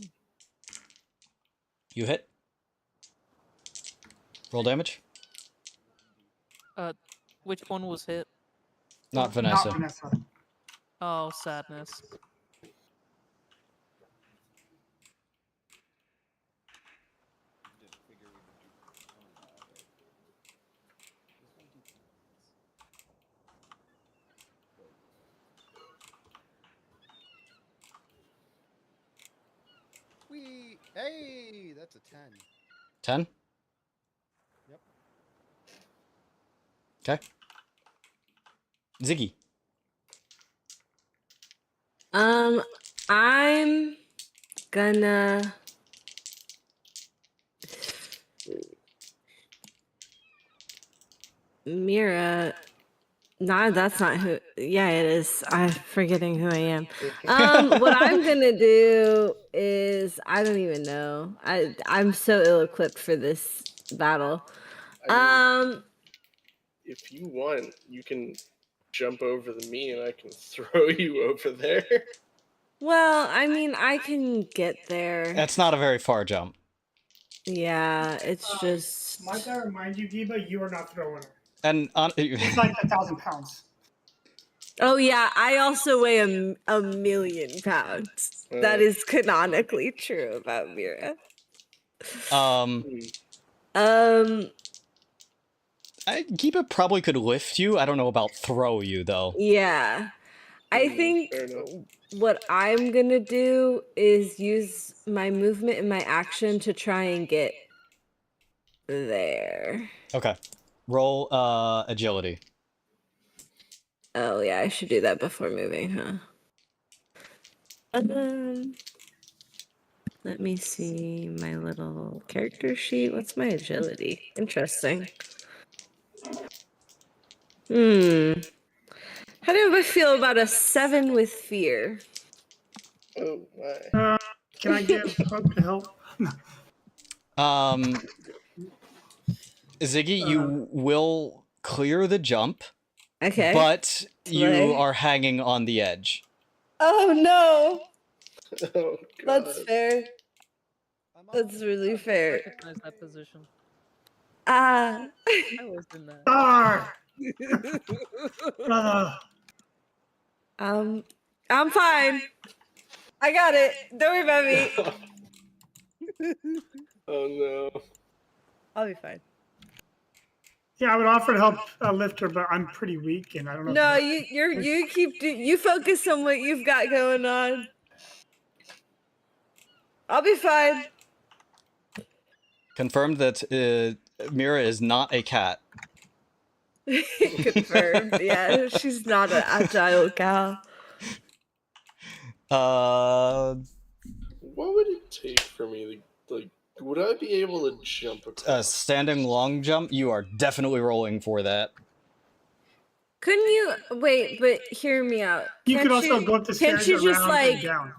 You hit. Roll damage. Which one was hit? Not Vanessa. Not Vanessa. Oh, sadness. Didn't figure we would do combat, but this one do combats. Hey, that's a 10. 10. Yep. Okay. Ziggy. I'm gonna Myra. Nah, that's not who. Yeah, it is. I'm forgetting who I am. What I'm gonna do is I don't even know. I'm so ill-equipped for this battle. I mean, if you want, you can jump over me and I can throw you over there. Well, I mean, I can get there. That's not a very far jump. Yeah, it's just. Might I remind you, Giba, you are not throwing it. And on, It's like 1,000 pounds. Oh yeah, I also weigh a million pounds. That is canonically true about Myra. Giba probably could lift you. I don't know about throw you though. Yeah. I think Fair enough. what I'm gonna do is use my movement and my action to try and get there. Okay. Roll agility. Oh yeah, I should do that before moving, huh? Let me see my little character sheet. What's my agility? Interesting. How do I feel about a 7 with fear? Oh my. Can I give Hope to help? Ziggy, you will clear the jump, Okay. but you Slay. are hanging on the edge. Oh no! Oh, God. That's fair. That's really fair. Recognize that position. Ah. I was in that. Star! Brother! I'm fine. I got it. Don't worry about me. Oh no. I'll be fine. Yeah, I would offer to help lift her, but I'm pretty weak, and I don't know. No, if you focus on what you've got going on. I'll be fine. Confirmed that Myra is not a cat. Confirmed. Yeah, she's not an agile cow. What would it take for me to, like, would I be able to jump across? Standing long jump, you are definitely rolling for that. Couldn't you wait? But hear me out. you Can't could also go up the can't stairs you around just and like? down.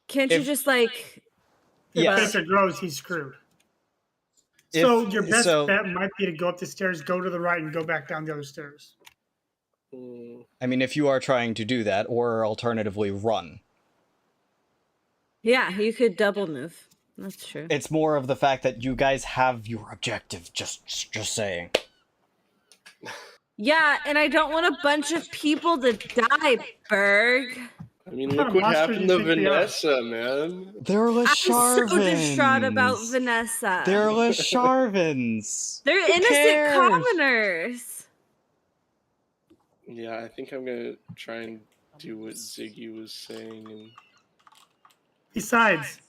Can't you If- just like? Yes. If it grows, he's screwed. So your best bet might be to go up the stairs, go to the right, and go back down the other stairs. I mean, if you are trying to do that, or alternatively run. Yeah, you could double move. That's true. It's more of the fact that you guys have your objective. Just saying. Yeah, and I don't want a bunch of people to die, Berg. I mean, What look kind of what monster happened do to you think they are? Vanessa, man. They're I'm so distraught about Vanessa. They're Lasharvans. They're innocent commoners. Yeah, I think I'm gonna try and do what Ziggy was saying. And Besides,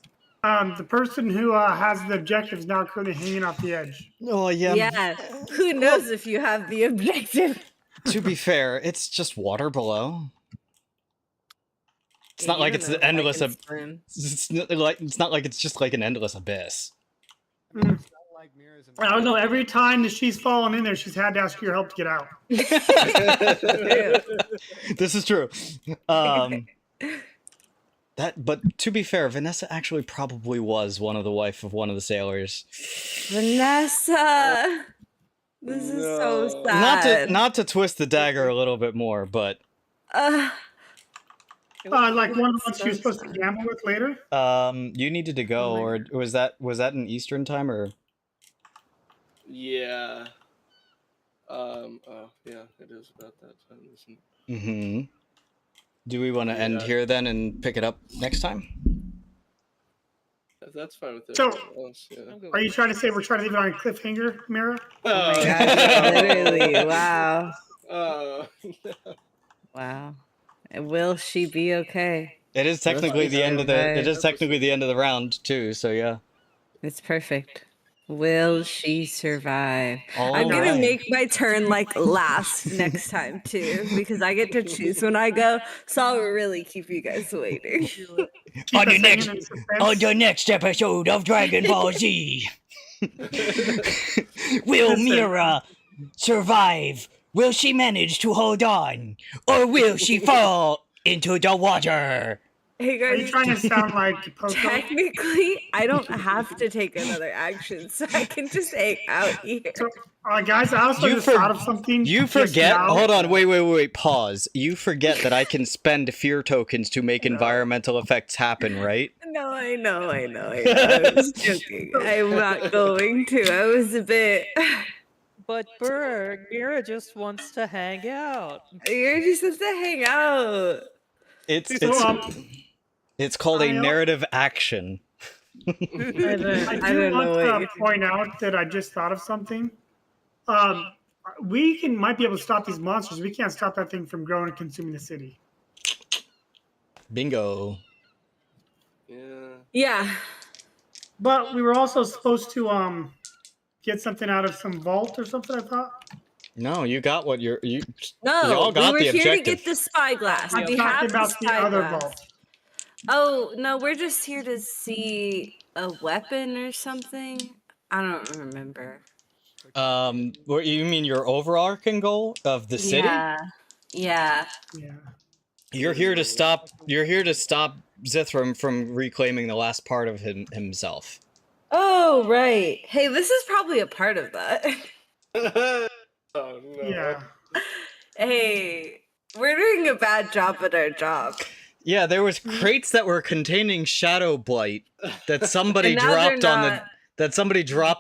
the person who has the objective is now currently hanging off the edge. Oh yeah. Yeah. Who knows if you have the objective? To be fair, it's just water below. It's not like it's the endless. It's not like it's just like an endless abyss. I don't know. Every time that she's fallen in there, she's had to ask your help to get out. This is true. But to be fair, Vanessa actually probably was the wife of one of the sailors. Vanessa. This is so sad. Not to twist the dagger a little bit more, but Like one of the ones she was supposed to gamble with later. you needed to go, or was that in Eastern time or? yeah. Oh, yeah, it is about that time, isn't it? Mm-hmm. Do we want to end here then and pick it up next time? That's fine with it. So, are you trying to say we're trying to leave it on a cliffhanger, Myra? Oh my god, literally, wow. Wow. Will she be okay? It is technically the end of the round too, so yeah. It's perfect. Will she survive? All I'm gonna right. make my turn like last next time too, because I get to choose when I go, so I'll really keep you guys waiting. On the next episode of Dragon Ball Z, will Myra survive? Will she manage to hold on, or will she fall into the water? Hey Are you guys, trying to sound like Poco? technically, I don't have to take another action, so I can just hang out here. So, guys, I also just thought of something. You just forget. now. Hold on. Wait. Pause. You forget that I can spend fear tokens to make environmental effects happen, right? No, I know. I was joking. I'm not going to. I was a bit. But Berg, Myra just wants to hang out. You're just supposed to hang out. It's called a narrative action. I do want to point out that I just thought of something. We might be able to stop these monsters. We can't stop that thing from growing and consuming the city. Bingo. Yeah. But we were also supposed to get something out of some vault or something, I thought. No, you got what you No, all got we were the here objective. to get the spyglass. I'm We talking have about the other spyglass. vault. Oh, no, we're just here to see a weapon or something. I don't remember. What you mean your overarching goal of the city? Yeah. You're here to stop Zithram from reclaiming the last part of himself. Oh, right. Hey, this is probably a part of that. Oh no. Yeah. Hey, we're doing a bad job at our job. Yeah, there was crates that were containing shadow blight that somebody And now they're dropped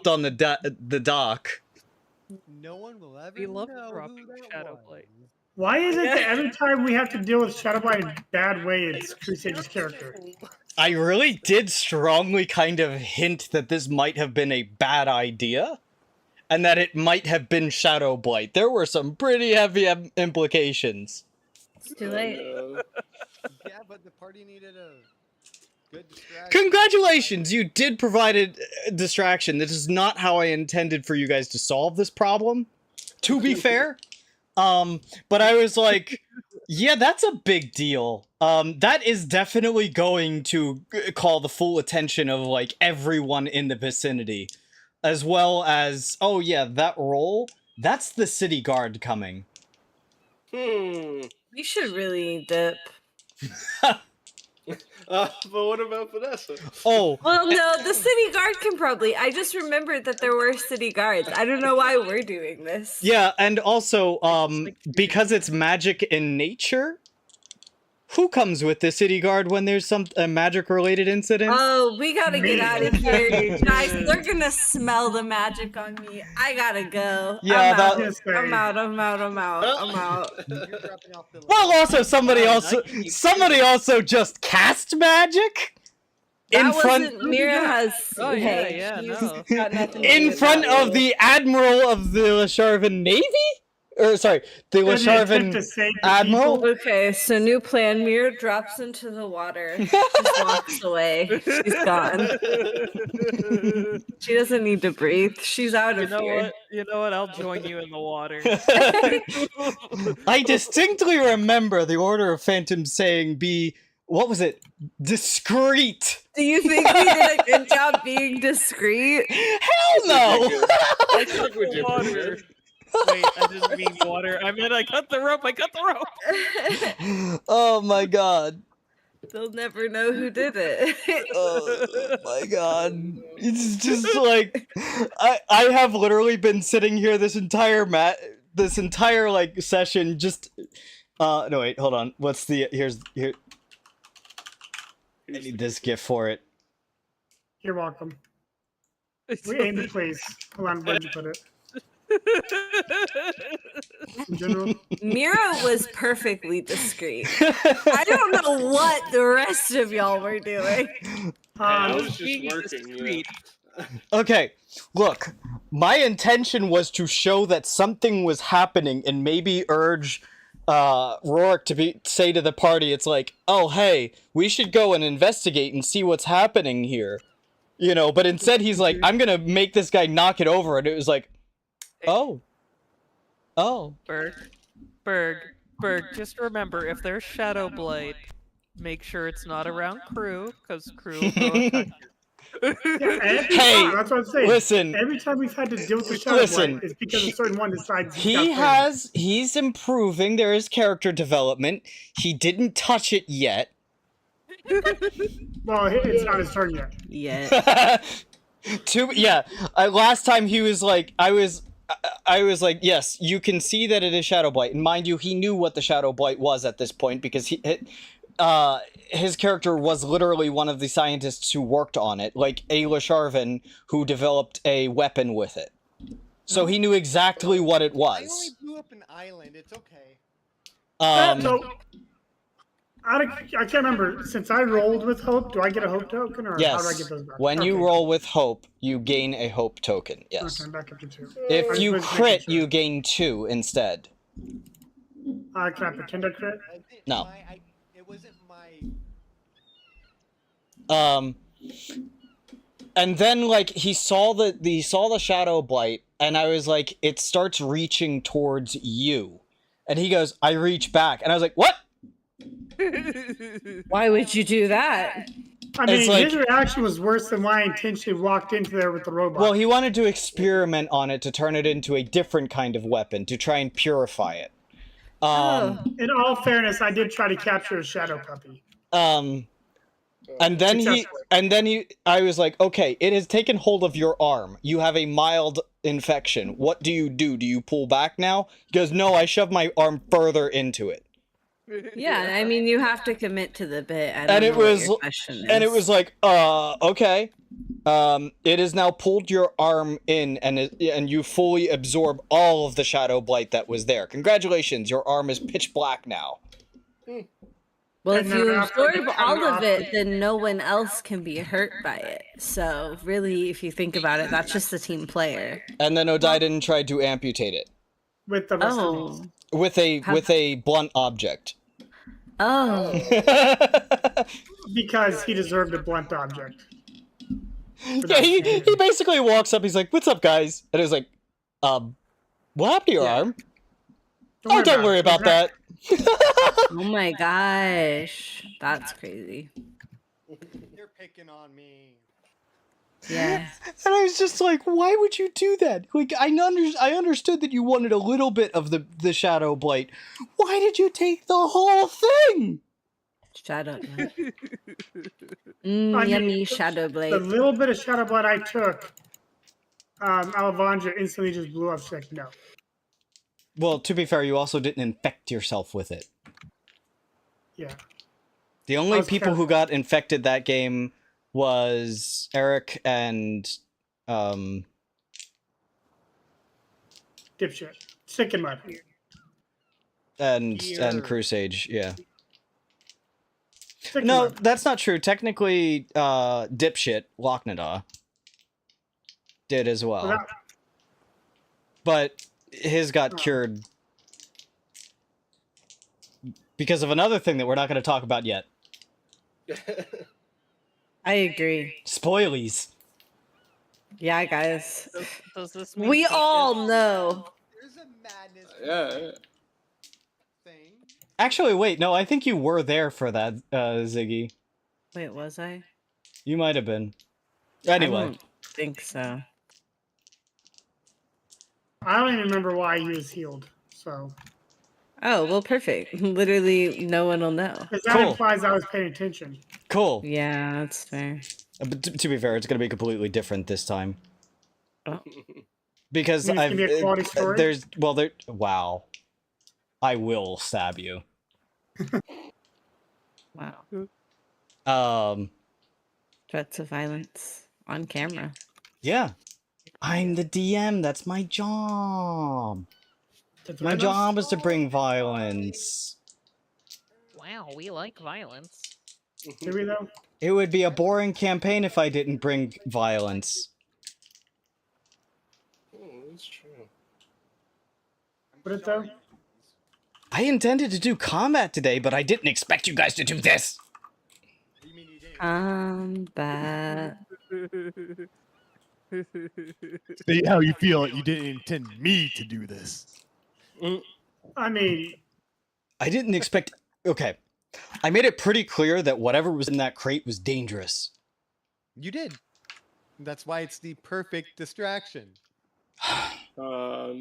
on the dock. No one will ever We love know dropping who that shadow was. blight. Why is it that every time we have to deal with Shadowblight in a bad way, it's Crusader's character? I really did strongly kind of hint that this might have been a bad idea. and that it might have been Shadow Blight. There were some pretty heavy implications. It's too late. Yeah, but the party needed a good distraction. Congratulations, you did provide a distraction. This is not how I intended for you guys to solve this problem, to be fair. But I was like, yeah, that's a big deal. That is definitely going to call the full attention of, like, everyone in the vicinity. As well as, oh yeah, that roll, that's the city guard coming. We should really dip. But what about Vanessa? Oh. Well, no, the city guard can probably. I just remembered that there were city guards. I don't know why we're doing this. Yeah, and also, because it's magic in nature, who comes with the city guard when there's a magic-related incident? Oh, we gotta get out of here, guys. They're gonna smell the magic on me. I gotta go. Yeah, I'm out. I'm out. Well, also somebody also just cast magic Myra has. Oh, yeah, no. Got nothing to do in with front that of role. the admiral of the Lasharvan Navy. Or sorry, the Lasharvan admiral. Okay, so new plan. Myra drops into the water. Just walks away. She's gone. She doesn't need to breathe. She's out of here. You know what? I'll join you in the water. I distinctly remember the Order of Phantoms saying, what was it? Discreet. Do you think we did a good job being discreet? Hell no! I think we did pretty good. Wait, I didn't mean water. I meant I cut the rope. Oh my god. They'll never know who did it. Oh my god. It's just like I have literally been sitting here this entire like session just no wait, hold on. What's the here I need this GIF for it. You're welcome. We aim the place. Hold on, where'd you put it? In general. Myra was perfectly discreet. I don't know what the rest of y'all were doing. I was just working. Yeah. Okay, look. My intention was to show that something was happening and maybe urge Rourke to say to the party, it's like, oh hey, we should go and investigate and see what's happening here. You know, but instead he's like, I'm gonna make this guy knock it over, and it was like, oh. Berg, just remember, if there's Shadow Blight, make sure it's not around crew, because crew will go attack you. Hey, that's what I'm saying. Listen. Every time we've had to deal with the Shadow Blight, it's because a certain one decides he's improving. There is character development. He didn't touch it yet. Well, it's not his turn yet. Last time he was like, I was like, yes, you can see that it is Shadow Blight. And mind you, he knew what the Shadow Blight was at this point because his character was literally one of the scientists who worked on it, like a Lasharvan who developed a weapon with it. So he knew exactly what it was. I only blew up an island. It's okay. So, I can't remember. Since I rolled with Hope, do I get a Hope token, or how do I get those back? When you roll with Hope, you gain a Hope token. Yes. Okay, I'm back up to 2. If you crit, you gain 2 instead. Can I pretend I crit? No. It wasn't my. And then like he saw the Shadow Blight, and I was like, it starts reaching towards you, and he goes, I reach back, and I was like, what? Why would you do that? I mean, his reaction was worse than why I intentionally walked into there with the robot. Well, he wanted to experiment on it to turn it into a different kind of weapon, to try and purify it. In all fairness, I did try to capture a shadow puppy. And then I was like, okay, it has taken hold of your arm. You have a mild infection. What do? Do you pull back now? He goes, no, I shove my arm further into it. Yeah, I mean, you have to commit to the bit. And it was like, okay. It has now pulled your arm in, and you fully absorb all of the Shadow Blight that was there. Congratulations, your arm is pitch black now. Well, And if then you after absorb that, all of it, after- then no one else can be hurt by it. So really, if you think about it, that's just the team player. And then Odaiden tried to amputate it with the rest of these. Oh. with a blunt object. Oh. Because he deserved a blunt object. Yeah, he basically walks up. He's like, "What's up, guys?" And I was like, what happened to your arm?" Don't worry about that. Oh my gosh. That's crazy. You're picking on me. Yeah. And I was just like, why would you do that? Like, I understood that you wanted a little bit of the Shadow Blight. Why did you take the whole thing? Shadow Blade. I mean, Yummy Shadow The Blade. little bit of Shadow Blood I took, Alavandra instantly just blew up sick. No. Well, to be fair, you also didn't infect yourself with it. Yeah. The only people who got infected that game was Eric and Dipshit. Sick and mud. and Crusade, yeah. Sick and No, mud. that's not true. Technically, dipshit Lochnadah did as well. Well, that- But his got cured because of another thing that we're not going to talk about yet. I agree. Spoilies. Yeah, guys. Does this mean We Peach all know. There's a madness Yeah. thing. Actually, wait, no, I think you were there for that, Ziggy. Wait, was I? You might have been. I Anyway, don't think so. I don't even remember why he was healed. So. Oh, well, perfect. Literally, no one will know. Because that Cool. implies I was paying attention. cool. Yeah, that's fair. But to be fair, it's going to be completely different this time. Oh. Because You mean it's gonna be a quality story? Wow. I will stab you. Wow. Threats of violence on camera. Yeah. I'm the DM. That's my job. That's My what I job is to bring violence. Wow, we like violence. know. Do we though? It would be a boring campaign if I didn't bring violence. That's true. Would it though? I intended to do combat today, but I didn't expect you guys to do this. Combat. See how you feel. You didn't intend me to do this. I mean, I didn't expect... Okay. I made it pretty clear that whatever was in that crate was dangerous. You did. That's why it's the perfect distraction. No.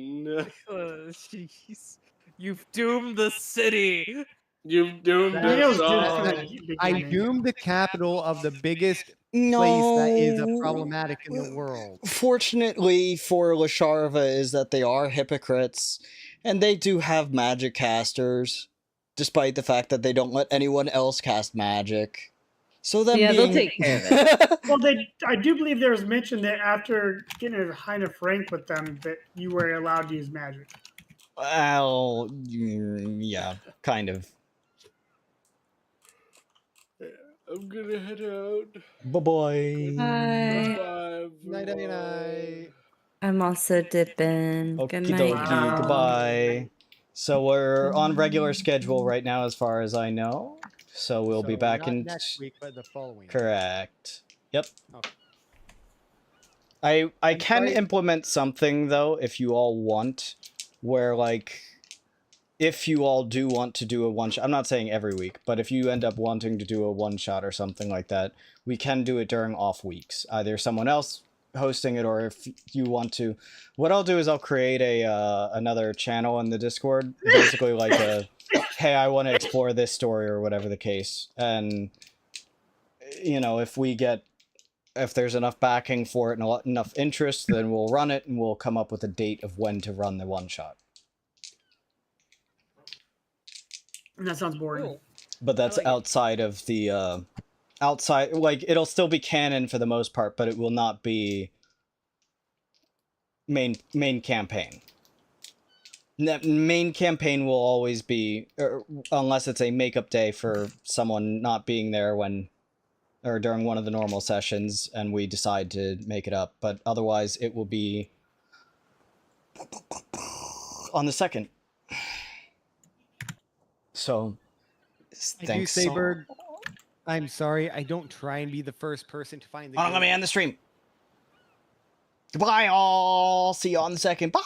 Jeez. You've doomed the city. You've doomed Neil's us doomed all. from the I beginning. doomed the capital of the biggest No. place that is a problematic in the world. Fortunately for Lasharva is that they are hypocrites, and they do have magic casters, despite the fact that they don't let anyone else cast magic. So then Yeah, they'll take care of it. Well, I do believe there was mention that after getting a high enough rank with them, that you were allowed to use magic. Well, yeah, kind of. I'm gonna head out. Bye-bye. Bye. Bye. Night, night, night. I'm also dipping. Good Okie night. dokie, goodbye. So we're on regular schedule right now, as far as I know. So we'll be back not in... next week, but the following. Correct. Yep. Okay. I I'm can sorry. implement something, though, if you all want, where, like, if you all do want to do a one-shot, I'm not saying every week, but if you end up wanting to do a one-shot or something like that, we can do it during off weeks. Either someone else hosting it, or if you want to. What I'll do is I'll create a another channel in the Discord, basically like a, hey, I want to explore this story, or whatever the case. And, you know, if there's enough backing for it and enough interest, then we'll run it, and we'll come up with a date of when to run the one-shot. And that sounds boring. But that's outside of the, outside, like, it'll still be canon for the most part, but it will not be main campaign. Main campaign will always be, unless it's a makeup day for someone not being there when, or during one of the normal sessions, and we decide to make it up. But otherwise, it will be on the 2nd. So, I do thanks. say, Berg, I'm sorry. I don't try and be the first person to find the. Let me end the stream. Goodbye, all. See you on the 2nd. Bye.